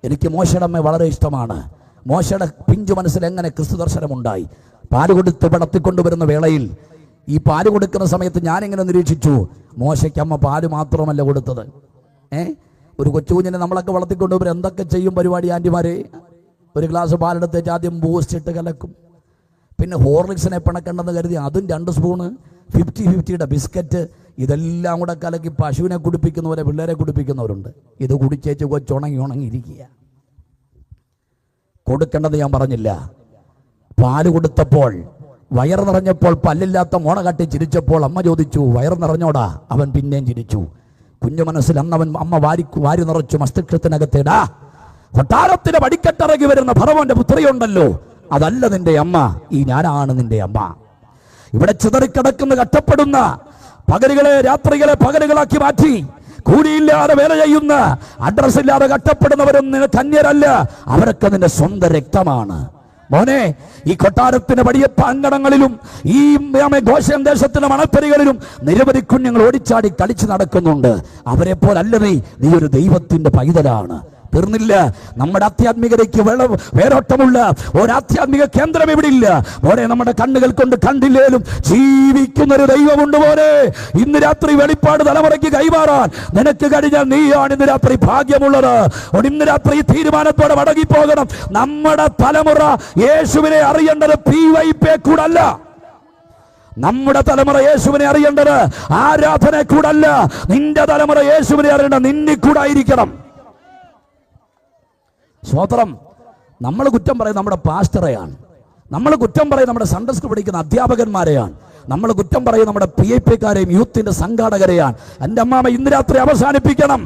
എനിക്ക് മോശയുടെ അമ്മ വളരെ ഇഷ്ടമാണ്. മോശയുടെ പിഞ്ചു മനസ്സിൽ എങ്ങനെ ക്രിസ്തു ദർശനമുണ്ടായി. പാല് കൊടുത്ത് പടത്തിക്കൊണ്ടുവരുന്ന വേളയിൽ ഈ പാല് കൊടുക്കുന്ന സമയത്ത് ഞാനിങ്ങനെ നിരീക്ഷിച്ചു, മോശയ്ക്ക് അമ്മ പാല് മാത്രമല്ല കൊടുത്തത്. ഒരു കൊച്ചുകുഞ്ഞിനെ നമ്മളൊക്കെ വളർത്തിക്കൊണ്ടുപോയി എന്തൊക്കെ ചെയ്യും പരിപാടി ആൻറ്റിമാരെ? ഒരു ഗ്ലാസ് പാലെടുത്തേച്ച് ആദ്യം ബൂസ്റ്റ് ഇട്ട് കലക്കും, പിന്നെ ഹോർലിക്സിനെ പിണക്കണ്ടെന്ന് കരുതി അതും 2 സ്പൂണ്, 50-50യുടെ ബിസ്ക്കറ്റ്, ഇതെല്ലാം കൂടെ കലക്കി പശുവിനെ കുടിപ്പിക്കുന്നവരെ പിള്ളേരെ കുടിപ്പിക്കുന്നവരുണ്ട്. ഇത് കുടിച്ചേച്ച് കൊച്ചുണങ്ങിയിരിക്കുക. കൊടുക്കേണ്ടത് ഞാൻ പറഞ്ഞില്ല. പാല് കൊടുത്തപ്പോൾ വയർ നിറഞ്ഞപ്പോൾ പല്ലില്ലാത്ത മോണ കാട്ടി ചിരിച്ചപ്പോൾ അമ്മ ചോദിച്ചു, വയർ നിറഞ്ഞോടാ? അവൻ പിന്നെയും ചിരിച്ചു. കുഞ്ഞു മനസ്സിൽ അന്നവൻ അമ്മ വാരി നിറച്ചു മസ്തിഷ്കത്തിനകത്തേടാ, കൊട്ടാരത്തിന് വടിക്കെട്ടിറങ്ങി വരുന്ന ഫറവോന്റെ പുത്രിയുണ്ടല്ലോ, അതല്ല നിന്റെ അമ്മ, ഈ ഞാനാണ് നിന്റെ അമ്മ. ഇവിടെ ചിതറിക്കിടക്കുന്ന കഷ്ടപ്പെടുന്ന പകലുകളെ രാത്രികളെ പകലുകളാക്കി മാറ്റി കൂലിയില്ലാതെ വേല ചെയ്യുന്ന അഡ്രസ് ഇല്ലാതെ കഷ്ടപ്പെടുന്നവരൊന്നും കന്യരല്ല, അവരൊക്കെ നിന്റെ സ്വന്തം രക്തമാണ്. മോനെ, ഈ കൊട്ടാരത്തിന്റെ വടിയപ്പാങ്കണങ്ങളിലും ഈ ഗോശൻ ദേശത്തിന്റെ മണപ്പരികളിലും നിരവധി കുഞ്ഞുങ്ങൾ ഓടിച്ചാടി കളിച്ചു നടക്കുന്നുണ്ട്. അവരെ പോലല്ല നീ ഒരു ദൈവത്തിന്റെ പൈതലാണ്. തീർന്നില്ല. നമ്മുടെ ആധ്യാത്മികതയ്ക്ക് വേരോട്ടമുള്ള ഒരാധ്യാത്മിക കേന്ദ്രം ഇവിടെ ഇല്ല മോനെ. നമ്മുടെ കണ്ണുകൾ കൊണ്ട് കണ്ടില്ലേലും ജീവിക്കുന്നൊരു ദൈവമുണ്ട് മോനെ. ഇന്ന് രാത്രി വെളിപ്പാട് തലമുറയ്ക്ക് കൈമാറാൻ നിനക്ക് കഴിഞ്ഞാൽ നീയാണ് ഇന്ന് രാത്രി ഭാഗ്യമുള്ളത്. ഇന്ന് രാത്രി തീരുമാനത്തോടെ മടങ്ങിപ്പോകണം. നമ്മുടെ തലമുറ യേശുവിനെ അറിയേണ്ടത് PYP കൂടല്ല. നമ്മുടെ തലമുറ യേശുവിനെ അറിയേണ്ടത് ആരാധന കൂടല്ല. നിന്റെ തലമുറ യേശുവിനെ അറിയേണ്ടത് നിന്നിൽ കൂടായിരിക്കണം. സ്വോത്രം. നമ്മൾ കുറ്റം പറയും നമ്മുടെ പാസ്റ്ററെയാണ്, നമ്മൾ കുറ്റം പറയും നമ്മുടെ സൺഡേ സ്കൂൾ പഠിക്കുന്ന അധ്യാപകന്മാരെയാണ്, നമ്മൾ കുറ്റം പറയും നമ്മുടെ PIP-കാരെയും യൂത്തിന്റെ സംഘാടകരെയാണ്. എൻ്റെ അമ്മാമ ഇന്ന് രാത്രി അവസാനിപ്പിക്കണം.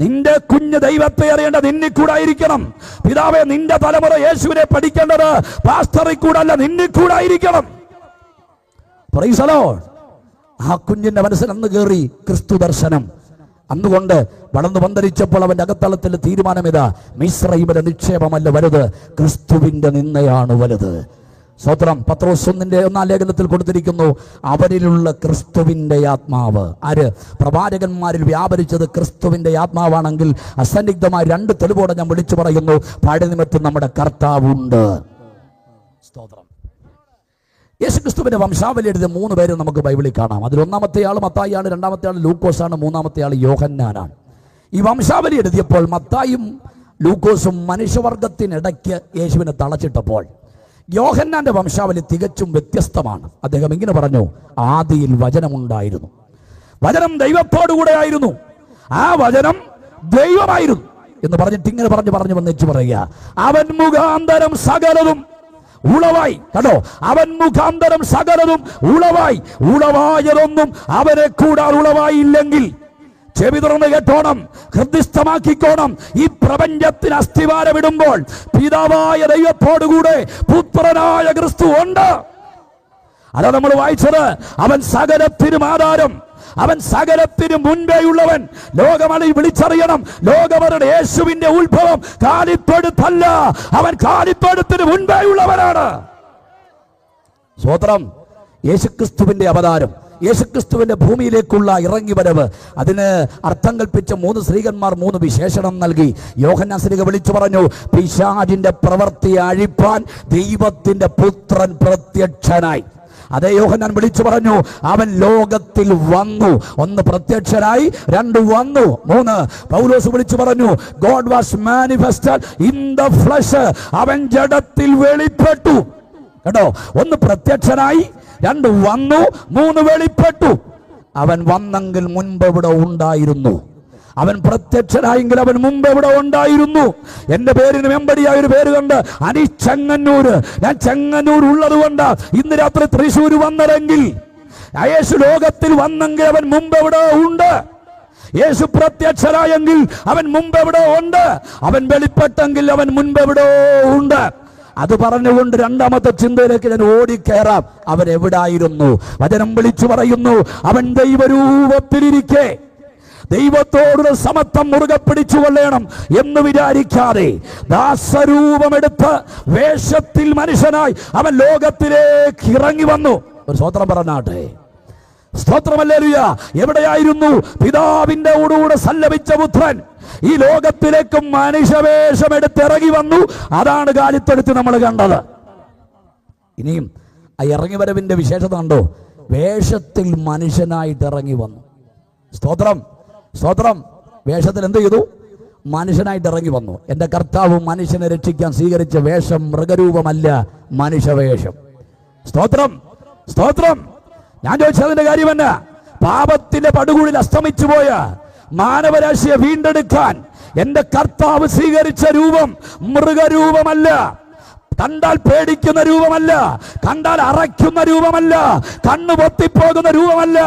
നിന്റെ കുഞ്ഞ് ദൈവത്തെ അറിയേണ്ടത് നിന്നിൽ കൂടായിരിക്കണം. പിതാവേ, നിന്റെ തലമുറ യേശുവിനെ പഠിക്കേണ്ടത് പാസ്റ്ററിൽ കൂടല്ല, നിന്നിൽ കൂടായിരിക്കണം. Price the Lord. ആ കുഞ്ഞിന്റെ മനസ്സിൽ അന്ന് കയറി ക്രിസ്തു ദർശനം. അന്നുകൊണ്ട് വളർന്നു പന്തലിച്ചപ്പോൾ അവന്റെ അകത്തളത്തിൽ തീരുമാനം ഇതാ, മിസ്രയീമിന്റെ നിക്ഷേപമല്ല വലുത്, ക്രിസ്തുവിന്റെ നിന്നയാണ് വലുത്. സ്തോത്രം. പത്രോസ് 1-1 ലേഖനത്തിൽ കൊടുത്തിരിക്കുന്നു, അവരിലുള്ള ക്രിസ്തുവിന്റെ ആത്മാവ്. ആര്? പ്രവാചകന്മാരിൽ വ്യാപരിച്ചത് ക്രിസ്തുവിന്റെ ആത്മാവാണെങ്കിൽ അസന്നിഗ്ധമായ 2 തെളിവോടെ ഞാൻ വിളിച്ചു പറയുന്നു, പഴയ നിമിത്തം നമ്മുടെ കർത്താവുണ്ട്. സ്തോത്രം. യേശുക്രിസ്തുവിന്റെ വംശാവലി എഴുതിയ 3 പേര് നമുക്ക് ബൈബിളിൽ കാണാം. അതിൽ 1-ാമത്തെ ആൾ മത്തായിയാണ്, 2-ാമത്തെ ആൾ ലൂക്കോസാണ്, 3-ാമത്തെ ആൾ യോഹന്നാനാണ്. ഈ വംശാവലി എഴുതിയപ്പോൾ മത്തായും ലൂക്കോസും മനുഷ്യവർഗത്തിനിടയ്ക്ക് യേശുവിനെ തളച്ചിട്ടപ്പോൾ യോഹന്നാന്റെ വംശാവലി തികച്ചും വ്യത്യസ്തമാണ്. അദ്ദേഹം ഇങ്ങനെ പറഞ്ഞു, ആദിയിൽ വചനമുണ്ടായിരുന്നു, വചനം ദൈവത്തോടുകൂടെ ആയിരുന്നു, ആ വചനം ദൈവമായിരുന്നു എന്ന് പറഞ്ഞിട്ട് ഇങ്ങനെ പറഞ്ഞു വന്നിച്ച് പറയുക, അവൻ മുഖാന്തരം സകലതും ഉളവായി. കണ്ടോ, അവൻ മുഖാന്തരം സകലതും ഉളവായി. ഉളവായതൊന്നും അവനെ കൂടാൻ ഉളവായില്ലെങ്കിൽ ചെവി തുറന്ന് കേട്ടോണം, ഹൃദയസ്ഥമാക്കിക്കോണം. ഈ പ്രപഞ്ചത്തിന് അസ്ഥിവാരമിടുമ്പോൾ പിതാവായ ദൈവത്തോടുകൂടെ പുത്രനായ ക്രിസ്തു ഉണ്ട്. അതാ നമ്മൾ വായിച്ചത്, അവൻ സകലത്തിനും ആധാരം, അവൻ സകലത്തിന് മുൻപേയുള്ളവൻ. ലോകമണി വിളിച്ചറിയണം, ലോകമരുടെ യേശുവിന്റെ ഉത്ഭവം കാലിത്തൊഴുത്തല്ല, അവൻ കാലിത്തൊഴുത്തിന് മുൻപേയുള്ളവനാണ്. സ്തോത്രം. യേശുക്രിസ്തുവിന്റെ അവതാരം, യേശുക്രിസ്തുവിന്റെ ഭൂമിയിലേക്കുള്ള ഇറങ്ങിവരവ്, അതിന് അർത്ഥം കൽപ്പിച്ച 3 സ്ത്രീകന്മാർ 3 വിശേഷണം നൽകി. യോഹന്നാൻ സ്ത്രീക വിളിച്ചു പറഞ്ഞു, പിശാചിന്റെ പ്രവൃത്തി അഴിപ്പാൻ ദൈവത്തിന്റെ പുത്രൻ പ്രത്യക്ഷനായി. അതേ യോഹന്നാൻ വിളിച്ചു പറഞ്ഞു, അവൻ ലോകത്തിൽ വന്നു. 1 പ്രത്യക്ഷനായി, 2 വന്നു, 3 പൗലോസ് വിളിച്ചു പറഞ്ഞു, God was manifested in the flush, അവൻ ജഡത്തിൽ വെളിപ്പെട്ടു. കേട്ടോ, 1 പ്രത്യക്ഷനായി, 2 വന്നു, 3 വെളിപ്പെട്ടു. അവൻ വന്നെങ്കിൽ മുൻപ് ഇവിടെ ഉണ്ടായിരുന്നു. അവൻ പ്രത്യക്ഷനായെങ്കിൽ അവൻ മുമ്പ് ഇവിടെ ഉണ്ടായിരുന്നു. എന്റെ പേരിന് വെമ്പടിയായ ഒരു പേര് കണ്ട് ചെങ്ങന്നൂര്, ഞാൻ ചെങ്ങന്നൂർ ഉള്ളത് കൊണ്ട് ഇന്ന് രാത്രി തൃശ്ശൂർ വന്നതെങ്കിൽ, യേശു ലോകത്തിൽ വന്നെങ്കിൽ അവൻ മുമ്പ് ഇവിടെ ഉണ്ട്. യേശു പ്രത്യക്ഷനായെങ്കിൽ അവൻ മുമ്പ് ഇവിടെ ഉണ്ട്. അവൻ വെളിപ്പെട്ടെങ്കിൽ അവൻ മുൻപ് ഇവിടെ ഉണ്ട്. അത് പറഞ്ഞുകൊണ്ട് 2-ാമത്തെ ചിന്തയിലേക്ക് ഞാൻ ഓടിക്കയറാം. അവൻ എവിടായിരുന്നു? വചനം വിളിച്ചു പറയുന്നു, അവൻ ദൈവരൂപത്തിലിരിക്കെ ദൈവത്തോടുള്ള സമത്വം മുറുകെ പിടിച്ചു കൊള്ളണം എന്ന് വിചാരിക്കാതെ ദാസരൂപമെടുത്ത് വേഷത്തിൽ മനുഷ്യനായി അവൻ ലോകത്തിലേക്ക് ഇറങ്ങി വന്നു. ഒരു സ്തോത്രം പറഞ്ഞാട്ടെ. സ്തോത്രം. ഹല്ലേലൂയ. എവിടെയായിരുന്നു? പിതാവിന്റെ കൂടെ സല്ലപിച്ച പുത്രൻ ഈ ലോകത്തിലേക്ക് മനുഷ്യവേഷമെടുത്ത് ഇറങ്ങി വന്നു. അതാണ് കാലിത്തൊഴുത്ത് നമ്മൾ കണ്ടത്. ഇനിയും ആ ഇറങ്ങിവരവിന്റെ വിശേഷത കണ്ടോ? വേഷത്തിൽ മനുഷ്യനായിട്ട് ഇറങ്ങി വന്നു. സ്തോത്രം, സ്തോത്രം. വേഷത്തിൽ എന്ത് ചെയ്തു? മനുഷ്യനായിട്ട് ഇറങ്ങി വന്നു. എൻ്റെ കർത്താവ് മനുഷ്യനെ രക്ഷിക്കാൻ സ്വീകരിച്ച വേഷം മൃഗരൂപമല്ല, മനുഷ്യവേഷം. സ്തോത്രം, സ്തോത്രം. ഞാൻ ചോദിച്ചതിന്റെ കാര്യം എന്നാ? പാപത്തിന്റെ പടുകുഴിൽ അസ്തമിച്ചു പോയ മാനവരാശിയെ വീണ്ടെടുക്കാൻ എൻ്റെ കർത്താവ് സ്വീകരിച്ച രൂപം മൃഗരൂപമല്ല, കണ്ടാൽ പേടിക്കുന്ന രൂപമല്ല, കണ്ടാൽ അറയ്ക്കുന്ന രൂപമല്ല, കണ്ണു പൊത്തിപ്പോകുന്ന രൂപമല്ല.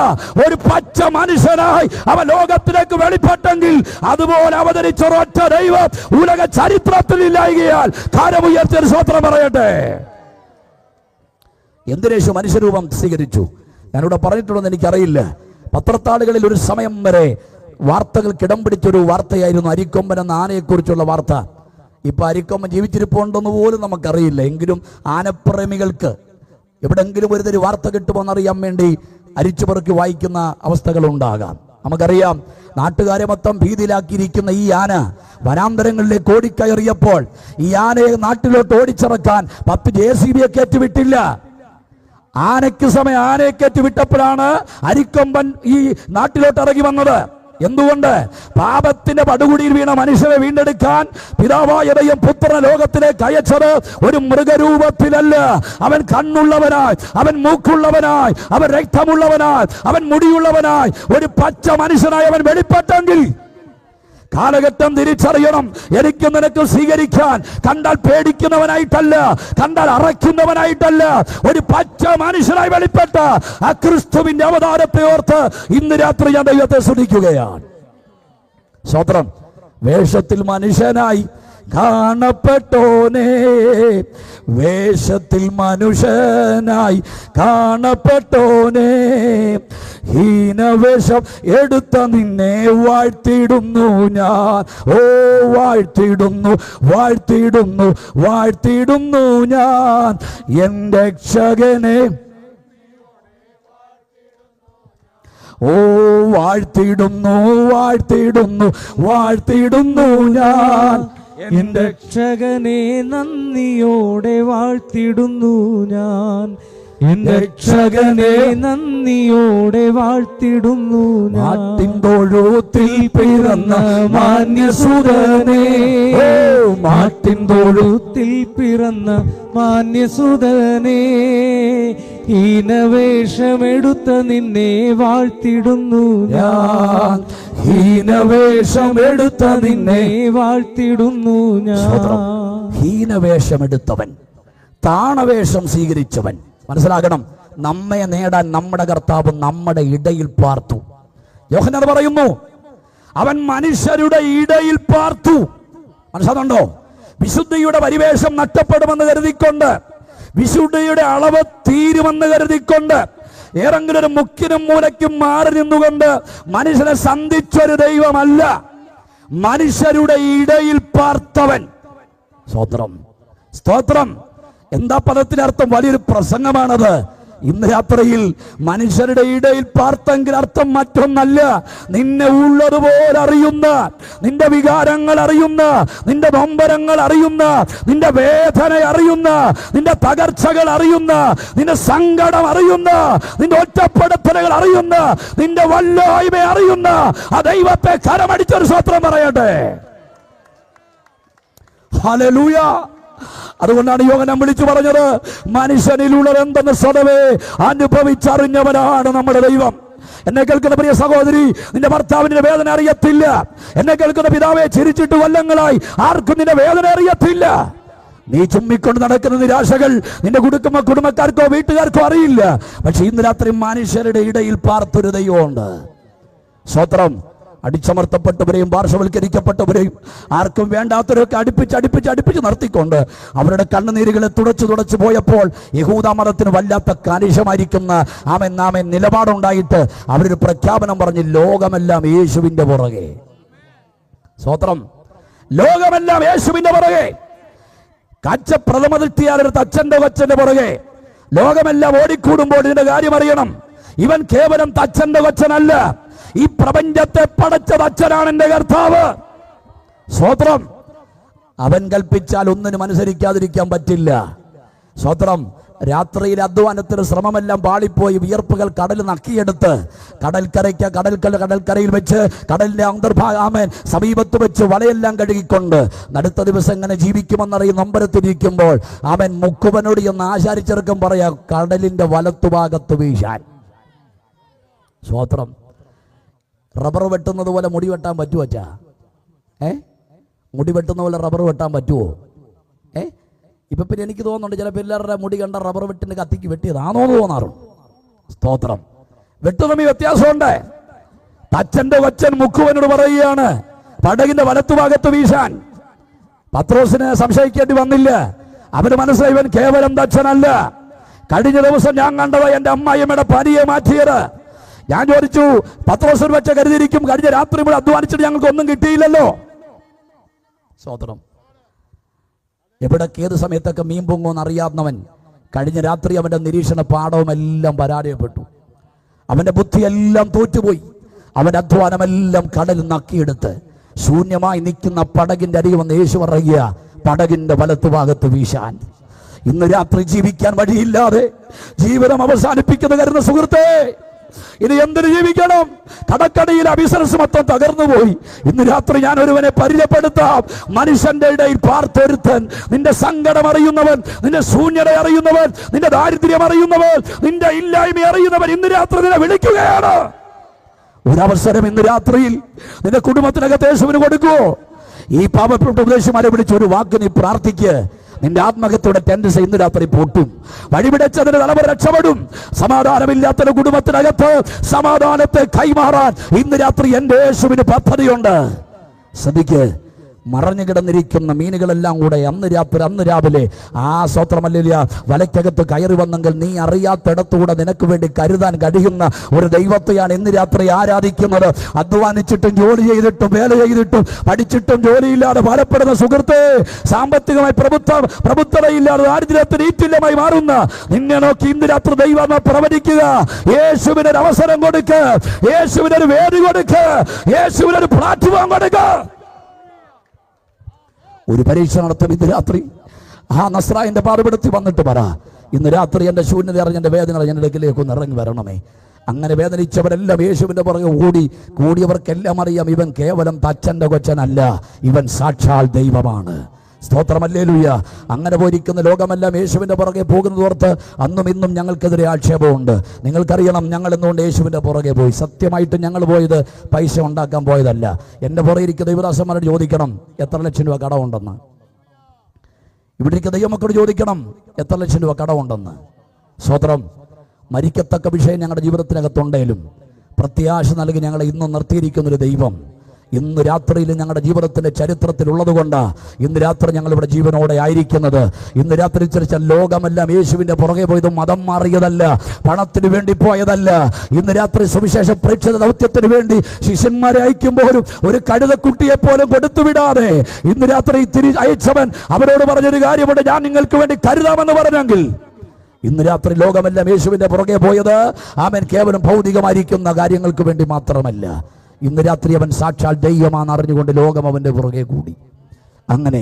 ഒരു പച്ച മനുഷ്യനായി അവൻ ലോകത്തിലേക്ക് വെളിപ്പെട്ടെങ്കിൽ അതുപോലെ അവതരിച്ച ഒരൊറ്റ ദൈവം ഉലക ചരിത്രത്തിൽ ഇല്ലായകയാൽ കരമുയർത്തിയ സ്വത്രം പറയട്ടെ. എന്തിനേശു മനുഷ്യരൂപം സ്വീകരിച്ചു? ഞാനിവിടെ പറഞ്ഞിട്ടുണ്ടെന്ന് എനിക്കറിയില്ല. പത്രത്താളുകളിൽ ഒരു സമയം വരെ വാർത്തകൾ കിടം പിടിച്ചൊരു വാർത്തയായിരുന്നു അരിക്കൊമ്പൻ എന്ന ആനയെക്കുറിച്ചുള്ള വാർത്ത. ഇപ്പൊ അരിക്കൊമ്പൻ ജീവിച്ചിരിപ്പുണ്ടെന്ന് പോലും നമുക്കറിയില്ല. എങ്കിലും ആനപ്രേമികൾക്ക് എവിടെങ്കിലും ഒരു തരി വാർത്ത കിട്ടുമെന്നറിയാൻ വേണ്ടി അരിച്ചുപെറുക്കി വായിക്കുന്ന അവസ്ഥകളുണ്ടാകാം. നമുക്കറിയാം, നാട്ടുകാരെ മൊത്തം ഭീതിയിലാക്കിയിരിക്കുന്ന ഈ ആന വനാന്തരങ്ങളിലേക്ക് ഓടിക്കയറിയപ്പോൾ ഈ ആനയെ നാട്ടിലോട്ട് ഓടിച്ചിറക്കാൻ 10 JCB കയറ്റിവിട്ടില്ല. ആനയ്ക്ക് സമയം ആനയെ കയറ്റിവിട്ടപ്പോഴാണ് അരിക്കൊമ്പൻ ഈ നാട്ടിലോട്ട് ഇറങ്ങി വന്നത്. എന്തുകൊണ്ട്? പാപത്തിന്റെ പടുകുടിയിൽ വീണ മനുഷ്യനെ വീണ്ടെടുക്കാൻ പിതാവായ ദൈവം പുത്രനെ ലോകത്തിലേക്ക് അയച്ചത് ഒരു മൃഗരൂപത്തിലല്ല. അവൻ കണ്ണുള്ളവനായി, അവൻ മൂക്കുള്ളവനായി, അവൻ രക്തമുള്ളവനായി, അവൻ മുടിയുള്ളവനായി, ഒരു പച്ച മനുഷ്യനായി അവൻ വെളിപ്പെട്ടെങ്കിൽ കാലഘട്ടം തിരിച്ചറിയണം. എനിക്ക് നിനക്ക് സ്വീകരിക്കാൻ കണ്ടാൽ പേടിക്കുന്നവനായിട്ടല്ല, കണ്ടാൽ അറയ്ക്കുന്നവനായിട്ടല്ല, ഒരു പച്ച മനുഷ്യനായി വെളിപ്പെട്ട ആ ക്രിസ്തുവിന്റെ അവതാരത്തെ ഓർത്ത് ഇന്ന് രാത്രി ഞാൻ ദൈവത്തെ സ്തുതിക്കുകയാണ്. സ്തോത്രം. വേഷത്തിൽ മനുഷ്യനായി കാണപ്പെട്ടോനേ, വേഷത്തിൽ മനുഷ്യനായി കാണപ്പെട്ടോനേ, ഹീനവേഷം എടുത്ത നിന്നെ വാഴ്ത്തിടുന്നു ഞാൻ. ഓ വാഴ്ത്തിടുന്നു, വാഴ്ത്തിടുന്നു, വാഴ്ത്തിടുന്നു ഞാൻ എൻ്റെ രക്ഷകനെ. ഓ വാഴ്ത്തിടുന്നു, വാഴ്ത്തിടുന്നു, വാഴ്ത്തിടുന്നു ഞാൻ എൻ്റെ രക്ഷകനെ നന്ദിയോടെ വാഴ്ത്തിടുന്നു ഞാൻ. എൻ്റെ രക്ഷകനെ നന്ദിയോടെ വാഴ്ത്തിടുന്നു ഞാൻ. തൊഴുത്തിൽ പിറന്ന മാന്യസുതനേ, മാട്ടിൻ തൊഴുത്തിൽ പിറന്ന മാന്യസുതനേ, ഹീനവേഷമെടുത്ത നിന്നെ വാഴ്ത്തിടുന്നു ഞാൻ. ഹീനവേഷമെടുത്ത നിന്നെ വാഴ്ത്തിടുന്നു ഞാൻ. ഹീനവേഷമെടുത്തവൻ, താണവേഷം സ്വീകരിച്ചവൻ. മനസ്സിലാക്കണം, നമ്മെ നേടാൻ നമ്മുടെ കർത്താവ് നമ്മുടെ ഇടയിൽ പാർത്തു. യോഹന്നാൻ പറയുന്നു, അവൻ മനുഷ്യരുടെ ഇടയിൽ പാർത്തു. മനസ്സിലാകുന്നുണ്ടോ? വിശുദ്ധിയുടെ പരിവേഷം നഷ്ടപ്പെടുമെന്ന് കരുതിക്കൊണ്ട്, വിശുദ്ധിയുടെ അളവ് തീരുമെന്ന് കരുതിക്കൊണ്ട്, ഏതെങ്കിലും ഒരു മുക്കിനും മൂലയ്ക്കും മാറി നിന്നുകൊണ്ട് മനുഷ്യനെ സന്ധിച്ചൊരു ദൈവമല്ല, മനുഷ്യരുടെ ഇടയിൽ പാർത്തവൻ. സ്തോത്രം, സ്തോത്രം. എന്താ പദത്തിനർത്ഥം? വലിയൊരു പ്രസംഗമാണത്. ഇന്ന് രാത്രിയിൽ മനുഷ്യരുടെ ഇടയിൽ പാർത്തെങ്കിൽ അർത്ഥം മറ്റൊന്നല്ല, നിന്നെ ഉള്ളതുപോലെ അറിയുന്ന, നിന്റെ വികാരങ്ങൾ അറിയുന്ന, നിന്റെ നൊമ്പരങ്ങൾ അറിയുന്ന, നിന്റെ വേദന അറിയുന്ന, നിന്റെ തകർച്ചകൾ അറിയുന്ന, നിന്റെ സങ്കടം അറിയുന്ന, നിന്റെ ഒറ്റപ്പെടുത്തലുകൾ അറിയുന്ന, നിന്റെ വല്ലായ്മ അറിയുന്ന ആ ദൈവത്തെ കരമടിച്ചൊരു സ്വത്രം പറയട്ടെ. ഹല്ലേലൂയ. അതുകൊണ്ടാണ് യോഹന്നാൻ വിളിച്ചു പറഞ്ഞത്, മനുഷ്യനിലുള്ളത് എന്തെന്ന് സ്വതവേ അനുഭവിച്ചറിഞ്ഞവനാണ് നമ്മുടെ ദൈവം. എന്നെ കേൾക്കുന്ന പ്രിയ സഹോദരി, നിന്റെ ഭർത്താവിന്റെ വേദന അറിയത്തില്ല. എന്നെ കേൾക്കുന്ന പിതാവെ, ചിരിച്ചിട്ട് കൊല്ലങ്ങളായി ആർക്കും നിന്റെ വേദന അറിയത്തില്ല. നീ ചുമ്മിക്കൊണ്ട് നടക്കുന്ന നിരാശകൾ നിന്റെ കുടുംബക്കാർക്കോ വീട്ടുകാർക്കോ അറിയില്ല. പക്ഷെ ഇന്ന് രാത്രി മനുഷ്യരുടെ ഇടയിൽ പാർത്തൊരു ദൈവമുണ്ട്. സ്തോത്രം. അടിച്ചമർത്തപ്പെട്ടവരെയും പാർശ്വവൽക്കരിക്കപ്പെട്ടവരെയും ആർക്കും വേണ്ടാത്തവരൊക്കെ അടുപ്പിച്ച് നിർത്തിക്കൊണ്ട് അവരുടെ കണ്ണുനീരുകളെ തുടച്ചു പോയപ്പോൾ യഹൂദ മതത്തിന് വല്ലാത്ത കാനിഷമായിരിക്കുന്ന ആമൻ നിലപാടുണ്ടായിട്ട് അവരൊരു പ്രഖ്യാപനം പറഞ്ഞ്, ലോകമെല്ലാം യേശുവിന്റെ പുറകെ. സ്തോത്രം. ലോകമെല്ലാം യേശുവിന്റെ പുറകെ. കച്ച പ്രഥമ ദൃഷ്ടിയാലെടുത്ത അച്ഛന്റെ കൊച്ചന്റെ പുറകെ ലോകമെല്ലാം ഓടിക്കൂടുമ്പോൾ ഇതിന്റെ കാര്യം അറിയണം. ഇവൻ കേവലം തച്ചന്റെ കൊച്ചനല്ല, ഈ പ്രപഞ്ചത്തെ പടച്ചത് അച്ഛനാണ് എന്റെ കർത്താവ്. സ്തോത്രം. അവൻ കൽപ്പിച്ചാൽ ഒന്നിനും അനുസരിക്കാതിരിക്കാൻ പറ്റില്ല. സ്തോത്രം. രാത്രിയിലെ അധ്വാനത്തിന് ശ്രമമെല്ലാം പാളിപ്പോയി വിയർപ്പുകൾ കടൽ നക്കിയെടുത്ത് കടൽക്കരയിൽ വെച്ച് കടലിന്റെ അന്തർഭാഗം സമീപത്ത് വെച്ച് വലയെല്ലാം കഴുകിക്കൊണ്ട് അടുത്ത ദിവസം എങ്ങനെ ജീവിക്കുമെന്നറിയും നമ്പരത്തിരിക്കുമ്പോൾ അവൻ മുക്കുവനോട് എന്ന് ആശാരിച്ചെറുക്കം പറയാ കടലിന്റെ വലത്തുഭാഗത്ത് വീശാൻ. സ്വോത്രം. റബ്ബർ വെട്ടുന്നത് പോലെ മുടി വെട്ടാൻ പറ്റുമോ അച്ഛാ? മുടി വെട്ടുന്ന പോലെ റബ്ബർ വെട്ടാൻ പറ്റുമോ? ഇപ്പൊ പിന്നെ എനിക്ക് തോന്നുന്നുണ്ട് ചില പിള്ളേരുടെ മുടി കണ്ട റബ്ബർ വെട്ടിന് കത്തിക്ക് വെട്ടിയതാണോ എന്ന് തോന്നാറുണ്ട്. സ്തോത്രം. വെട്ടു തമ്മിൽ വ്യത്യാസമുണ്ട്. തച്ചന്റെ കൊച്ചൻ മുക്കുവനോട് പറയുകയാണ് പടകിന്റെ വലത്തുഭാഗത്ത് വീശാൻ. പത്രോസിന് സംശയിക്കേണ്ടി വന്നില്ല. അവന് മനസ്സിലായി ഇവൻ കേവലം തച്ചനല്ല. കഴിഞ്ഞ ദിവസം ഞാൻ കണ്ടത് എന്റെ അമ്മായിയമ്മയുടെ പനിയെ മാറ്റിയത്. ഞാൻ ചോദിച്ചു പത്രോസിന് വെച്ച കരുതിയിരിക്കും കഴിഞ്ഞ രാത്രി ഇവിടെ അധ്വാനിച്ചിട്ട് ഞങ്ങൾക്ക് ഒന്നും കിട്ടിയില്ലല്ലോ. സ്തോത്രം. എവിടൊക്കെ ഏത് സമയത്തൊക്കെ മീൻ പൊങ്ങുമെന്ന് അറിയാവുന്നവൻ കഴിഞ്ഞ രാത്രി അവന്റെ നിരീക്ഷണ പാഠവുമെല്ലാം പരാജയപ്പെട്ടു. അവന്റെ ബുദ്ധിയെല്ലാം തോറ്റുപോയി. അവന്റെ അധ്വാനമെല്ലാം കടലിൽ നക്കിയെടുത്ത് ശൂന്യമായി നിൽക്കുന്ന പടകിന്റെ അരികെ വന്ന് യേശു പറയുക പടകിന്റെ വലത്തുഭാഗത്ത് വീശാൻ. ഇന്ന് രാത്രി ജീവിക്കാൻ വഴിയില്ലാതെ ജീവിതം അവസാനിപ്പിക്കുന്ന കരുന്ന സുഹൃത്തേ, ഇനി എന്തിനു ജീവിക്കണം? കടക്കടയിലെ ബിസിനസ് മൊത്തം തകർന്നു പോയി. ഇന്ന് രാത്രി ഞാൻ ഒരുവനെ പരിചയപ്പെടുത്താം. മനുഷ്യന്റെ ഇടയിൽ പാർത്തൊരുത്തൻ, നിന്റെ സങ്കടം അറിയുന്നവൻ, നിന്റെ ശൂന്യത അറിയുന്നവൻ, നിന്റെ ദാരിദ്ര്യം അറിയുന്നവൻ, നിന്റെ ഇല്ലായ്മ അറിയുന്നവൻ ഇന്ന് രാത്രി നിന്നെ വിളിക്കുകയാണ്. ഒരവസരം ഇന്ന് രാത്രിയിൽ നിന്റെ കുടുംബത്തിനകത്ത് യേശുവിന് കൊടുക്കുവോ? ഈ പാവപ്പെട്ട ഉപദേശിമാരെ വിളിച്ച് ഒരു വാക്ക് നീ പ്രാർത്ഥിക്ക്. നിന്റെ ആത്മഹത്യയുടെ ടെൻഡൻസി ഇന്ന് രാത്രി പൊട്ടും. വഴിപിടച്ചതിന് തലമുറ രക്ഷപ്പെടും. സമാധാനമില്ലാത്ത കുടുംബത്തിനകത്ത് സമാധാനത്തെ കൈമാറാൻ ഇന്ന് രാത്രി എന്റെ യേശുവിന് പദ്ധതിയുണ്ട്. ശ്രദ്ധിക്ക്. മറഞ്ഞു കിടന്നിരിക്കുന്ന മീനുകളെല്ലാം കൂടെ അന്ന് രാവിലെ സ്വത്രമല്ലില്ല വലയ്ക്കകത്ത് കയറി വന്നെങ്കിൽ നീ അറിയാത്തിടത്തുകൂടെ നിനക്ക് വേണ്ടി കരുതാൻ കഴിയുന്ന ഒരു ദൈവത്തെയാണ് ഇന്ന് രാത്രി ആരാധിക്കുന്നത്. അധ്വാനിച്ചിട്ടും ജോലി ചെയ്തിട്ടും വേല ചെയ്തിട്ടും പഠിച്ചിട്ടും ജോലിയില്ലാതെ ഭാരപ്പെടുന്ന സുഹൃത്തെ, സാമ്പത്തികമായി പ്രബുദ്ധതയില്ലാതെ ദാരിദ്ര്യത്തിന് ഈറ്റില്ലമായി മാറുന്ന നിന്നെ നോക്കി ഇന്ന് രാത്രി ദൈവം പ്രവചിക്കുക. യേശുവിനൊരു അവസരം കൊടുക്ക്, യേശുവിനൊരു വേദി കൊടുക്ക്, യേശുവിനൊരു പ്ലാറ്റ്ഫോം കൊടുക്ക്. ഒരു പരീക്ഷ നടത്തും ഇന്ന് രാത്രി. നസ്രായന്റെ പാടുപെടുത്തി വന്നിട്ട് പറ, ഇന്ന് രാത്രി എന്റെ ശൂന്യത അറിഞ്ഞ എന്റെ വേദന അറിഞ്ഞ എന്റെ അടുക്കിലേക്ക് ഒന്ന് ഇറങ്ങി വരണമേ. അങ്ങനെ വേദനിച്ചവരെല്ലാം യേശുവിന്റെ പുറകെ കൂടിയവർക്കെല്ലാം അറിയാം ഇവൻ കേവലം തച്ചന്റെ കൊച്ചനല്ല, ഇവൻ സാക്ഷാൽ ദൈവമാണ്. സ്തോത്രം. ഹല്ലേലൂയ. അങ്ങനെ പോയിരിക്കുന്ന ലോകമെല്ലാം യേശുവിന്റെ പുറകെ പോകുന്നതോർത്ത് അന്നും ഇന്നും ഞങ്ങൾക്കെതിരെ ആക്ഷേപമുണ്ട്. നിങ്ങൾക്കറിയണം ഞങ്ങൾ എന്തുകൊണ്ട് യേശുവിന്റെ പുറകെ പോയി. സത്യമായിട്ട് ഞങ്ങൾ പോയത് പൈസ ഉണ്ടാക്കാൻ പോയതല്ല. എന്റെ പുറകെ ഇരിക്കുന്ന ദൈവദാസന്മാരോട് ചോദിക്കണം എത്ര ലക്ഷം രൂപ കടമുണ്ടെന്ന്. ഇവിടെ ഇരിക്കുന്ന ദൈവമക്കളോട് ചോദിക്കണം എത്ര ലക്ഷം രൂപ കടമുണ്ടെന്ന്. സ്തോത്രം. മരിക്കത്തക്ക വിഷയം ഞങ്ങളുടെ ജീവിതത്തിനകത്തുണ്ടെങ്കിലും പ്രത്യാശ നൽകി ഞങ്ങളെ ഇന്നും നിർത്തിയിരിക്കുന്നൊരു ദൈവം ഇന്ന് രാത്രിയിൽ ഞങ്ങളുടെ ജീവിതത്തിന്റെ ചരിത്രത്തിലുള്ളത് കൊണ്ടാണ് ഇന്ന് രാത്രി ഞങ്ങളിവിടെ ജീവനോടെ ആയിരിക്കുന്നത്. ഇന്ന് രാത്രി ചർച്ച ലോകമെല്ലാം യേശുവിന്റെ പുറകെ പോയത് മതം മാറിയതല്ല, പണത്തിന് വേണ്ടി പോയതല്ല. ഇന്ന് രാത്രി സുവിശേഷ പ്രേക്ഷിത ദൗത്യത്തിന് വേണ്ടി ശിഷ്യന്മാരെ അയക്കുമ്പോഴും ഒരു കഴുതക്കുട്ടിയെ പോലും കൊടുത്തുവിടാതെ ഇന്ന് രാത്രി അയച്ചവൻ അവരോട് പറഞ്ഞൊരു കാര്യമുണ്ട്, ഞാൻ നിങ്ങൾക്ക് വേണ്ടി കരുതാമെന്ന് പറഞ്ഞെങ്കിൽ ഇന്ന് രാത്രി ലോകമെല്ലാം യേശുവിന്റെ പുറകെ പോയത് ആമേൻ കേവലം ഭൗതികമായിരിക്കുന്ന കാര്യങ്ങൾക്ക് വേണ്ടി മാത്രമല്ല. ഇന്ന് രാത്രി അവൻ സാക്ഷാൽ ദൈവമാണെന്ന് അറിഞ്ഞുകൊണ്ട് ലോകം അവന്റെ പുറകെ കൂടി. അങ്ങനെ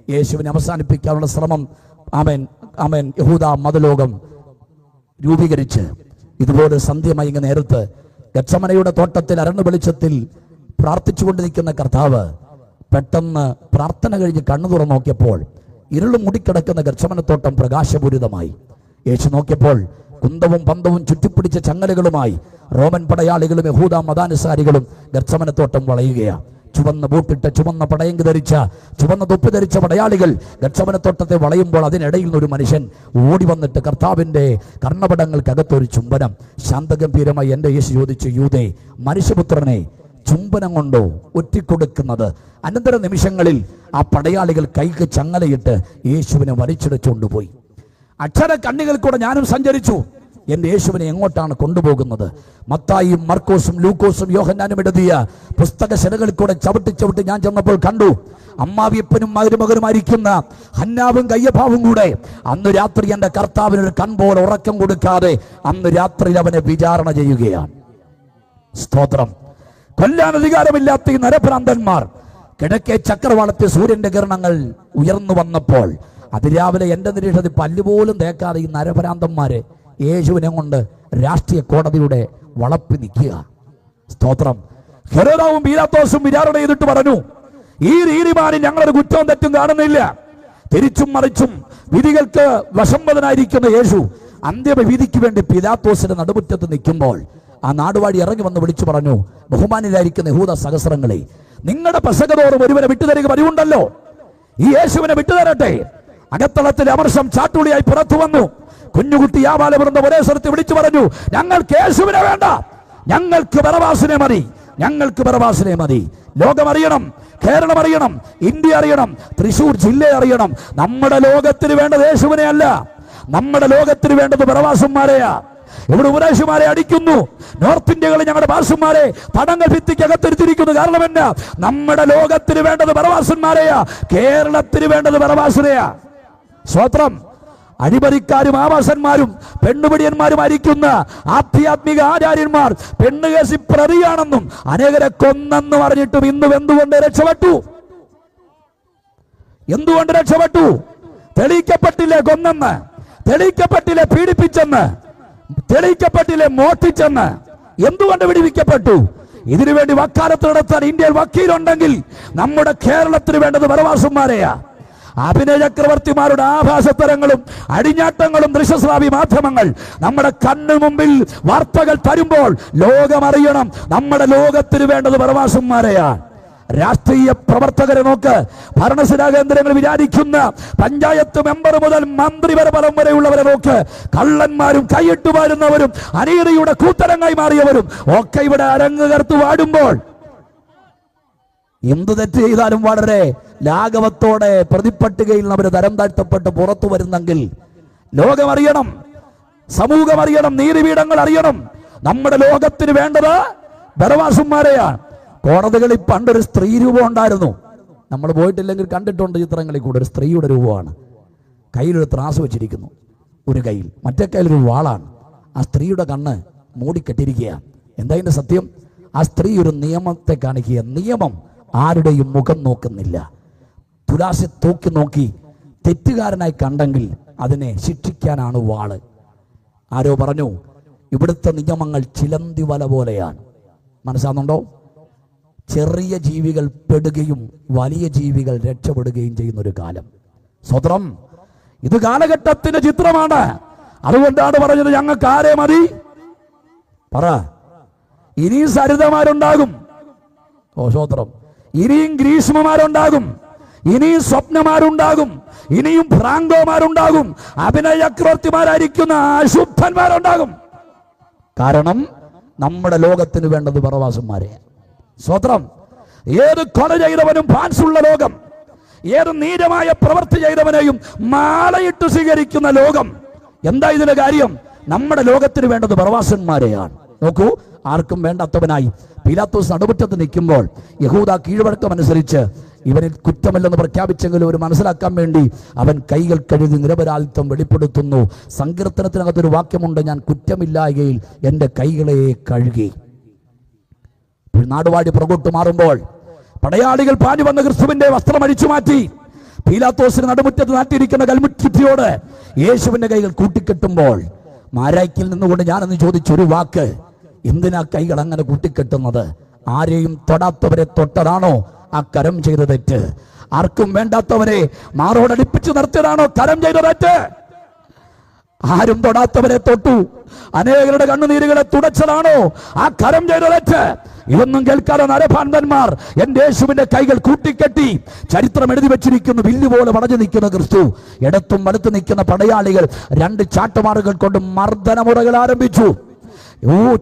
യേശുവിനെ അവസാനിപ്പിക്കാനുള്ള ശ്രമം ആമേൻ യഹൂദ മതലോകം രൂപീകരിച്ച് ഇതുപോലെ സന്ധ്യമയങ്ങ നേരത്ത് ഗത്സമനയുടെ തോട്ടത്തിൽ അരണ്യ വെളിച്ചത്തിൽ പ്രാർത്ഥിച്ചുകൊണ്ടിരിക്കുന്ന കർത്താവ് പെട്ടെന്ന് പ്രാർത്ഥന കഴിഞ്ഞ് കണ്ണു തുറന്നു നോക്കിയപ്പോൾ ഇരുളും മുടിക്കിടക്കുന്ന ഗത്സമനത്തോട്ടം പ്രകാശപൂരിതമായി. യേശു നോക്കിയപ്പോൾ കുന്തവും പന്തവും ചുറ്റിപ്പിടിച്ച ചങ്ങലകളുമായി റോമൻ പടയാളികളും യഹൂദ മതാനുസാരികളും ഗത്സമനത്തോട്ടം വളയുകയാണ്. ചുവന്ന ബൂട്ടിട്ട് ചുവന്ന പടയങ്കി ധരിച്ച ചുവന്ന തൊപ്പി ധരിച്ച പടയാളികൾ ഗത്സമനത്തോട്ടത്തെ വളയുമ്പോൾ അതിനിടയിൽ നിന്നൊരു മനുഷ്യൻ ഓടി വന്നിട്ട് കർത്താവിന്റെ കർണപടങ്ങൾക്കകത്തൊരു ചുംബനം. ശാന്തഗംഭീരമായി എൻ്റെ യേശു ചോദിച്ചു, യൂദേ മനുഷ്യപുത്രനെ ചുംബനം കൊണ്ടോ ഒറ്റിക്കൊടുക്കുന്നത്? അനന്തര നിമിഷങ്ങളിൽ ആ പടയാളികൾ കൈക്ക് ചങ്ങലയിട്ട് യേശുവിനെ വലിച്ചിടച്ചുകൊണ്ടുപോയി. അക്ഷര കണ്ണികൾ കൂടെ ഞാനും സഞ്ചരിച്ചു. എൻ്റെ യേശുവിനെ എങ്ങോട്ടാണ് കൊണ്ടുപോകുന്നത്? മത്തായിയും മർക്കോസും ലൂക്കോസും യോഹന്നാനും എഴുതിയ പുസ്തകശരകളിൽ കൂടെ ചവിട്ടി ഞാൻ ചെന്നപ്പോൾ കണ്ടു അമ്മാവിയപ്പനും മരുമകനുമായിരിക്കുന്ന ഹന്നാവും കയ്യപ്പാവും കൂടെ അന്ന് രാത്രി എൻ്റെ കർത്താവിനൊരു കൺപോലെ ഉറക്കം കൊടുക്കാതെ അന്ന് രാത്രിയിൽ അവനെ വിചാരണ ചെയ്യുകയാണ്. സ്തോത്രം. കൊല്ലാൻ അധികാരമില്ലാത്ത ഈ നരഭ്രാന്തന്മാർ കിഴക്കേ ചക്രവാളത്തിൽ സൂര്യന്റെ കിരണങ്ങൾ ഉയർന്നു വന്നപ്പോൾ അതിരാവിലെ എൻ്റെ നിരീക്ഷണത്തിൽ പല്ലുപോലും തേക്കാതെ ഈ നരഭരാന്തന്മാരെ യേശുവിനെ കൊണ്ട് രാഷ്ട്രീയ കോടതിയുടെ വളപ്പി നിൽക്കുക. സ്തോത്രം. ഹെരോദാവും പീലാത്തോസും വിചാരണ ചെയ്തിട്ട് പറഞ്ഞു, ഈ നീതിമാനിൽ ഞങ്ങളൊരു കുറ്റവും തെറ്റും കാണുന്നില്ല. തിരിച്ചും മറിച്ചും വിധികൾക്ക് വശംവദനായിരിക്കുന്ന യേശു അന്ത്യവിധിക്ക് വേണ്ടി പീലാത്തോസിന്റെ നടുമുറ്റത്ത് നിൽക്കുമ്പോൾ ആ നാടുവാഴി ഇറങ്ങി വന്ന് വിളിച്ചു പറഞ്ഞു, ബഹുമാനിലായിരിക്കുന്ന യഹൂദ സഹസ്രങ്ങളെ, നിങ്ങളുടെ പെസകതോറും ഒരുവനെ വിട്ടുതരിക പതിവുണ്ടല്ലോ, ഈ യേശുവിനെ വിട്ടുതരട്ടെ. അകത്തളത്തിൽ അമർഷം ചാട്ടുളിയായി പുറത്തു വന്നു. കുഞ്ഞുകുട്ടി യാവാലവൃന്ദം ഒരേ സ്വരത്തിൽ വിളിച്ചു പറഞ്ഞു, ഞങ്ങൾക്ക് യേശുവിനെ വേണ്ട, ഞങ്ങൾക്ക് ബറബാസിനെ മതി, ഞങ്ങൾക്ക് ബറബാസിനെ മതി. ലോകം അറിയണം, കേരളം അറിയണം, ഇന്ത്യ അറിയണം, തൃശൂർ ജില്ല അറിയണം, നമ്മുടെ ലോകത്തിന് വേണ്ടത് യേശുവിനെ അല്ല, നമ്മുടെ ലോകത്തിന് വേണ്ടത് ബറബാസന്മാരെയാ. ഇവിടെ ഉപദേശിമാരെ അടിക്കുന്നു, നോർത്ത് ഇന്ത്യകളിൽ ഞങ്ങളുടെ ഭാഷന്മാരെ തടങ്ങൾ ഭിത്തിക്കകത്തിരുത്തിരിക്കുന്നു. കാരണം എന്നാ? നമ്മുടെ ലോകത്തിന് വേണ്ടത് ബറബാസന്മാരെയാ, കേരളത്തിന് വേണ്ടത് ബറബാസിനെയാ. സ്വത്രം. അഴിമതിക്കാരും ആവാസന്മാരും പെണ്ണുപിടിയന്മാരും അരിക്കുന്ന ആധ്യാത്മിക ആചാര്യന്മാർ പെണ്ണുകേസി പ്രതിയാണെന്നും അനേകരെ കൊന്നെന്നും അറിഞ്ഞിട്ടും ഇന്നും എന്തുകൊണ്ട് രക്ഷപ്പെട്ടു? എന്തുകൊണ്ട് രക്ഷപ്പെട്ടു? തെളിയിക്കപ്പെട്ടില്ലേ കൊന്നെന്ന്, തെളിയിക്കപ്പെട്ടില്ലേ പീഡിപ്പിച്ചെന്ന്, തെളിയിക്കപ്പെട്ടില്ലേ മോഷ്ടിച്ചെന്ന്? എന്തുകൊണ്ട് വിടുവിക്കപ്പെട്ടു? ഇതിനുവേണ്ടി വക്കാലത്ത് നടത്താൻ ഇന്ത്യയിൽ വക്കീലുണ്ടെങ്കിൽ നമ്മുടെ കേരളത്തിന് വേണ്ടത് ബറബാസന്മാരെയാ. അഭിനയ ചക്രവർത്തിമാരുടെ ആഭാസത്തരങ്ങളും അടിഞ്ഞാട്ടങ്ങളും ദൃശ്യശ്രാവ്യ മാധ്യമങ്ങൾ നമ്മുടെ കണ്ണു മുമ്പിൽ വാർത്തകൾ തരുമ്പോൾ ലോകമറിയണം, നമ്മുടെ ലോകത്തിന് വേണ്ടത് ബറബാസന്മാരെയാണ്. രാഷ്ട്രീയ പ്രവർത്തകരെ നോക്ക്, ഭരണസിരാ കേന്ദ്രങ്ങൾ വിചാരിക്കുന്ന പഞ്ചായത്ത് മെമ്പർ മുതൽ മന്ത്രിവരെ പദം വരെയുള്ളവരെ നോക്ക്. കള്ളന്മാരും കൈയിട്ടു വാരുന്നവരും അനീതിയുടെ കൂത്തരങ്ങായി മാറിയവരും ഒക്കെ ഇവിടെ അരങ്ങുകർത്ത് വാടുമ്പോൾ എന്ത് തെറ്റ് ചെയ്താലും വളരെ ലാഘവത്തോടെ പ്രതിപട്ടികയിൽ അവർ തരം താഴ്ത്തപ്പെട്ട് പുറത്തു വരുന്നെങ്കിൽ ലോകമറിയണം, സമൂഹം അറിയണം, നീതിപീഠങ്ങൾ അറിയണം, നമ്മുടെ ലോകത്തിന് വേണ്ടത് ബറബാസന്മാരെയാണ്. കോടതികളിൽ പണ്ടൊരു സ്ത്രീ രൂപം ഉണ്ടായിരുന്നു, നമ്മൾ പോയിട്ടില്ലെങ്കിൽ കണ്ടിട്ടുണ്ട് ചിത്രങ്ങളിൽ കൂടെ. ഒരു സ്ത്രീയുടെ രൂപമാണ്, കയ്യിലൊരു ത്രാസ് വെച്ചിരിക്കുന്നു, ഒരു കയ്യിൽ, മറ്റേ കയ്യിലൊരു വാളാണ്. ആ സ്ത്രീയുടെ കണ്ണ് മൂടിക്കെട്ടിരിക്കുക. എന്താ ഇതിന്റെ സത്യം? ആ സ്ത്രീ ഒരു നിയമത്തെ കാണിക്കുക. നിയമം ആരുടെയും മുഖം നോക്കുന്നില്ല. തുലാസി തൂക്കി നോക്കി തെറ്റുകാരനായി കണ്ടെങ്കിൽ അതിനെ ശിക്ഷിക്കാനാണ് വാള്. ആരോ പറഞ്ഞു, ഇവിടുത്തെ നിയമങ്ങൾ ചിലന്തി വല പോലെയാണ്. മനസ്സാകുന്നുണ്ടോ? ചെറിയ ജീവികൾ പെടുകയും വലിയ ജീവികൾ രക്ഷപ്പെടുകയും ചെയ്യുന്ന ഒരു കാലം. സ്വത്രം. ഇത് കാലഘട്ടത്തിന്റെ ചിത്രമാണ്. അതുകൊണ്ടാണ് പറഞ്ഞത്, ഞങ്ങൾക്ക് ആരെ മതി? പറ. ഇനിയും സരിതമാരുണ്ടാകും. ഓ സ്വത്രം. ഇനിയും ഗ്രീഷ്മമാരുണ്ടാകും, ഇനിയും സ്വപ്നമാരുണ്ടാകും, ഇനിയും ഭ്രാന്തോമാരുണ്ടാകും, അഭിനയ ചക്രവർത്തിമാരായിരിക്കുന്ന അശുദ്ധന്മാരുണ്ടാകും. കാരണം നമ്മുടെ ലോകത്തിന് വേണ്ടത് ബറബാസന്മാരെ. സ്വത്രം. ഏത് കൊല ചെയ്തവനും ഫാൻസുള്ള ലോകം, ഏത് നീചമായ പ്രവൃത്തി ചെയ്തവനെയും മാലയിട്ട് സ്വീകരിക്കുന്ന ലോകം. എന്താ ഇതിന്റെ കാര്യം? നമ്മുടെ ലോകത്തിന് വേണ്ടത് ബറബാസന്മാരെയാണ്. നോക്കൂ, ആർക്കും വേണ്ടാത്തവനായി പീലാത്തോസ് നടുമുറ്റത്ത് നിൽക്കുമ്പോൾ യഹൂദ കീഴ്വഴക്കമനുസരിച്ച് ഇവനിൽ കുറ്റമില്ലെന്ന് പ്രഖ്യാപിച്ചെങ്കിലും ഒരു മനസ്സിലാക്കാൻ വേണ്ടി അവൻ കൈകൾ കഴുകി നിരപരാധിത്വം വെളിപ്പെടുത്തുന്നു. സങ്കീർത്തനത്തിനകത്തൊരു വാക്യമുണ്ട്, ഞാൻ കുറ്റമില്ലായകയിൽ എൻ്റെ കൈകളെ കഴുകി. നാടുവാഴി പുറകോട്ട് മാറുമ്പോൾ പടയാളികൾ പാഞ്ഞു വന്ന ക്രിസ്തുവിന്റെ വസ്ത്രം അഴിച്ചു മാറ്റി പീലാത്തോസിന് നടുമുറ്റത്ത് നാട്ടിയിരിക്കുന്ന കൽമുറ്റിയോട് യേശുവിന്റെ കൈകൾ കൂട്ടിക്കെട്ടുമ്പോൾ മാരായ്ക്കിൽ നിന്നുകൊണ്ട് ഞാനെന്ന് ചോദിച്ചൊരു വാക്ക്, എന്തിനാ കൈകൾ അങ്ങനെ കൂട്ടിക്കെട്ടുന്നത്? ആരെയും തൊടാത്തവരെ തൊട്ടതാണോ ആ കരം ചെയ്ത തെറ്റ്? ആർക്കും വേണ്ടാത്തവരെ മാറോടടിപ്പിച്ചു നിർത്തിയതാണോ കരം ചെയ്ത തെറ്റ്? ആരും തൊടാത്തവരെ തൊട്ടു, അനേകരുടെ കണ്ണുനീരുകളെ തുടച്ചതാണോ ആ കരം ചെയ്ത തെറ്റ്? ഇതൊന്നും കേൾക്കാതെ നരഭാന്തന്മാർ എന്റെ യേശുവിന്റെ കൈകൾ കൂട്ടിക്കെട്ടി ചരിത്രം എഴുതി വെച്ചിരിക്കുന്നു. വില്ലുപോലെ വളഞ്ഞു നിൽക്കുന്ന ക്രിസ്തു, ഇടത്തും വലത്തു നിൽക്കുന്ന പടയാളികൾ രണ്ട് ചാട്ടമാറുകൾ കൊണ്ട് മർദ്ദനമുറകൾ ആരംഭിച്ചു.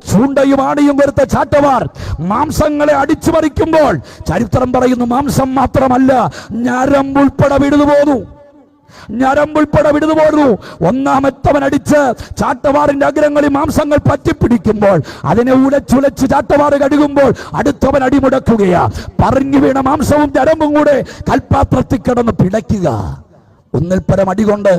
ചൂണ്ടയും ആണിയും വരുത്ത ചാട്ടമാർ മാംസങ്ങളെ അടിച്ചു മറിക്കുമ്പോൾ ചരിത്രം പറയുന്നു, മാംസം മാത്രമല്ല ഞരമ്പുൾപ്പെടെ വിടുതുപോന്നു, ഞരമ്പുൾപ്പെടെ വിടുതുപോന്നു. ഒന്നാമത്തവൻ അടിച്ച് ചാട്ടവാറിന്റെ അഗ്രങ്ങളിൽ മാംസങ്ങൾ പറ്റിപ്പിടിക്കുമ്പോൾ അതിനെ ഉലച്ചുലച്ച് ചാട്ടവാറ് കഴുകുമ്പോൾ അടുത്തവൻ അടിമുടക്കുകയാ. പറഞ്ഞു വീണ മാംസവും ഞരമ്പും കൂടെ കൽപ്പാത്രത്തിൽ കിടന്ന് പിടയ്ക്കുക. ഒന്നിൽ പരം അടികൊണ്ട്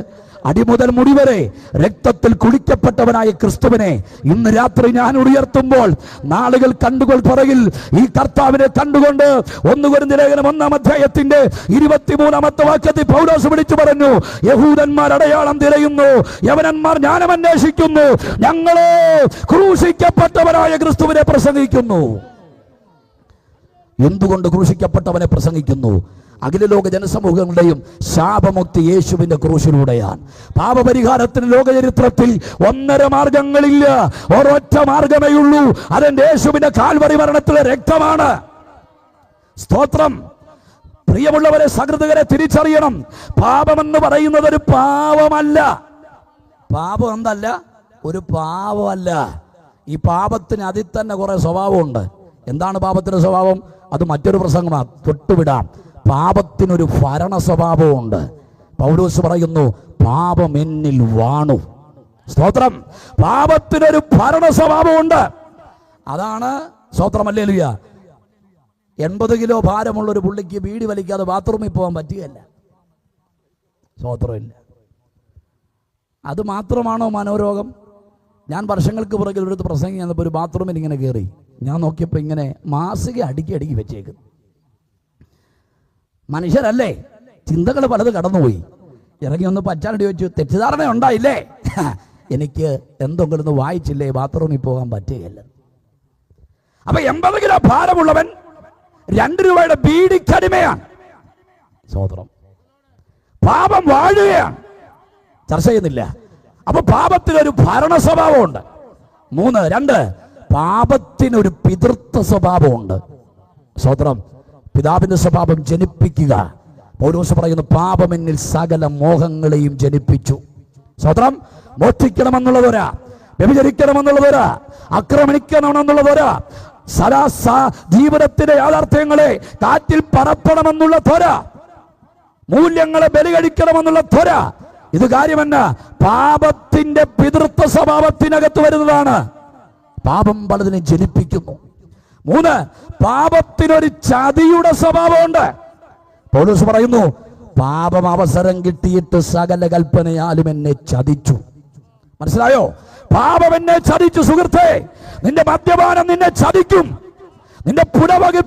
അടിമുതൽ മുടിവരെ രക്തത്തിൽ കുളിക്കപ്പെട്ടവനായ ക്രിസ്തുവിനെ ഇന്ന് രാത്രി ഞാൻ ഉയർത്തുമ്പോൾ നാളുകൾ കണ്ടുകൾ പുറകിൽ ഈ കർത്താവിനെ കണ്ടുകൊണ്ട് 1 കൊരിന്ത്യർ ലേഖനം 1-ാം അധ്യായത്തിന്റെ 23-ാമത്തെ വാക്യത്തിൽ പൗലോസ് വിളിച്ചു പറഞ്ഞു, യഹൂദന്മാർ അടയാളം തിരയുന്നു, യവനന്മാർ ജ്ഞാനം അന്വേഷിക്കുന്നു, ഞങ്ങളോ ക്രൂശിക്കപ്പെട്ടവനായ ക്രിസ്തുവിനെ പ്രസംഗിക്കുന്നു. എന്തുകൊണ്ട് ക്രൂശിക്കപ്പെട്ടവനെ പ്രസംഗിക്കുന്നു? അഖില ലോക ജനസമൂഹങ്ങളുടെയും ശാപമുക്തി യേശുവിന്റെ ക്രൂശിലൂടെയാണ്. പാപപരിഹാരത്തിന് ലോകചരിത്രത്തിൽ 1.5 മാർഗങ്ങളില്ല, ഒരൊറ്റ മാർഗമേ ഉള്ളൂ. അതെന്റെ യേശുവിന്റെ കാൽവരി മരണത്തിലെ രക്തമാണ്. സ്തോത്രം. പ്രിയമുള്ളവരെ, സഹൃദയരെ തിരിച്ചറിയണം, പാപമെന്ന് പറയുന്നത് ഒരു പാവമല്ല. പാപം എന്തല്ല? ഒരു പാവമല്ല. ഈ പാപത്തിന് അതിൽ തന്നെ കുറെ സ്വഭാവമുണ്ട്. എന്താണ് പാപത്തിന്റെ സ്വഭാവം? അത് മറ്റൊരു പ്രസംഗമാണ്, തൊട്ടുവിടാം. പാപത്തിനൊരു ഭരണ സ്വഭാവമുണ്ട്. പൗലോസ് പറയുന്നു, പാപം എന്നിൽ വാണു. സ്തോത്രം. പാപത്തിനൊരു ഭരണ സ്വഭാവമുണ്ട്. അതാണ് സ്തോത്രം. ഹല്ലേലൂയ. 80 കിലോ ഭാരമുള്ള ഒരു പുള്ളിക്ക് ബീഡി വലിക്കാതെ ബാത്റൂമിൽ പോകാൻ പറ്റുകയല്ല. സ്തോത്രമില്ല. അത് മാത്രമാണോ മനോരോഗം? ഞാൻ വർഷങ്ങൾക്ക് പുറകിൽ ഒരു പ്രസംഗം ചെന്നപ്പോൾ ഒരു ബാത്റൂമിൽ ഇങ്ങനെ കയറി. ഞാൻ നോക്കിയപ്പോൾ ഇങ്ങനെ മാസിക അടുക്കി വെച്ചേക്കുന്നു. മനുഷ്യരല്ലേ, ചിന്തകൾ പലത് കടന്നുപോയി. ഇറങ്ങി ഒന്ന് പച്ചാനടി വെച്ചു, തെറ്റിദ്ധാരണ ഉണ്ടായില്ലേ? എനിക്ക് എന്തെങ്കിലും ഒന്ന് വായിച്ചില്ലേ, ബാത്റൂമിൽ പോകാൻ പറ്റുകയല്ല. അപ്പൊ 80 കിലോ ഭാരമുള്ളവൻ 2 രൂപയുടെ ബീഡിക്കടിമയാണ്. സോദരം, പാപം വാഴുകയാണ്. ചർച്ച ചെയ്യുന്നില്ല. അപ്പൊ പാപത്തിനൊരു ഭരണ സ്വഭാവമുണ്ട്. 2 പാപത്തിനൊരു പിതൃത്വ സ്വഭാവമുണ്ട്. സ്വതന്ത്രം. പിതാവിന്റെ സ്വഭാവം ജനിപ്പിക്കുക. പൗലോസ് പറയുന്നു, പാപം എന്നിൽ സകല മോഹങ്ങളെയും ജനിപ്പിച്ചു. സ്വതന്ത്രം. മോഷ്ടിക്കണമെന്നുള്ളതൊരാ, വ്യഭിചരിക്കണമെന്നുള്ളതൊരാ, ആക്രമിക്കണമെന്നുള്ളതൊരാ, ജീവിതത്തിന്റെ യാഥാർത്ഥ്യങ്ങളെ കാറ്റിൽ പറപ്പണമെന്നുള്ള ത്വര, മൂല്യങ്ങളെ ബലി കഴിക്കണമെന്നുള്ള ത്വര, ഇത് കാര്യമല്ല. പാപത്തിന്റെ പിതൃത്വ സ്വഭാവത്തിനകത്ത് വരുന്നതാണ്. പാപം പലതിനെ ജനിപ്പിക്കുന്നു. 3 പാപത്തിനൊരു ചതിയുടെ സ്വഭാവമുണ്ട്. പൗലോസ് പറയുന്നു, പാപം അവസരം കിട്ടിയിട്ട് സകല കൽപ്പനയാലും എന്നെ ചതിച്ചു. മനസ്സിലായോ? പാപം എന്നെ ചതിച്ചു. സുഹൃത്തേ, നിന്റെ മദ്യപാനം നിന്നെ ചതിക്കും, നിന്റെ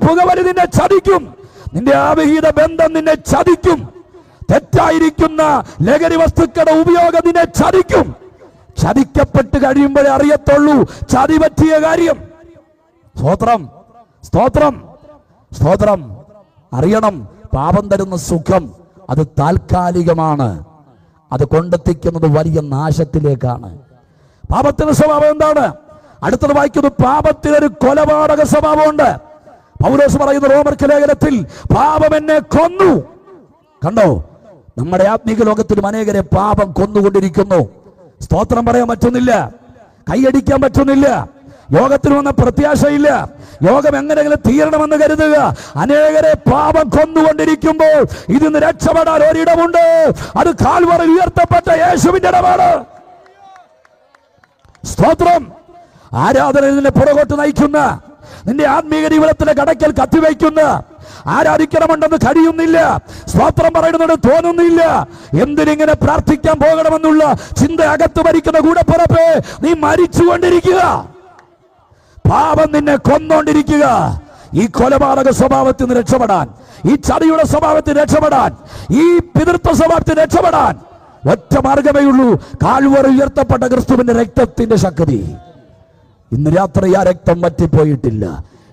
പുകവലി നിന്നെ ചതിക്കും, നിന്റെ ആവിഹിത ബന്ധം നിന്നെ ചതിക്കും, തെറ്റായിരിക്കുന്ന ലഹരി വസ്തുക്കളുടെ ഉപയോഗം നിന്നെ ചതിക്കും. ചതിക്കപ്പെട്ട് കഴിയുമ്പോഴേ അറിയത്തുള്ളൂ ചതി പറ്റിയ കാര്യം. സ്തോത്രം, സ്തോത്രം, സ്തോത്രം. അറിയണം, പാപം തരുന്ന സുഖം അത് താൽക്കാലികമാണ്. അത് കൊണ്ടെത്തിക്കുന്നത് വലിയ നാശത്തിലേക്കാണ്. പാപത്തിന്റെ സ്വഭാവം എന്താണ്? അടുത്തത് വായിക്കുന്നു, പാപത്തിനൊരു കൊലപാതക സ്വഭാവമുണ്ട്. പൗലോസ് പറയുന്ന റോമർക്ക് ലേഖനത്തിൽ, പാപം എന്നെ കൊന്നു. കണ്ടോ? നമ്മുടെ ആത്മീക ലോകത്തിലും അനേകരെ പാപം കൊന്നുകൊണ്ടിരിക്കുന്നു. സ്തോത്രം പറയാൻ പറ്റുന്നില്ല, കൈയടിക്കാൻ പറ്റുന്നില്ല, യോഗത്തിൽ വന്ന പ്രത്യാശയില്ല, യോഗം എങ്ങനെയെങ്കിലും തീരണമെന്ന് കരുതുക. അനേകരെ പാപം കൊന്നുകൊണ്ടിരിക്കുമ്പോൾ ഇതിന്ന് രക്ഷപ്പെടാൻ ഒരിടമുണ്ട്. അത് കാൽവറിൽ ഉയർത്തപ്പെട്ട യേശുവിന്റെ ഇടമാണ്. സ്തോത്രം. ആരാധന നിന്നെ പുറകോട്ട് നയിക്കുന്ന, നിന്റെ ആത്മീക ജീവിതത്തിലെ കടക്കൽ കത്തിവയ്ക്കുന്ന, ആരാധിക്കണമെണ്ടെന്ന് കഴിയുന്നില്ല, സ്തോത്രം പറയുന്നത് തോന്നുന്നില്ല, എന്തിനിങ്ങനെ പ്രാർത്ഥിക്കാൻ പോകണമെന്നുള്ള ചിന്ത അകത്ത് ഭരിക്കുന്ന കൂടപ്പുറപ്പേ, നീ മരിച്ചുകൊണ്ടിരിക്കുക. പാപം നിന്നെ കൊന്നോണ്ടിരിക്കുക. ഈ കൊലപാതക സ്വഭാവത്തിൽ നിന്ന് രക്ഷപ്പെടാൻ, ഈ ചതിയുടെ സ്വഭാവത്തിൽ രക്ഷപ്പെടാൻ, ഈ പിതൃത്വ സ്വഭാവത്തിൽ രക്ഷപ്പെടാൻ ഒറ്റ മാർഗമേ ഉള്ളൂ, കാൽവറി ഉയർത്തപ്പെട്ട ക്രിസ്തുവിന്റെ രക്തത്തിന്റെ ശക്തി. ഇന്ന് രാത്രി ആ രക്തം വറ്റിപ്പോയിട്ടില്ല.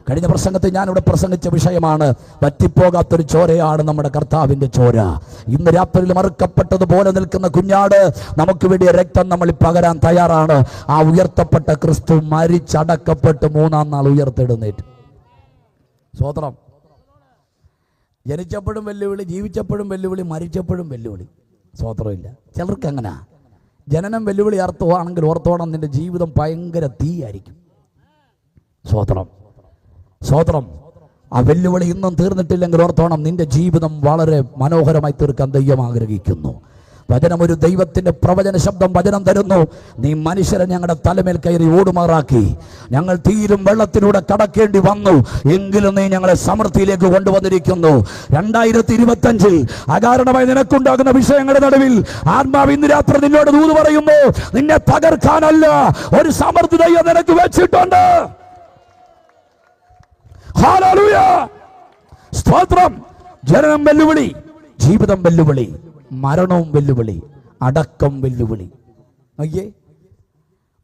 കഴിഞ്ഞ പ്രസംഗത്തിൽ ഞാനിവിടെ പ്രസംഗിച്ച വിഷയമാണ്, വറ്റിപ്പോകാത്തൊരു ചോരയാണ് നമ്മുടെ കർത്താവിന്റെ ചോര. ഇന്ന് രാത്രിയിൽ മറുക്കപ്പെട്ടതുപോലെ നിൽക്കുന്ന കുഞ്ഞാട് നമുക്ക് വേണ്ടിയ രക്തം നമ്മൾ പകരാൻ തയ്യാറാണ്. ആ ഉയർത്തപ്പെട്ട ക്രിസ്തു മരിച്ചടക്കപ്പെട്ട് 3-ാം നാൾ ഉയർത്തെഴുന്നേറ്റ്. സ്വതന്ത്രം. ജനിച്ചപ്പോഴും വെല്ലുവിളി, ജീവിച്ചപ്പോഴും വെല്ലുവിളി, മരിച്ചപ്പോഴും വെല്ലുവിളി. സ്വതന്ത്രമില്ല. ചിലർക്ക് അങ്ങനെ ജനനം വെല്ലുവിളി അർത്ഥമാണെങ്കിൽ ഓർത്തോണം, നിന്റെ ജീവിതം ഭയങ്കര തീയായിരിക്കും. സ്വതന്ത്രം, സ്വതന്ത്രം. ആ വെല്ലുവിളി ഇന്നും തീർന്നിട്ടില്ലെങ്കിൽ ഓർത്തോണം, നിന്റെ ജീവിതം വളരെ മനോഹരമായി തീർക്കാൻ ദൈവം ആഗ്രഹിക്കുന്നു. വചനം ഒരു ദൈവത്തിന്റെ പ്രവചന ശബ്ദം വചനം തരുന്നു. നീ മനുഷ്യരെ ഞങ്ങളുടെ തലമേൽ കയറി ഓടുമാറാക്കി. ഞങ്ങൾ തീരും വെള്ളത്തിലൂടെ കടക്കേണ്ടി വന്നു, എങ്കിലും നീ ഞങ്ങളെ സമൃദ്ധിയിലേക്ക് കൊണ്ടുവന്നിരിക്കുന്നു. 2025 അകാരണമായി നിനക്കുണ്ടാകുന്ന വിഷയങ്ങളുടെ നടുവിൽ ആത്മാവ് ഇന്ന് രാത്രി നിന്നോട് ദൂത് പറയുന്നു, നിന്നെ തകർക്കാനല്ല, ഒരു സമൃദ്ധി ദൈവം നിനക്ക് വെച്ചിട്ടുണ്ട്. ഹല്ലേലൂയ, സ്തോത്രം. ജനനം വെല്ലുവിളി, ജീവിതം വെല്ലുവിളി, മരണവും വെല്ലുവിളി, അടക്കം വെല്ലുവിളി. നോക്കിയേ,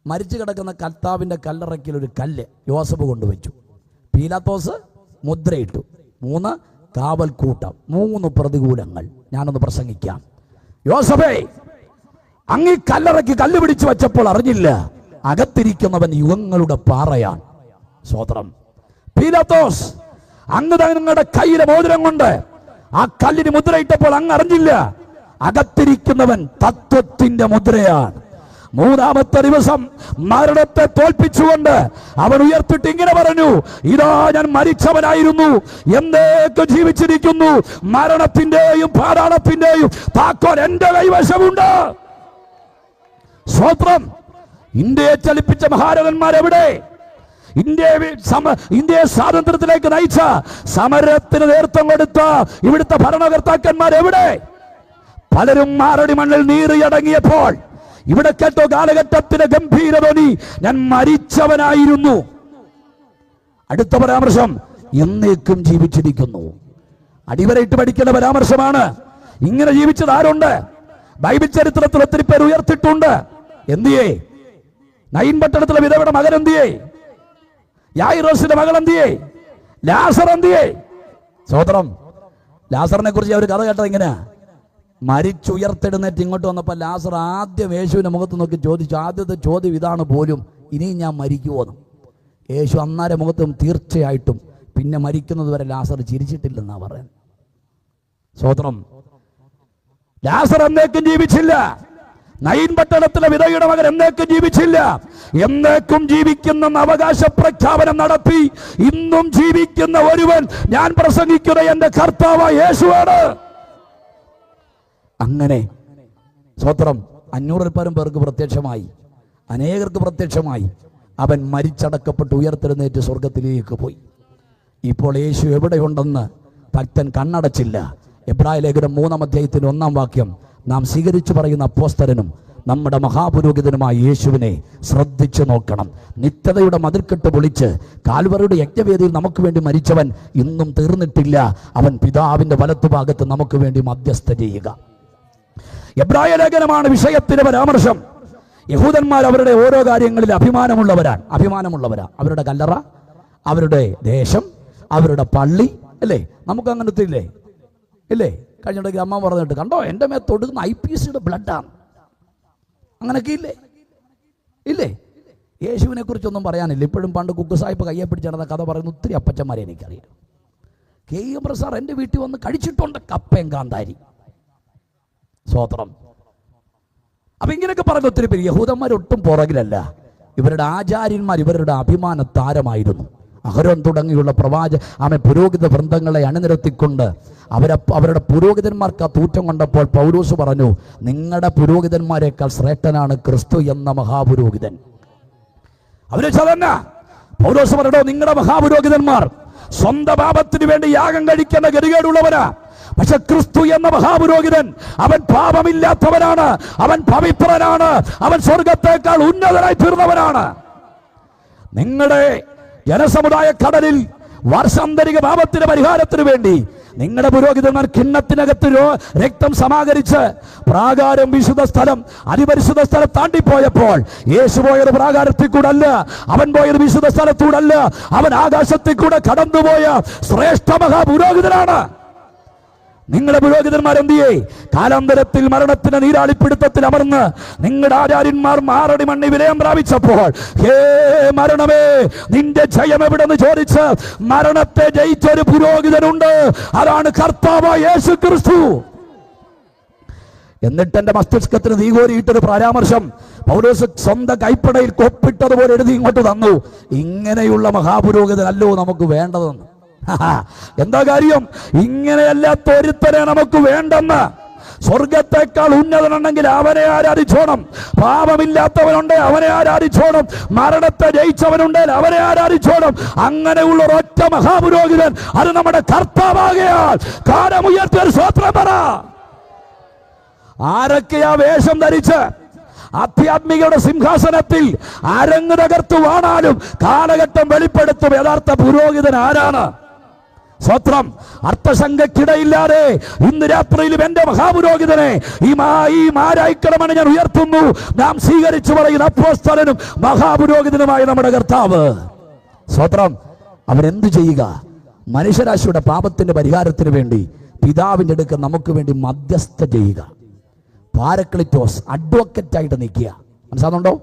മരിച്ചു കിടക്കുന്ന കർത്താവിന്റെ കല്ലറയ്ക്കൽ ഒരു കല്ല് യോസഫ് കൊണ്ടുവച്ചു. പീലാത്തോസ് മുദ്രയിട്ടു. 3 കാവൽക്കൂട്ടം, 3 പ്രതികൂലങ്ങൾ. ഞാനൊന്ന് പ്രസംഗിക്കാം. യോസഫേ, അങ്ങീ കല്ലറയ്ക്ക് കല്ല് പിടിച്ചു വെച്ചപ്പോൾ അറിഞ്ഞില്ല അകത്തിരിക്കുന്നവൻ യുഗങ്ങളുടെ പാറയാണ്. സ്വതന്ത്രം. പീലാത്തോസ്, അങ്ങ് നിങ്ങളുടെ കയ്യിലെ മോതിരം കൊണ്ട് ആ കല്ലിന് മുദ്രയിട്ടപ്പോൾ അങ്ങ് അറിഞ്ഞില്ല അകത്തിരിക്കുന്നവൻ തത്വത്തിന്റെ മുദ്രയാണ്. 3-ാമത്തെ ദിവസം മരണത്തെ തോൽപ്പിച്ചുകൊണ്ട് അവൻ ഉയർത്തിട്ട് ഇങ്ങനെ പറഞ്ഞു, ഇതാ ഞാൻ മരിച്ചവനായിരുന്നു, എന്നേക്കും ജീവിച്ചിരിക്കുന്നു, മരണത്തിന്റെയും പാതാളത്തിന്റെയും താക്കോൽ എന്റെ കൈവശമുണ്ട്. സ്വത്രം. ഇന്ത്യയെ ചലിപ്പിച്ച മഹാരഥന്മാരെവിടെ? ഇന്ത്യയെ സ്വാതന്ത്ര്യത്തിലേക്ക് നയിച്ച, സമരത്തിന് നേതൃത്വം കൊടുത്ത ഇവിടുത്തെ ഭരണകർത്താക്കന്മാരെവിടെ? പലരും മാറടി മണ്ണിൽ നീറിയടങ്ങിയപ്പോൾ ഇവിടെ കേട്ടോ കാലഘട്ടത്തിന്റെ ഗംഭീരധ്വനി, ഞാൻ മരിച്ചവനായിരുന്നു. അടുത്ത പരാമർശം, എന്നേക്കും ജീവിച്ചിരിക്കുന്നു. അടിവരയിട്ട് പഠിക്കേണ്ട പരാമർശമാണ്. ഇങ്ങനെ ജീവിച്ചത് ആരുണ്ട്? ബൈബിൾ ചരിത്രത്തിൽ ഒത്തിരി പേർ ഉയർത്തിട്ടുണ്ട്. എന്തിയേ? നയിൻ പട്ടണത്തിലെ വിധവയുടെ മകൻ എന്തിയേ? യായിറോസിന്റെ മകൾ എന്തിയേ? ലാസർ എന്തിയേ? സ്വതന്ത്രം. ലാസറിനെ കുറിച്ച് അവർ കഥ കേട്ടത് ഇങ്ങനെയാ. മരിച്ചുയർത്തെടുന്നേറ്റ് ഇങ്ങോട്ട് വന്നപ്പോൾ ലാസർ ആദ്യം യേശുവിന്റെ മുഖത്ത് നോക്കി ചോദിച്ചു. ആദ്യത്തെ ചോദ്യം ഇതാണ് പോലും, ഇനിയും ഞാൻ മരിക്കുമോന്ന്. യേശു അന്നേരം മുഖത്തും തീർച്ചയായിട്ടും പിന്നെ മരിക്കുന്നത് വരെ ലാസർ ചിരിച്ചിട്ടില്ലെന്നാ പറയാൻ. സ്വതന്ത്രം. ലാസർ എന്നേക്കും ജീവിച്ചില്ല. നയിൻ പട്ടണത്തിലെ വിധവയുടെ മകൻ എന്നേക്കും ജീവിച്ചില്ല. എന്നേക്കും ജീവിക്കുന്ന അവകാശ പ്രഖ്യാപനം നടത്തി ഇന്നും ജീവിക്കുന്ന ഒരുവൻ, ഞാൻ പ്രസംഗിക്കുന്ന എന്റെ കർത്താവായ യേശുവാണ്. അങ്ങനെ സ്വത്രം 500 പേർക്ക് പ്രത്യക്ഷമായി, അനേകർക്ക് പ്രത്യക്ഷമായി. അവൻ മരിച്ചടക്കപ്പെട്ട് ഉയർത്തെഴുന്നേറ്റ് സ്വർഗത്തിലേക്ക് പോയി. ഇപ്പോൾ യേശു എവിടെയുണ്ടെന്ന് ഭക്തൻ കണ്ണടച്ചില്ല. എബ്രായ ലേഖനം 3-ാം അധ്യായത്തിന്റെ 1-ാം വാക്യം നാം സ്വീകരിച്ചു പറയുന്ന അപ്പോസ്തലനും നമ്മുടെ മഹാപുരോഹിതനുമായ യേശുവിനെ ശ്രദ്ധിച്ചു നോക്കണം. നിത്യതയുടെ മതിൽക്കെട്ട് പൊളിച്ച് കാൽവറിയുടെ യജ്ഞവേദിയിൽ നമുക്ക് വേണ്ടി മരിച്ചവൻ ഇന്നും തീർന്നിട്ടില്ല. അവൻ പിതാവിന്റെ വലത്തുഭാഗത്ത് നമുക്ക് വേണ്ടി മധ്യസ്ഥ ചെയ്യുക. എബ്രായ ലേഖനമാണ് വിഷയത്തിന്റെ പരാമർശം. യഹൂദന്മാർ അവരുടെ ഓരോ കാര്യങ്ങളിൽ അഭിമാനമുള്ളവരാണ്. അവരുടെ കല്ലറ, അവരുടെ ദേശം, അവരുടെ പള്ളി, അല്ലേ? നമുക്ക് അങ്ങനത്തെ ഇല്ലേ? ഇല്ലേ? കഴിഞ്ഞിടയ്ക്ക് അമ്മ പറഞ്ഞിട്ട്, കണ്ടോ എൻ്റെ മേത്ത് തൊടുക്കുന്ന IPCയുടെ ബ്ലഡാണ്. അങ്ങനെയൊക്കെ ഇല്ലേ? ഇല്ലേ? യേശുവിനെ കുറിച്ചൊന്നും പറയാനില്ല. ഇപ്പോഴും പണ്ട് കുക്ക് സാഹിബ് കയ്യെ പിടിച്ച് നടന്ന കഥ പറയുന്ന ഒത്തിരി അപ്പച്ചന്മാരെ എനിക്കറിയാം. KM സാർ എൻ്റെ വീട്ടിൽ വന്ന് കഴിച്ചിട്ടുണ്ട് കപ്പയും കാന്താരി. സ്വോത്രം. അപ്പൊ ഇങ്ങനെയൊക്കെ പറഞ്ഞ ഒത്തിരി പേര്. യഹൂദന്മാരൊട്ടും പുറകിലല്ല. ഇവരുടെ ആചാര്യന്മാർ ഇവരുടെ അഭിമാന താരമായിരുന്നു. അഹരോൻ തുടങ്ങിയുള്ള പുരോഹിത വൃന്ദങ്ങളെ അണിനിരത്തിക്കൊണ്ട് അവരുടെ പുരോഹിതന്മാർക്ക് ആ തൂറ്റം കണ്ടപ്പോൾ പൗലോസ് പറഞ്ഞു, നിങ്ങളുടെ പുരോഹിതന്മാരെക്കാൾ ശ്രേഷ്ഠനാണ് ക്രിസ്തു എന്ന മഹാപുരോഹിതൻ. അവര് ചതന്ന പൗലോസ് പറഞ്ഞോ, നിങ്ങളുടെ മഹാപുരോഹിതന്മാർ സ്വന്തം പാപത്തിന് വേണ്ടി യാഗം കഴിക്കേണ്ട ഗതികേടുള്ളവരാ. പക്ഷെ ക്രിസ്തു എന്ന മഹാപുരോഹിതൻ, അവൻ പാപമില്ലാത്തവനാണ്, അവൻ പവിത്രനാണ്, അവൻ സ്വർഗത്തേക്കാൾ ഉന്നതനായി തീർന്നവനാണ്. നിങ്ങളുടെ ജനസമുദായ കടലിൽ വർഷാന്തരിക പാപത്തിന് പരിഹാരത്തിന് വേണ്ടി നിങ്ങളുടെ പുരോഹിതന്മാർ കിണ്ണത്തിനകത്ത് രക്തം സമാഹരിച്ച് പ്രാകാരം, വിശുദ്ധ സ്ഥലം, അതിപരിശുദ്ധ സ്ഥലം താണ്ടിപ്പോയപ്പോൾ യേശു പോയത് പ്രാകാരത്തിൽ കൂടല്ല, അവൻ പോയത് വിശുദ്ധ സ്ഥലത്തൂടല്ല, അവൻ ആകാശത്തിൽ കൂടെ കടന്നുപോയ ശ്രേഷ്ഠ മഹാപുരോഹിതനാണ്. നിങ്ങളുടെ പുരോഹിതന്മാരെന്തിയേ? കാലാന്തരത്തിൽ മരണത്തിന് നീരാളിപ്പിടുത്തത്തിൽ അമർന്ന് നിങ്ങളുടെ ആചാര്യന്മാർ മാറടി മണ്ണി വിലയം പ്രാപിച്ചപ്പോൾ, ഹേ മരണമേ നിന്റെ ജയം എവിടെന്ന് ചോദിച്ച് മരണത്തെ ജയിച്ചൊരു പുരോഹിതനുണ്ട്. അതാണ് കർത്താവായ യേശു ക്രിസ്തു. എന്നിട്ട് എന്റെ മസ്തിഷ്കത്തിന് തീകോരിയിട്ടൊരു പരാമർശം പൗലോസ് സ്വന്തം കൈപ്പടയിൽ കൊപ്പിട്ടതുപോലെ എഴുതി ഇങ്ങോട്ട് തന്നു. ഇങ്ങനെയുള്ള മഹാപുരോഹിതനല്ലോ നമുക്ക് വേണ്ടതെന്ന്. എന്താ കാര്യം? ഇങ്ങനെയല്ലാത്ത ഒരുത്തനെ നമുക്ക് വേണ്ടെന്ന്. സ്വർഗത്തെക്കാൾ ഉന്നതനുണ്ടെങ്കിൽ അവനെ ആരാധിച്ചോണം. പാപമില്ലാത്തവനുണ്ട്, അവനെ ആരാധിച്ചോണം. മരണത്തെ ജയിച്ചവനുണ്ടെങ്കിൽ അവനെ ആരാധിച്ചോണം. അങ്ങനെയുള്ള ഒരൊറ്റ മഹാപുരോഹിതൻ, അത് നമ്മുടെ കർത്താവാകയാൽ കാലമുയർത്തിയ സ്തോത്രം പറ. ആരൊക്കെയാ വേഷം ധരിച്ച് ആധ്യാത്മികയുടെ സിംഹാസനത്തിൽ അരങ്ങ് തകർത്തു വാണാലും കാലഘട്ടം വെളിപ്പെടുത്തും യഥാർത്ഥ പുരോഹിതൻ ആരാണ്. സ്വത്രം അർത്ഥശങ്കയ്ക്കിടയില്ലാതെ ഇന്ന് രാത്രിയിലും എന്റെ മഹാപുരോഹിതനെ ഈ മാരായിക്കടമനെ ഞാൻ ഉയർത്തുന്നു. നാം സ്വീകരിച്ചു പറയുന്ന അപ്പോസ്തലനും മഹാപുരോഹിതനുമായ നമ്മുടെ കർത്താവ്. സ്വത്രം അവരെന്ത് ചെയ്യുക? മനുഷ്യരാശിയുടെ പാപത്തിന്റെ പരിഹാരത്തിന് വേണ്ടി പിതാവിന്റെ അടുക്കൽ നമുക്ക് വേണ്ടി മധ്യസ്ഥ ചെയ്യുക. പാരക്ലിറ്റോസ്, അഡ്വക്കറ്റായിട്ട് നിൽക്കുക. മനസ്സിലാകുന്നുണ്ടോ?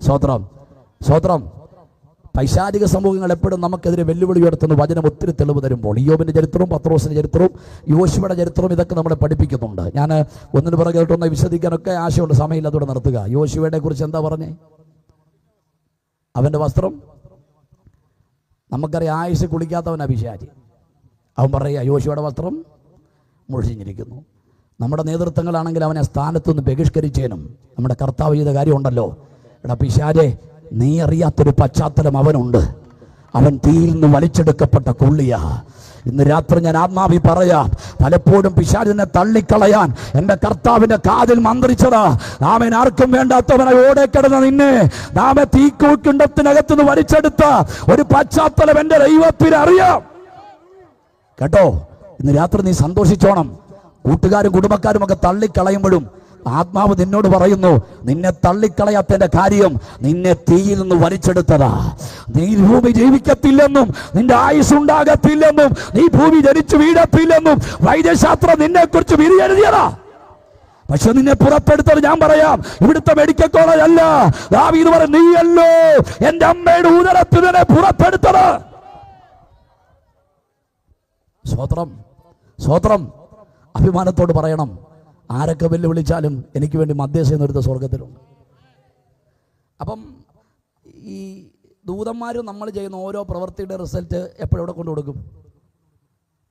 സ്വത്രം സ്വത്രം പൈശാചിക സമൂഹങ്ങൾ എപ്പോഴും നമുക്കെതിരെ വെല്ലുവിളി ഉയർത്തുന്ന വചനം ഒത്തിരി തെളിവ് തരുമ്പോൾ ഇയ്യോബിന്റെ ചരിത്രവും പത്രോസിന്റെ ചരിത്രവും യോശുവയുടെ ചരിത്രവും ഇതൊക്കെ നമ്മളെ പഠിപ്പിക്കുന്നുണ്ട്. ഞാൻ ഒന്നിന് പുറകെ ഒന്ന് വിശദിക്കാനൊക്കെ ആശയമുണ്ട്, സമയമില്ലാത്തൂടെ നിർത്തുക. യോശുവയുടെ കുറിച്ച് എന്താ പറഞ്ഞേ? അവന്റെ വസ്ത്രം നമുക്കറിയാം, ആയുസ് കുളിക്കാത്തവനാ പിശാചി. അവൻ പറയുക യോശുവയുടെ വസ്ത്രം മുഴിഞ്ഞിരിക്കുന്നു. നമ്മുടെ നേതൃത്വങ്ങളാണെങ്കിൽ അവനെ സ്ഥാനത്തുനിന്ന് ബഹിഷ്കരിച്ചേനും നമ്മുടെ കർത്താവ് ചെയ്ത കാര്യമുണ്ടല്ലോ. എടാ പിശാചേ, നീ അറിയാത്തൊരു പശ്ചാത്തലം അവനുണ്ട്. അവൻ തീയിൽ നിന്ന് വലിച്ചെടുക്കപ്പെട്ട കൊള്ളിയാ. ഇന്ന് രാത്രി ഞാൻ ആത്മാവി പറയാം, പലപ്പോഴും പിശാചിനെ തള്ളിക്കളയാൻ എൻ്റെ കർത്താവിന്റെ കാതിൽ മന്ത്രിച്ചതാ. നാമൻ ആർക്കും വേണ്ടാത്തവനെ ഓടെ കിടന്ന നിന്നെ നാമെ തീക്കുണ്ടത്തിനകത്തുനിന്ന് വലിച്ചെടുത്ത ഒരു പശ്ചാത്തലം എൻ്റെ ദൈവത്തിന് അറിയാം കേട്ടോ. ഇന്ന് രാത്രി നീ സന്തോഷിച്ചോണം. കൂട്ടുകാരും കുടുംബക്കാരും ഒക്കെ തള്ളിക്കളയുമ്പോഴും ആത്മാവ് നിന്നോട് പറയുന്നു, നിന്നെ തള്ളിക്കളയാത്തതിന്റെ കാര്യം നിന്നെ തീയിൽ നിന്ന് വലിച്ചെടുത്തതാ. നീ ഭൂമി ജീവിക്കത്തില്ലെന്നും നിന്റെ ആയുസ് ഉണ്ടാകത്തില്ലെന്നും നീ ഭൂമി ജനിച്ചു വീഴത്തില്ലെന്നും വൈദ്യശാസ്ത്രം നിന്നെ കുറിച്ച് വിധി എഴുതിയതാ. പക്ഷെ നിന്നെ പുറത്തെടുത്തത് ഞാൻ പറയാം, ഇവിടുത്തെ മെഡിക്കൽ കോളേജ് അല്ല. ദാവീദ് പറയും, നീയല്ലോ എന്റെ അമ്മയുടെ ഉദരത്തിൽ നിന്നെ പുറത്തെടുത്തത്. സ്വത്രം സ്വത്രം അഭിമാനത്തോട് പറയണം, ആരൊക്കെ വെല്ലുവിളിച്ചാലും എനിക്ക് വേണ്ടി മധ്യസ്ഥ നിർത്ത സ്വർഗത്തിലുണ്ട്. അപ്പം ഈ ദൂതന്മാർ നമ്മൾ ചെയ്യുന്ന ഓരോ പ്രവൃത്തിയുടെ റിസൾട്ട് എപ്പോഴെവിടെ കൊണ്ടു കൊടുക്കും?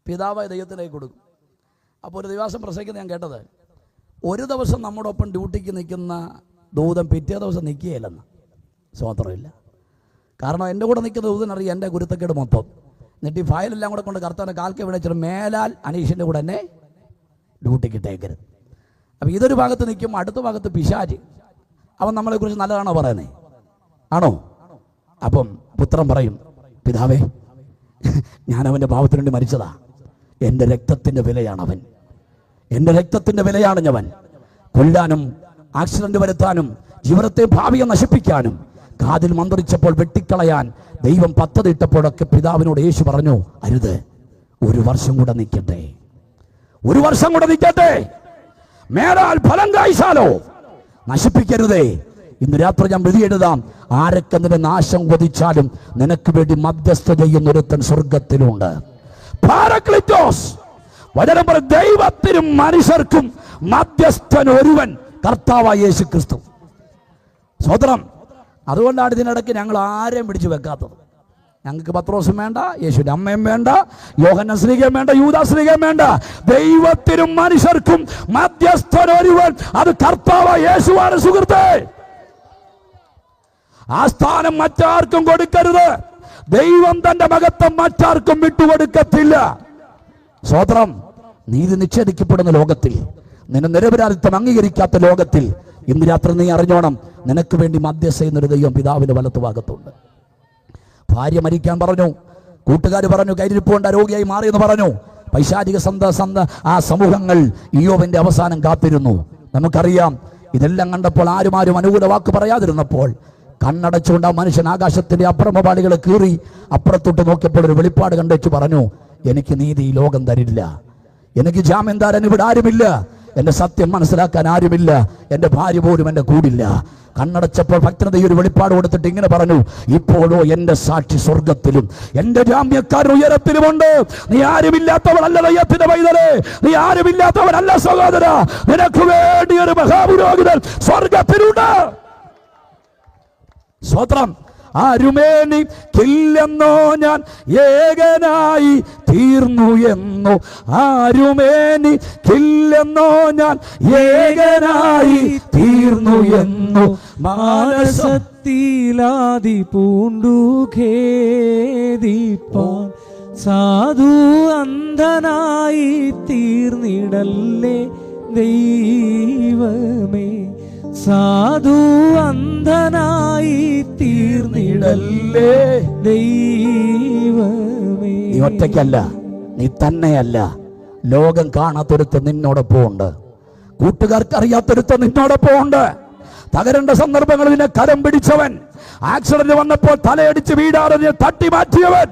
പിതാവായ ദൈവത്തിലേക്ക് കൊടുക്കും. അപ്പോൾ ഒരു ദിവസം പ്രസംഗിക്കുന്നത് ഞാൻ കേട്ടത്, ഒരു ദിവസം നമ്മുടെ ഒപ്പം ഡ്യൂട്ടിക്ക് നിൽക്കുന്ന ദൂതൻ പിറ്റേ ദിവസം നിൽക്കുകയില്ലെന്ന്. സ്വാതന്ത്ര്യമില്ല. കാരണം എൻ്റെ കൂടെ നിൽക്കുന്ന ദൂതനറിയാം എൻ്റെ ഗുരുത്തക്കേട് മൊത്തം. എന്നിട്ട് ഈ ഫയലെല്ലാം കൂടെ കൊണ്ട് കർത്താവിനെ കാൽക്കെ വിളിച്ചിട്ട് മേലാൽ അനീഷിൻ്റെ കൂടെ എന്നെ ഡ്യൂട്ടിക്ക് ഇട്ടേക്കരുത്. അപ്പം ഇതൊരു ഭാഗത്ത് നിൽക്കും, അടുത്ത ഭാഗത്ത് പിശാച്. അവൻ നമ്മളെക്കുറിച്ച് നല്ലതാണോ പറയുന്നത്? ആണോ? അപ്പം പുത്രൻ പറയും, പിതാവേ, ഞാൻ അവൻ്റെ പാപത്തിന് വേണ്ടി മരിച്ചതാ. എൻ്റെ രക്തത്തിൻ്റെ വിലയാണ് അവൻ. എൻ്റെ രക്തത്തിൻ്റെ വിലയാണ് ഞാൻ. കൊല്ലാനും ആക്സിഡന്റ് വരുത്താനും ജീവിതത്തെ ഭാവിയെ നശിപ്പിക്കാനും കാതിൽ മന്ത്രിച്ചപ്പോൾ വെട്ടിക്കളയാൻ ദൈവം പദ്ധതി ഇട്ടപ്പോഴൊക്കെ പിതാവിനോട് യേശു പറഞ്ഞു, അരുത്, ഒരു വർഷം കൂടെ നിൽക്കട്ടെ, ഒരു വർഷം കൂടെ നിൽക്കട്ടെ, മേലാൽ ഫലം കായ്ച്ചാലോ, നശിപ്പിക്കരുതേ. ഇന്ന് രാത്രി ഞാൻ വിധി എഴുതാം, ആരൊക്കെ നിന്റെ നാശം കൊതിച്ചാലും നിനക്ക് വേണ്ടി മധ്യസ്ഥ ചെയ്യുന്ന ഒരുത്തൻ സ്വർഗത്തിലുണ്ട്. പാരക്ലിറ്റോസ് വചനം പറയും, ദൈവത്തിനും മനുഷ്യർക്കും മധ്യസ്ഥൻ ഒരുവൻ, കർത്താവായ യേശു ക്രിസ്തു. സ്വതന്ത്രം. അതുകൊണ്ടാണ് ഇതിനിടയ്ക്ക് ഞങ്ങൾ ആരെയും പിടിച്ചു വെക്കാത്തത്. ഞങ്ങൾക്ക് പത്രോസും വേണ്ട, യേശുവിന്റെ അമ്മയും വേണ്ട, യോഹന്നാൻ ശ്ലീഹയും വേണ്ട, യൂദാ ശ്ലീഹയും വേണ്ട. ദൈവത്തിനും മനുഷ്യർക്കും മധ്യസ്ഥൻ ഒരുവൻ, അത് കർത്താവായ യേശുവാണ്. സുഹൃത്തേ, ആ സ്ഥാനം മറ്റാർക്കും കൊടുക്കരുത്. ദൈവം തന്റെ മഹത്വം മറ്റാർക്കും വിട്ടുകൊടുക്കത്തില്ല. സ്വതന്ത്രം. നീതി നിഷേധിക്കപ്പെടുന്ന ലോകത്തിൽ, നിന്നെ നിരപരാധിത്വം അംഗീകരിക്കാത്ത ലോകത്തിൽ ഇന്ന് രാത്രി നീ അറിഞ്ഞോണം, നിനക്ക് വേണ്ടി മധ്യസ്ഥ ചെയ്യുന്നൊരു ദൈവം പിതാവിന്റെ വലത്തു ഭാഗത്തുണ്ട്. ഭാര്യ മരിക്കാൻ പറഞ്ഞു, കൂട്ടുകാർ പറഞ്ഞു കയ്യിരിപ്പുകൊണ്ട് രോഗിയായി മാറിയെന്ന് പറഞ്ഞു. പൈശാചിക ആ സമൂഹങ്ങൾ ഇയ്യോബിന്റെ അവസാനം കാത്തിരുന്നു. നമുക്കറിയാം, ഇതെല്ലാം കണ്ടപ്പോൾ ആരും അനുകൂല വാക്ക് പറയാതിരുന്നപ്പോൾ കണ്ണടച്ചുകൊണ്ട് ആ മനുഷ്യൻ ആകാശത്തിന്റെ അപ്രമപാളികളെ കീറി അപ്പുറത്തോട്ട് നോക്കിയപ്പോൾ ഒരു വെളിപ്പാട് കണ്ടുവെച്ച് പറഞ്ഞു, എനിക്ക് നീതി ഈ ലോകം തരില്ല, എനിക്ക് ജാമ്യം തരാൻ ഇവിടെ ആരുമില്ല, എന്റെ സത്യം മനസ്സിലാക്കാൻ ആരുമില്ല, എന്റെ ഭാര്യ പോലും എന്റെ കൂടില്ല. കണ്ണടച്ചപ്പോൾ ഭക്തനത ഈ ഒരു വെളിപ്പാട് കൊടുത്തിട്ട് ഇങ്ങനെ പറഞ്ഞു, ഇപ്പോഴോ എന്റെ സാക്ഷി സ്വർഗത്തിലും എന്റെ ജാമ്യക്കാരൻ ഉയരത്തിലുമുണ്ട്. നീ ആരുമില്ലാത്തവളല്ല ദൈവത്തിന്റെ പൈതലേ, നീ ആരുമില്ലാത്തവനല്ല സഹോദര, നിനക്ക് വേണ്ടി ഒരു മഹാപുരോഹിതൻ സ്വർഗത്തിലുണ്ട്. സ്വത്രം. ആരുമേനിക്കില്ലെന്നോ ഞാൻ ഏകനായി തീർന്നു എന്നോ, ആരുമേനിക്കില്ലെന്നോ ഞാൻ ഏകനായി തീർന്നു എന്നോ, മാനസത്തിലാതി പൂണ്ടു ഖേദിപ്പാൻ സാധു അന്ധനായി തീർന്നിടല്ലേ ദൈവമേ, സാധു അന്ധനായി തീർന്നിടല്ലേ ദൈവമേ. നീ ഒറ്റയ്ക്കല്ല, നീ തന്നെയല്ല. ലോകം കാണാത്തൊരുത്തൻ നിന്നോടൊപ്പം ഉണ്ട്. കൂട്ടുകാർക്ക് അറിയാത്തൊരുത്തൻ നിന്നോടൊപ്പം ഉണ്ട്. തകരേണ്ട സന്ദർഭങ്ങളിൽ നിന്നെ കരം പിടിച്ചവൻ, ആക്സിഡന്റ് വന്നപ്പോൾ തലയടിച്ച് വീടാറിഞ്ഞ് തട്ടി മാറ്റിയവൻ,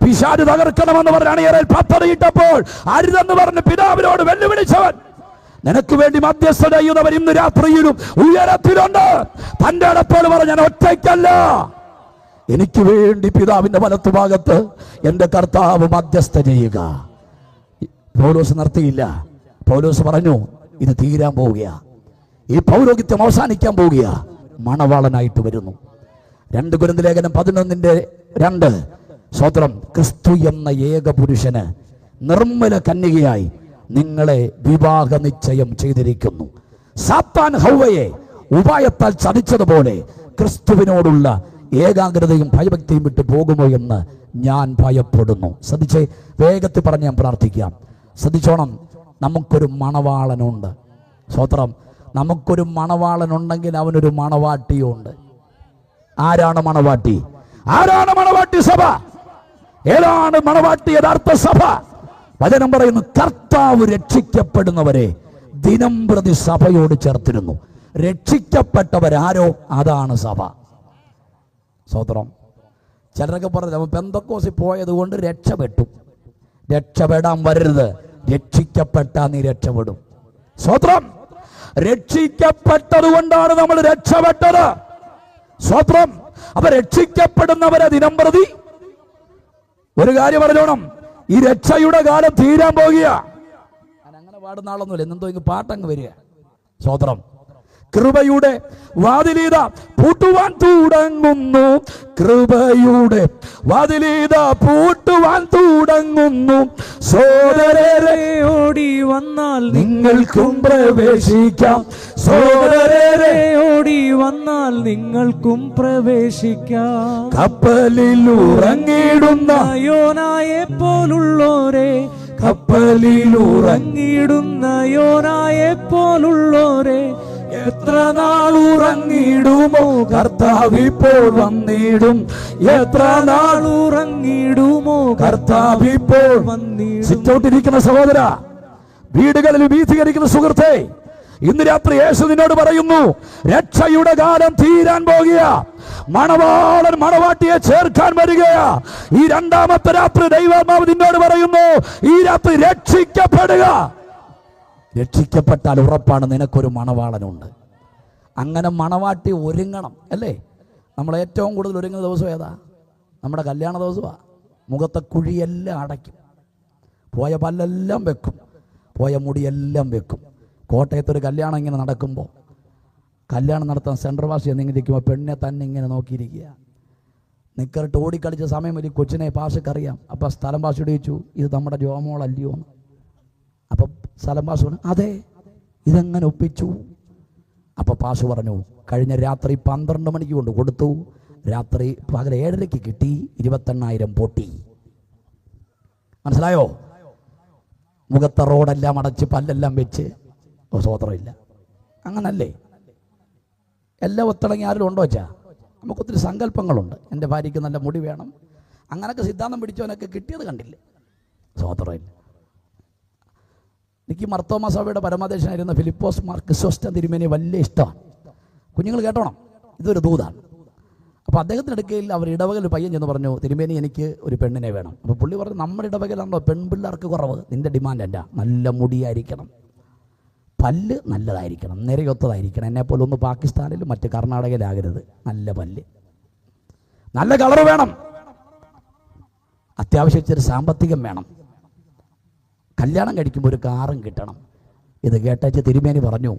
പിശാച് തകർക്കണമെന്ന് പറഞ്ഞ് അണിയറയിൽ പത്തറിയിട്ടപ്പോൾ അരുതെന്ന് പറഞ്ഞ് പിതാവിനോട് വെല്ലുവിളിച്ചവൻ, നിനക്ക് വേണ്ടി മധ്യസ്ഥത ചെയ്യുന്നവൻ ഇന്ന് രാത്രിയിലും ഉയരത്തിലുണ്ട്. തന്റെ അടപ്പോൾ പറഞ്ഞ ഞാൻ ഒറ്റയ്ക്കല്ല, എനിക്ക് വേണ്ടി പിതാവിന്റെ വലത്തുഭാഗത്ത് എന്റെ കർത്താവ് മധ്യസ്ഥ ചെയ്യുക. പൗലോസ് നിർത്തിയില്ല. പൗലോസ് പറഞ്ഞു, ഇത് തീരാൻ പോവുക, ഈ പൗരോഹിത്യം അവസാനിക്കാൻ പോവുക, മണവാളനായിട്ട് വരുന്നു. 2 കൊരിന്ത്യർ ലേഖനം 11:2 സ്വത്രം, ക്രിസ്തു എന്ന ഏക പുരുഷന് നിർമ്മല കന്യകയായി നിങ്ങളെ വിവാഹ നിശ്ചയം ചെയ്തിരിക്കുന്നു. സാത്താൻ ഹൗവയെ ഉപായത്താൽ ചതിച്ചതുപോലെ ക്രിസ്തുവിനോടുള്ള ഏകാഗ്രതയും ഭയഭക്തിയും വിട്ടു പോകുമോ എന്ന് ഞാൻ ഭയപ്പെടുന്നു. ശ്രദ്ധിച്ചേ, വേഗത്തിൽ പറഞ്ഞ് ഞാൻ പ്രാർത്ഥിക്കാം. ശ്രദ്ധിച്ചോണം, നമുക്കൊരു മണവാളനുണ്ട്. സ്വത്രം, നമുക്കൊരു മണവാളനുണ്ടെങ്കിൽ അവനൊരു മണവാട്ടിയുണ്ട്. ആരാണ് മണവാട്ടി? ആരാണ് മണവാട്ടി? സഭ. ഏതാണ് മണവാട്ടി? യഥാർത്ഥ സഭ. വചനം പറയുന്നു, കർത്താവ് രക്ഷിക്കപ്പെടുന്നവരെ ദിനം പ്രതി സഭയോട് ചേർത്തിരുന്നു. രക്ഷിക്കപ്പെട്ടവരാരോ അതാണ് സഭ. സ്വത്രം. ചിലരൊക്കെ പറഞ്ഞു പെന്തക്കോസിൽ പോയത് കൊണ്ട് രക്ഷപ്പെട്ടു. രക്ഷപ്പെടാൻ വരരുത്. രക്ഷിക്കപ്പെട്ടാ നീ രക്ഷപ്പെടും. സ്വത്രം. രക്ഷിക്കപ്പെട്ടത് കൊണ്ടാണ് നമ്മൾ രക്ഷപ്പെട്ടത്. സ്വത്രം. അപ്പൊ രക്ഷിക്കപ്പെടുന്നവരെ ദിനം പ്രതി ഒരു കാര്യം പറഞ്ഞോണം, ഈ രക്ഷയുടെ കാലം തീരാൻ പോകുക. ഞാൻ അങ്ങനെ പാടുന്ന ആളൊന്നുമില്ല, എന്നെന്തോ ഇങ്ങ് പാട്ടങ്ങ് വരിക. സ്വത്രം. കൃപയുടെ വാതിലീത പൂട്ടുവാൻ തുടങ്ങുന്നു, കൃപയുടെ വാതിലീത പൂട്ടുവാൻ തുടങ്ങുന്നു. സോദരരെ ഓടി വന്നാൽ നിങ്ങൾക്കും പ്രവേശിക്കാം. സോദരരെ ഓടി വന്നാൽ നിങ്ങൾക്കും പ്രവേശിക്കാം. കപ്പലിൽ ഉറങ്ങിടുന്ന യോനായെ പോലുള്ളോരെ, കപ്പലിൽ ഉറങ്ങിടുന്ന യോനായെ പോലുള്ളോരെ, എത്ര നാൾ ഉറങ്ങിടുമോ കർത്താവ് ഇപ്പോൾ വന്നിടും. എത്ര നാൾ ഉറങ്ങിടുമോ കർത്താവ് ഇപ്പോൾ വന്നിടും. സിറ്റൗട്ടിരിക്കുന്ന സഹോദര, വീടുകളിൽ വീഥീകരിക്കുന്ന സുഹൃത്തെ, ഇന്ന് രാത്രി യേശു നിന്നോട് പറയുന്നു, രക്ഷയുടെ കാലം തീരാൻ പോകുക. മണവാളൻ മണവാട്ടിയെ ചേർക്കാൻ വരികയാ. ഈ 2ാമത്തെ രാത്രി ദൈവാത്മാവ് നിന്നോട് പറയുന്നു, ഈ രാത്രി രക്ഷിക്കപ്പെടുക. രക്ഷിക്കപ്പെട്ടാൽ ഉറപ്പാണ് നിനക്കൊരു മണവാളനുണ്ട്. അങ്ങനെ മണവാട്ടി ഒരുങ്ങണം അല്ലേ? നമ്മൾ ഏറ്റവും കൂടുതൽ ഒരുങ്ങുന്ന ദിവസം ഏതാ? നമ്മുടെ കല്യാണ ദിവസമാണ്. മുഖത്തെ കുഴിയെല്ലാം അടയ്ക്കും, പോയ പല്ലെല്ലാം വെക്കും, പോയ മുടിയെല്ലാം വെക്കും. കോട്ടയത്തൊരു കല്യാണം ഇങ്ങനെ നടക്കുമ്പോൾ, കല്യാണം നടത്താൻ സെൻട്രൽ വാസി എന്നിരിക്കുമ്പോൾ പെണ്ണിനെ തന്നെ ഇങ്ങനെ നോക്കിയിരിക്കുക. നിക്കറിട്ട് ഓടിക്കളിച്ച സമയം വലിയ കൊച്ചിനെ പാഷക്കറിയാം. അപ്പം സ്ഥലം പാശയോട് ചോദിച്ചു, ഇത് നമ്മുടെ ജോമോളല്ലയോ എന്ന്. അപ്പം സ്ഥലം പാസ് പറഞ്ഞു, അതെ, ഇതെങ്ങനെ ഒപ്പിച്ചു? അപ്പം പാസ് പറഞ്ഞു, കഴിഞ്ഞ രാത്രി 12 മണിക്ക് കൊണ്ട് കൊടുത്തു, രാത്രി പകൽ 7:30 കിട്ടി, 28,000 പൊട്ടി. മനസ്സിലായോ? മുഖത്തെ റോഡെല്ലാം അടച്ച് പല്ലെല്ലാം വെച്ച് സ്വതന്ത്രമില്ല. അങ്ങനല്ലേ? എല്ലാം ഒത്തിളങ്ങി ആരും ഉണ്ടോ വെച്ചാൽ നമുക്കൊത്തിരി സങ്കല്പങ്ങളുണ്ട്. എൻ്റെ ഭാര്യയ്ക്ക് നല്ല മുടി വേണം, അങ്ങനൊക്കെ സിദ്ധാന്തം പിടിച്ചവനൊക്കെ കിട്ടിയത് കണ്ടില്ലേ? സ്വതന്ത്രമില്ല. എനിക്ക് മർത്തോമ സഭയുടെ പരമാധ്യക്ഷനായിരുന്ന ഫിലിപ്പോസ് മാർ ക്രിസോസ്റ്റം തിരുമേനി വലിയ ഇഷ്ടമാണ്. കുഞ്ഞുങ്ങൾ കേട്ടോണം, ഇതൊരു ദൂതാണ്. അപ്പോൾ അദ്ദേഹത്തിൻ്റെ അടുക്കയിൽ അവർ ഇടവകയിൽ പയ്യൻ ചെന്ന് പറഞ്ഞു, തിരുമേനി എനിക്ക് ഒരു പെണ്ണിനെ വേണം. അപ്പോൾ പുള്ളി പറഞ്ഞു, നമ്മുടെ ഇടവകയിലാണല്ലോ പെൺപിള്ളേർക്ക് കുറവ്, നിൻ്റെ ഡിമാൻഡ് എന്താ? നല്ല മുടിയായിരിക്കണം, പല്ല് നല്ലതായിരിക്കണം, നിരയൊത്തതായിരിക്കണം, എന്നെപ്പോലെ ഒന്ന് പാകിസ്ഥാനിലും മറ്റ് കർണാടകയിലാകരുത്, നല്ല പല്ല്, നല്ല കളർ വേണം, അത്യാവശ്യം ഇച്ചിരി സാമ്പത്തികം വേണം, കല്യാണം കഴിക്കുമ്പോൾ ഒരു കാറും കിട്ടണം. ഇത് കേട്ടേച്ച് തിരുമേനി പറഞ്ഞു,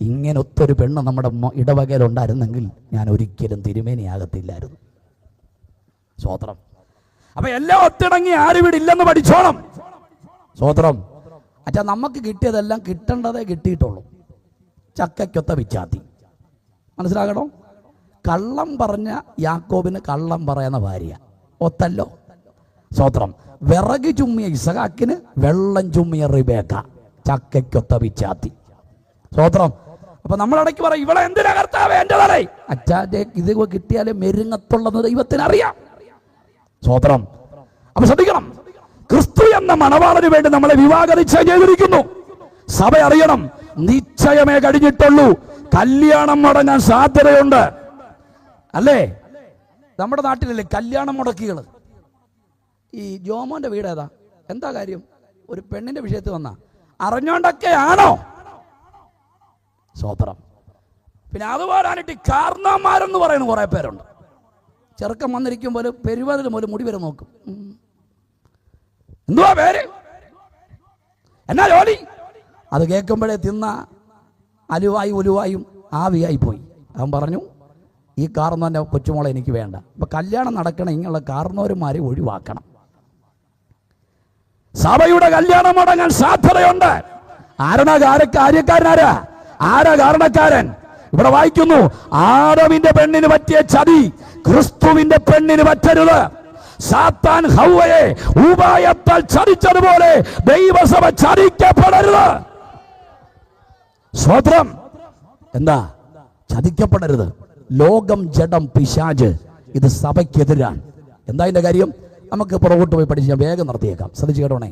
ഇങ്ങനെ ഒത്തൊരു പെണ്ണ് നമ്മുടെ ഇടവകയിലുണ്ടായിരുന്നെങ്കിൽ ഞാൻ ഒരിക്കലും തിരുമേനിയാകത്തില്ലായിരുന്നു. സ്തോത്രം. അപ്പൊ എല്ലാം ഒത്തിണങ്ങി ആരും ഇവിടെ ഇല്ലെന്ന് പഠിച്ചോണം. സ്തോത്രം. അച്ഛാ, നമുക്ക് കിട്ടിയതെല്ലാം കിട്ടേണ്ടതേ കിട്ടിയിട്ടുള്ളൂ. ചക്കയ്ക്കൊത്ത പിച്ചാത്തി. മനസ്സിലാകണോ? കള്ളം പറഞ്ഞ യാക്കോബിന് കള്ളം പറയുന്ന ഭാര്യ ഒത്തല്ലോ. സ്തോത്രം. വിറക് ചുമ്മിയ ഇസഹാക്കിന് വെള്ളം ചുമ്മിയ റിബേക്ക. ചക്കയ്ക്കൊത്ത പിച്ചാത്തി. സ്തോത്രം. അപ്പൊ നമ്മളിടയ്ക്ക് പറയും, ഇവിടെ എന്തിനാ കർത്താവേ എന്റെ തലേ? അച്ഛാന്റെ ഇത് കിട്ടിയാലേ മെരുങ്ങത്തുള്ളത് ദൈവത്തിന് അറിയാം. സ്തോത്രം. അപ്പൊ ശ്രദ്ധിക്കണം, ക്രിസ്തു എന്ന മണവാളന് വേണ്ടി നമ്മളെ വിവാഹ നിശ്ചയം ചെയ്തിരിക്കുന്നു. സഭ അറിയണം, നിശ്ചയമേ കഴിഞ്ഞിട്ടുള്ളൂ, കല്യാണം മുടങ്ങാൻ സാധ്യതയുണ്ട്. അല്ലേ? നമ്മുടെ നാട്ടിലല്ലേ കല്യാണം മുടക്കികൾ? ഈ ജോമോന്റെ വീട് ഏതാ? എന്താ കാര്യം? ഒരു പെണ്ണിന്റെ വിഷയത്തിൽ വന്ന അറിഞ്ഞോണ്ടൊക്കെയാണോ? സ്തോത്രം. പിന്നെ അതുപോലായിട്ട് കാരണന്മാരെന്ന് പറയുന്ന കുറെ പേരുണ്ട്. ചെറുക്കം വന്നിരിക്കും പോലെ പെരുവാതിൽ പോലെ മുടി വരെ നോക്കും. എന്തുവാ പേര്, എന്നാ ജോലി? അത് കേൾക്കുമ്പോഴേ തിന്ന അലുവായി ഉലുവായും ആവിയായി പോയി. അവൻ പറഞ്ഞു, ഈ കാർന്നോൻ്റെ കൊച്ചുമോളെ എനിക്ക് വേണ്ട. അപ്പൊ കല്യാണം നടക്കണം, ഇങ്ങനെയുള്ള കാർന്നോരുമാരെ ഒഴിവാക്കണം. സഭയുടെ കല്യാണം മുടങ്ങാൻ സാധ്യതയുണ്ട്. കാര്യക്കാരനാരാ? ആരാ കാരണക്കാരൻ? ഇവിടെ വായിക്കുന്നു, ആദമിന്റെ പെണ്ണിന് പറ്റിയ ചതി ക്രിസ്തുവിന്റെ പെണ്ണിന് പറ്റരുത്. സാത്താൻ ഹവ്വയെ ഉപായത്താൽ ചതിച്ചതുപോലെ ദൈവസഭ ചതിക്കപ്പെടരുത്. സ്തോത്രം. എന്താ? ചതിക്കപ്പെടരുത്. ലോകം, ജഡം, പിശാച് ഇത് സഭയ്ക്കെതിരാണ്. എന്താ ഇതിന്റെ കാര്യം? നമുക്ക് പുറകോട്ട് പോയി പഠിച്ച് ഞാൻ വേഗം നിർത്തിയേക്കാം. ശ്രദ്ധിച്ചു കേട്ടോണേ.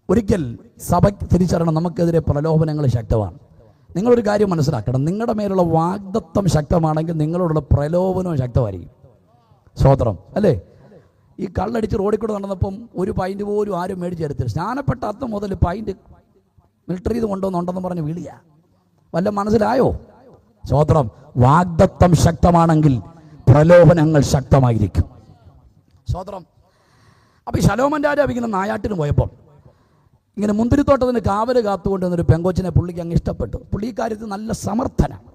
ഒരിക്കൽ സഭ തിരിച്ചറിയണം, നമുക്കെതിരെ പ്രലോഭനങ്ങൾ ശക്തമാണ്. നിങ്ങളൊരു കാര്യം മനസ്സിലാക്കണം, നിങ്ങളുടെ മേലുള്ള വാഗ്ദത്തം ശക്തമാണെങ്കിൽ നിങ്ങളോടുള്ള പ്രലോഭനവും ശക്തമായിരിക്കും. സ്തോത്രം. അല്ലേ? ഈ കള്ളടിച്ച് റോഡിൽ കൂടെ നടന്നപ്പം ഒരു പൈൻറ്റ് പോലും ആരും മേടിച്ചെടുത്തില്ല. സ്നാനപ്പെട്ട അത്തം മുതൽ പൈൻറ്റ് മിലിറ്ററി ഇത് കൊണ്ടുവന്നുണ്ടെന്ന് പറഞ്ഞ് വിളിയാ. വല്ല മനസ്സിലായോ? സ്തോത്രം. വാഗ്ദത്തം ശക്തമാണെങ്കിൽ പ്രലോഭനങ്ങൾ ശക്തമായിരിക്കും. സ്തോത്രം. അപ്പൊ ഈ ശലോമൻ രാജാവ് ഇങ്ങനെ നായാട്ടിന് പോയപ്പോൾ ഇങ്ങനെ മുന്തിരിത്തോട്ടത്തിന് കാവല് കാത്തുകൊണ്ടിരുന്നൊരു പെങ്കോച്ചിനെ പുള്ളിക്ക് അങ്ങ് ഇഷ്ടപ്പെട്ടു. പുള്ളി ഈ കാര്യത്തിൽ നല്ല സമർത്ഥനാണ്.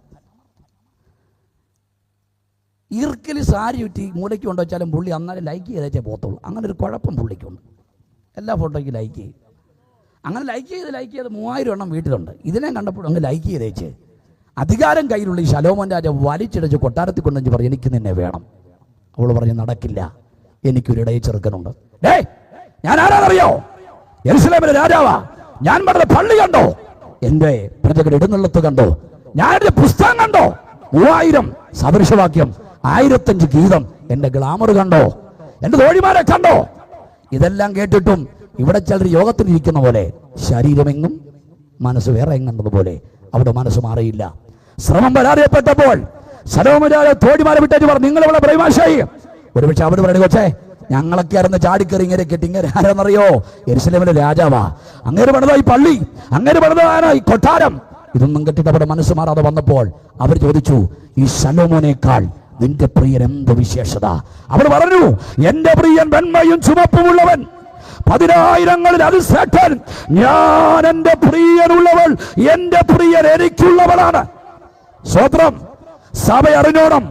ഈർക്കിൽ സാരി ചുറ്റി മൂലയ്ക്ക് കൊണ്ടുവച്ചാലും പുള്ളി അന്നാലും ലൈക്ക് ചെയ്തേച്ചേ പോകത്തുള്ളൂ. അങ്ങനെ ഒരു കുഴപ്പം പുള്ളിക്കുണ്ട്. എല്ലാ ഫോട്ടോയ്ക്കും ലൈക്ക് ചെയ്യും. അങ്ങനെ ലൈക്ക് ചെയ്ത് 3000 എണ്ണം വീട്ടിലുണ്ട്. ഇതിനെ കണ്ടപ്പോഴും അങ്ങ് ലൈക്ക് ചെയ്തേച്ച് അധികാരം കയ്യിലുള്ള ഈ ശലോമോൻ രാജാവ് വലിച്ചിടച്ച് കൊട്ടാരത്തിൽ കൊണ്ടുവന്ന് പറഞ്ഞു, എനിക്ക് നിന്നെ വേണം. അവൾ പറഞ്ഞു, നടക്കില്ല, എനിക്കൊരു ഇടയ ചെറുക്കനുണ്ട്. ഞാൻ ആരാന്നറിയോ? യെരുശലേമിലെ രാജാവാ. ഞാൻ പറഞ്ഞ പള്ളി കണ്ടോ? എന്റെ പ്രജകൾ ഇടുന്നുള്ളത് കണ്ടോ? ഞാൻ എന്റെ പുസ്തകം കണ്ടോ? 3000 സദൃശവാക്യം, 1005 ഗീതം, എന്റെ ഗ്ലാമർ കണ്ടോ? എന്റെ തോഴിമാരെ കണ്ടോ? ഇതെല്ലാം കേട്ടിട്ടും ഇവിടെ ചിലർ യോഗത്തിലിരിക്കുന്ന പോലെ ശരീരമെങ്ങും മനസ്സ് വേറെ എങ്ങുന്നതുപോലെ അവിടെ മനസ്സ് മാറിയില്ല. ശ്രമം പരാജയപ്പെട്ടപ്പോൾ ശലോമോൻ തോഴിമാരെ വിട്ടേച്ച് പറഞ്ഞു, നിങ്ങൾ ഇവിടെ ബ്രഹ്മാശായി. ഒരുപക്ഷെ അവർ പറഞ്ഞു, കൊച്ചേ ഞങ്ങളൊക്കെ ആയിരുന്നു ചാടിക്കറി ഇങ്ങനെ കെട്ടി. ഇങ്ങനെ ആരാന്നറിയോ? യെരുശലേമിലെ രാജാവാ. അങ്ങനെ പണിതാ ഈ പള്ളി, അങ്ങനെ പണിതാണ് ഈ കൊട്ടാരം. ഇതൊന്നും കെട്ടിട്ട് അവിടെ മനസ്സ് മാറാതെ വന്നപ്പോൾ അവർ ചോദിച്ചു, ഈ ശലോമോനേക്കാൾ നിന്റെ പ്രിയൻ എന്ത് വിശേഷത? അവർ പറഞ്ഞു, എന്റെ പ്രിയൻ വെണ്മയും ചുമപ്പുമുള്ളവൻ, 10,000-ങ്ങളിൽ അതിശ്രേഷ്ഠൻ. ഞാൻ എന്റെ പ്രിയനുള്ളവൾ, എന്റെ പ്രിയൻ എനിക്കുള്ളവളാണ്. സ്തോത്രം. സഭ അറിഞ്ഞോണം,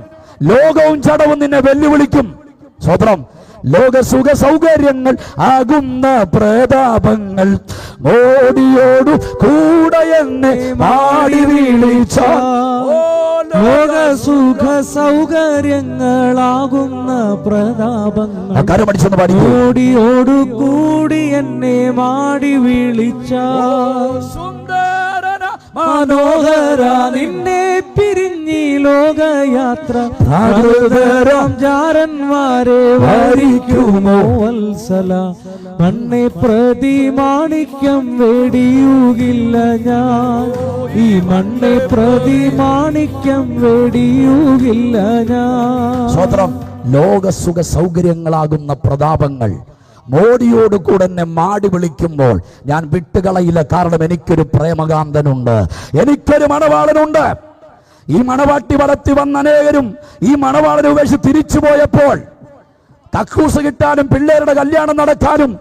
ലോകവും ജഡവും നിന്നെ വെല്ലുവിളിക്കും. സ്തോത്രം. ലോക സുഖ സൗകര്യങ്ങൾ ആകുന്ന പ്രതാപങ്ങൾ മോടിയോടു കൂടെ എന്നെ മാടി വിളിച്ച. ലോക സുഖ സൗകര്യങ്ങളാകുന്ന പ്രതാപങ്ങൾ മോടിയോടു കൂടി എന്നെ മാടി വിളിച്ച. മനോഹര നിന്നെ പിരിഞ്ഞി ലോകയാത്ര, ജാരന്മാരെ വരിക്കുമോ വത്സല. മണ്ണെ പ്രതി മാണിക്യം വെടിയുകില്ല ഞാൻ, ഈ മണ്ണെ പ്രതി മാണിക്യം വെടിയുകില്ല ഞാൻ. സ്വതന്ത്രം. ലോക സുഖ സൗകര്യങ്ങളാകുന്ന പ്രതാപങ്ങൾ മോടിയോട് കൂടെ എന്നെ മാടി വിളിക്കുമ്പോൾ ഞാൻ വിട്ടുകളയില്ല. കാരണം എനിക്കൊരു പ്രേമകാന്തനുണ്ട്, എനിക്കൊരു മണവാളനുണ്ട്. ഈ മണവാട്ടി വളർത്തി വന്ന അനേകരും ഈ മണവാളനെ ഉപേക്ഷിച്ച് തിരിച്ചു പോയപ്പോൾ കക്കൂസ് കിട്ടാനും പിള്ളേരുടെ കല്യാണം നടക്കാനും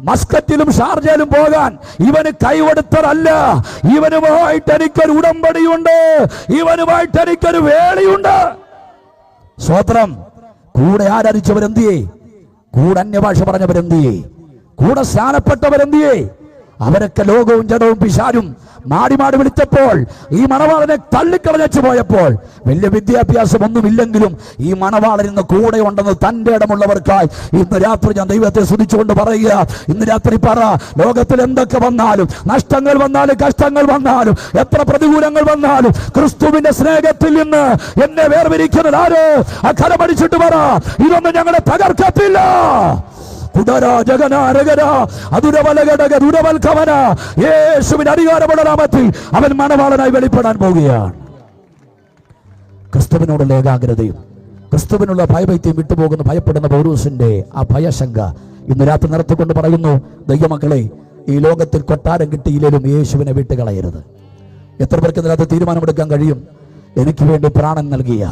മസ്കറ്റിലും ഷാർജയിലും പോകാൻ ഇവന് കൈകൊടുത്തതല്ല. ഇവനുമായിട്ട് എനിക്കൊരു ഉടമ്പടിയുണ്ട്, ഇവനുമായിട്ട് എനിക്കൊരു വേളിയുണ്ട്. സ്വോത്രം. കൂടെ ആരാധിച്ചവരെന്തിയേ? കൂടെ അന്യഭാഷ പറഞ്ഞവരെന്തിയേ? കൂടെ സ്ഥാനപ്പെട്ടവരെന്തിയേ? അവരൊക്കെ ലോകവും ജഡവും പിശാചും മാടി മാടി വിളിച്ചപ്പോൾ ഈ മണവാളനെ തള്ളിക്കളഞ്ഞു പോയപ്പോൾ വലിയ വിദ്യാഭ്യാസമൊന്നുമില്ലെങ്കിലും ഈ മണവാളൻ ഇന്ന് കൂടെ ഉണ്ടെന്ന് തന്റെ ഇടമുള്ളവർക്കായി ഇന്ന് രാത്രി ഞാൻ ദൈവത്തെ സ്തുതിച്ചുകൊണ്ട് പറയുക. ഇന്ന് രാത്രി പറ, ലോകത്തിൽ എന്തൊക്കെ വന്നാലും, നഷ്ടങ്ങൾ വന്നാലും, കഷ്ടങ്ങൾ വന്നാലും, എത്ര പ്രതികൂലങ്ങൾ വന്നാലും, ക്രിസ്തുവിന്റെ സ്നേഹത്തിൽ നിന്ന് എന്നെ വേർപിരിക്കുന്നത് ആര്? ആ കരമടിച്ചിട്ട് പറ, ഇതൊന്നും ഞങ്ങളെ തകർക്കത്തില്ല. യേശുവിന്റെ അധികാരമുള്ള നാമത്തിൽ അവൻ മണവാളനായി വെളിപ്പെടാൻ പോവുകയാണ്. ക്രിസ്തുവിനോടുള്ള ഏകാഗ്രതയും ക്രിസ്തുവിനുള്ള ഭയഭക്തിയും വിട്ടുപോകുന്ന ഭയപ്പെടുന്ന പൗരൂസിന്റെ ആ ഭയശങ്ക ഇന്ന് രാത്രി നിർത്തിക്കൊണ്ട് പറയുന്നു, ദൈവമക്കളെ, ഈ ലോകത്തിൽ കൊട്ടാരം കിട്ടിയില്ലേലും യേശുവിനെ വിട്ടുകളയരുത്. എത്ര പേർക്ക് ഇതിനകത്ത് തീരുമാനമെടുക്കാൻ കഴിയും? എനിക്ക് വേണ്ടി പ്രാണൻ നൽകിയ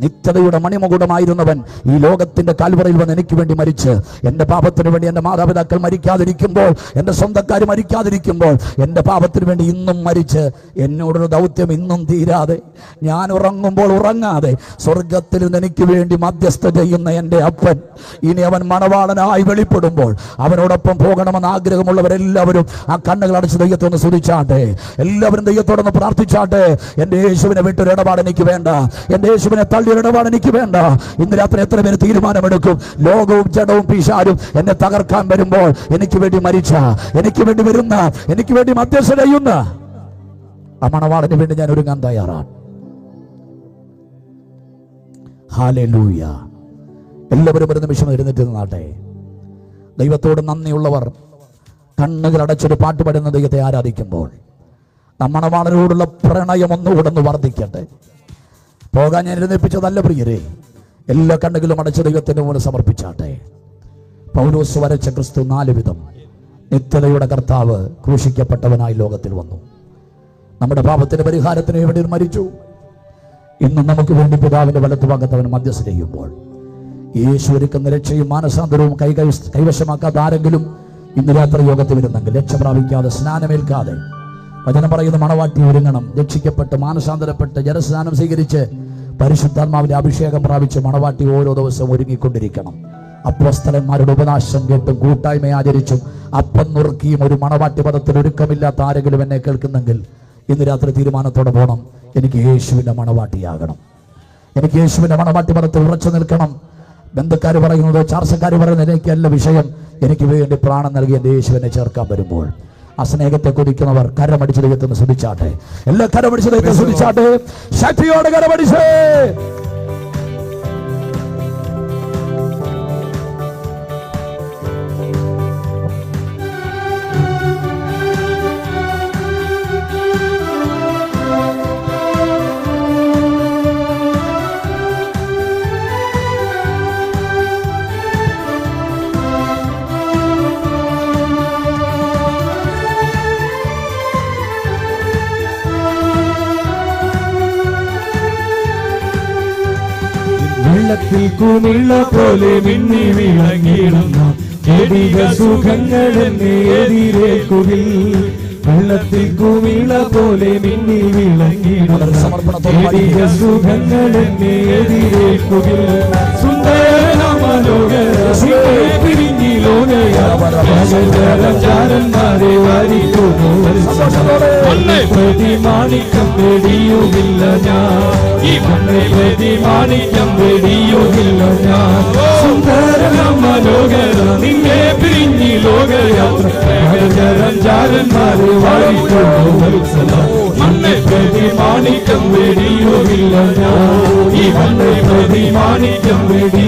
നിത്യതയുടെ മണിമുകുടമായിരുന്നവൻ ഈ ലോകത്തിന്റെ കാൽവറയിൽ വന്ന് എനിക്ക് വേണ്ടി മരിച്ച്, എന്റെ പാപത്തിന് വേണ്ടി എന്റെ മാതാപിതാക്കൾ മരിക്കാതിരിക്കുമ്പോൾ, എന്റെ സ്വന്തക്കാർ മരിക്കാതിരിക്കുമ്പോൾ, എന്റെ പാപത്തിന് വേണ്ടി ഇന്നും മരിച്ച് എന്നോടൊരു ദൗത്യം ഇന്നും തീരാതെ, ഞാൻ ഉറങ്ങുമ്പോൾ ഉറങ്ങാതെ സ്വർഗത്തിൽ നിന്ന് എനിക്ക് വേണ്ടി മധ്യസ്ഥ ചെയ്യുന്ന എൻ്റെ അപ്പൻ ഇനി അവൻ മണവാളനായി വെളിപ്പെടുമ്പോൾ അവനോടൊപ്പം പോകണമെന്ന് ആഗ്രഹമുള്ളവരെല്ലാവരും ആ കണ്ണുകൾ അടച്ച് ദൈവത്തോട് സ്തുതിച്ചാട്ടെ. എല്ലാവരും ദൈവത്തോടൊന്ന് പ്രാർത്ഥിച്ചാട്ടെ. എൻ്റെ യേശുവിനെ വിട്ടൊരു ഇടപാട് എനിക്ക് വേണ്ട, എൻ്റെ യേശുവിനെ തള്ളിയൊരു ഇടപാട് എനിക്ക് വേണ്ട. ഇന്ന് രാത്രി എത്ര പേര് തീരുമാനമെടുക്കും? ലോകവും ജഡവും പിശാചും എന്നെ തകർക്കാൻ വരുമ്പോൾ എനിക്ക് വേണ്ടി മരിച്ച, എനിക്ക് വേണ്ടി വരുന്ന, എനിക്ക് വേണ്ടി മധ്യസ്ഥ ചെയ്യുന്ന ആ മണവാളന് വേണ്ടി ഞാൻ ഒരുങ്ങാൻ തയ്യാറാണ്. ഹല്ലേലൂയ. എല്ലാവരും ഒരു നിമിഷം എഴുന്നേറ്റ് നിന്നാട്ടെ. ദൈവത്തോട് നന്ദിയുള്ളവർ കണ്ണുകൾ അടച്ചൊരു പാട്ട് പാടുന്ന ദൈവത്തെ ആരാധിക്കുമ്പോൾ മണവാളനോടുള്ള പ്രണയം ഒന്നുകൂടെ വർദ്ധിക്കട്ടെ. പോകാൻ ഞാൻ എഴുന്നേൽപ്പിച്ചതല്ല പ്രിയരെ. എല്ലാ കണ്ണുകളും അടച്ച ദൈവത്തിന് മുന്നിൽ സമർപ്പിച്ചാട്ടെ. പൗലോസ് വരച്ച ക്രിസ്തു 4 വിധം നിത്യതയുടെ കർത്താവ് ക്രൂശിക്കപ്പെട്ടവനായി ലോകത്തിൽ വന്നു. നമ്മുടെ പാപത്തിന്റെ പരിഹാരത്തിന് വേണ്ടി മരിച്ചു. ഇന്നും നമുക്ക് വേണ്ടി പിതാവിന്റെ വലത്തുഭാഗത്തവൻ മധ്യസ്ഥ ചെയ്യുമ്പോൾ യേശു ഒരുക്കുന്ന രക്ഷയും മാനസാന്തരവും കൈവശമാക്കാത്ത ആരെങ്കിലും ഇന്ന് രാത്രി യോഗത്തിൽ വരുന്നെങ്കിൽ, രക്ഷ പ്രാപിക്കാതെ സ്നാനമേൽക്കാതെ, വചനം പറയുന്ന മണവാട്ടി ഒരുങ്ങണം. രക്ഷിക്കപ്പെട്ട് മാനസാന്തരപ്പെട്ട് ജലസ്നാനം സ്വീകരിച്ച് പരിശുദ്ധാത്മാവിന്റെ അഭിഷേകം പ്രാപിച്ച് മണവാട്ടി ഓരോ ദിവസവും ഒരുങ്ങിക്കൊണ്ടിരിക്കണം. അപ്പോസ്തലന്മാരുടെ ഉപദേശം കേട്ടും കൂട്ടായ്മ ആചരിച്ചും അപ്പം നുറുക്കിയും ഒരു മണവാട്ടി പദത്തിൽ ഒരുക്കമില്ലാത്ത ആരെങ്കിലും എന്നെ കേൾക്കുന്നെങ്കിൽ ഇന്ന് രാത്രി തീരുമാനത്തോടെ പോകണം, എനിക്ക് യേശുവിന്റെ മണവാട്ടിയാകണം, എനിക്ക് യേശുവിന്റെ മണവാട്ടി പദത്തിൽ ഉറച്ചു നിൽക്കണം. ബന്ധുക്കാർ പറയുന്നത്, ചാർച്ചക്കാർ പറയുന്നത് എനിക്കല്ല വിഷയം. എനിക്ക് വേണ്ടി പ്രാണൻ നൽകി എൻ്റെ യേശുവിനെ ചേർക്കാൻ വരുമ്പോൾ ആ സ്നേഹത്തെ കൊതിക്കുന്നവർ കരമടിച്ച് ദൈവത്തിന് സ്തുതിച്ചാട്ടെ. എല്ലാ കരമടിച്ച് ദൈവത്തെ സ്തുതിച്ചാട്ടെ. ശക്തിയോടെ കരമടിച്ചേ. വെള്ളത്തിൽ കുമിള പോലെ മിന്നി വിളങ്ങിടുന്ന ജഡിക സുഖങ്ങൾ എന്നെ എതിരേൽക്കുകിൽ. വെള്ളത്തിൽ കുമിള പോലെ മിന്നി വിളങ്ങിടുന്ന ജഡിക സുഖങ്ങൾ എന്നെ എതിരേൽക്കുകിൽ. പിരിഞ്ഞി ലോകയാരന്മാരെ വരിക്കുന്നു. പ്രതിമാണിക്കം വെടിയുകില്ല ഞാൻ, ഈ മണ്ണെ പ്രതിമാണിക്കം വെടിയുകില്ല ഞാൻ. സുന്ദര മനോഹര നിന്നെ പിരിഞ്ഞി ലോകയാത്ര ചാരന്മാരെ വരിക്കുന്നു. മണ്ണെ പ്രതിമാണിക്കം വെടിയുകില്ല ഞാൻ, ഈ മണ്ണെ പ്രതിമാണിക്കം വെടി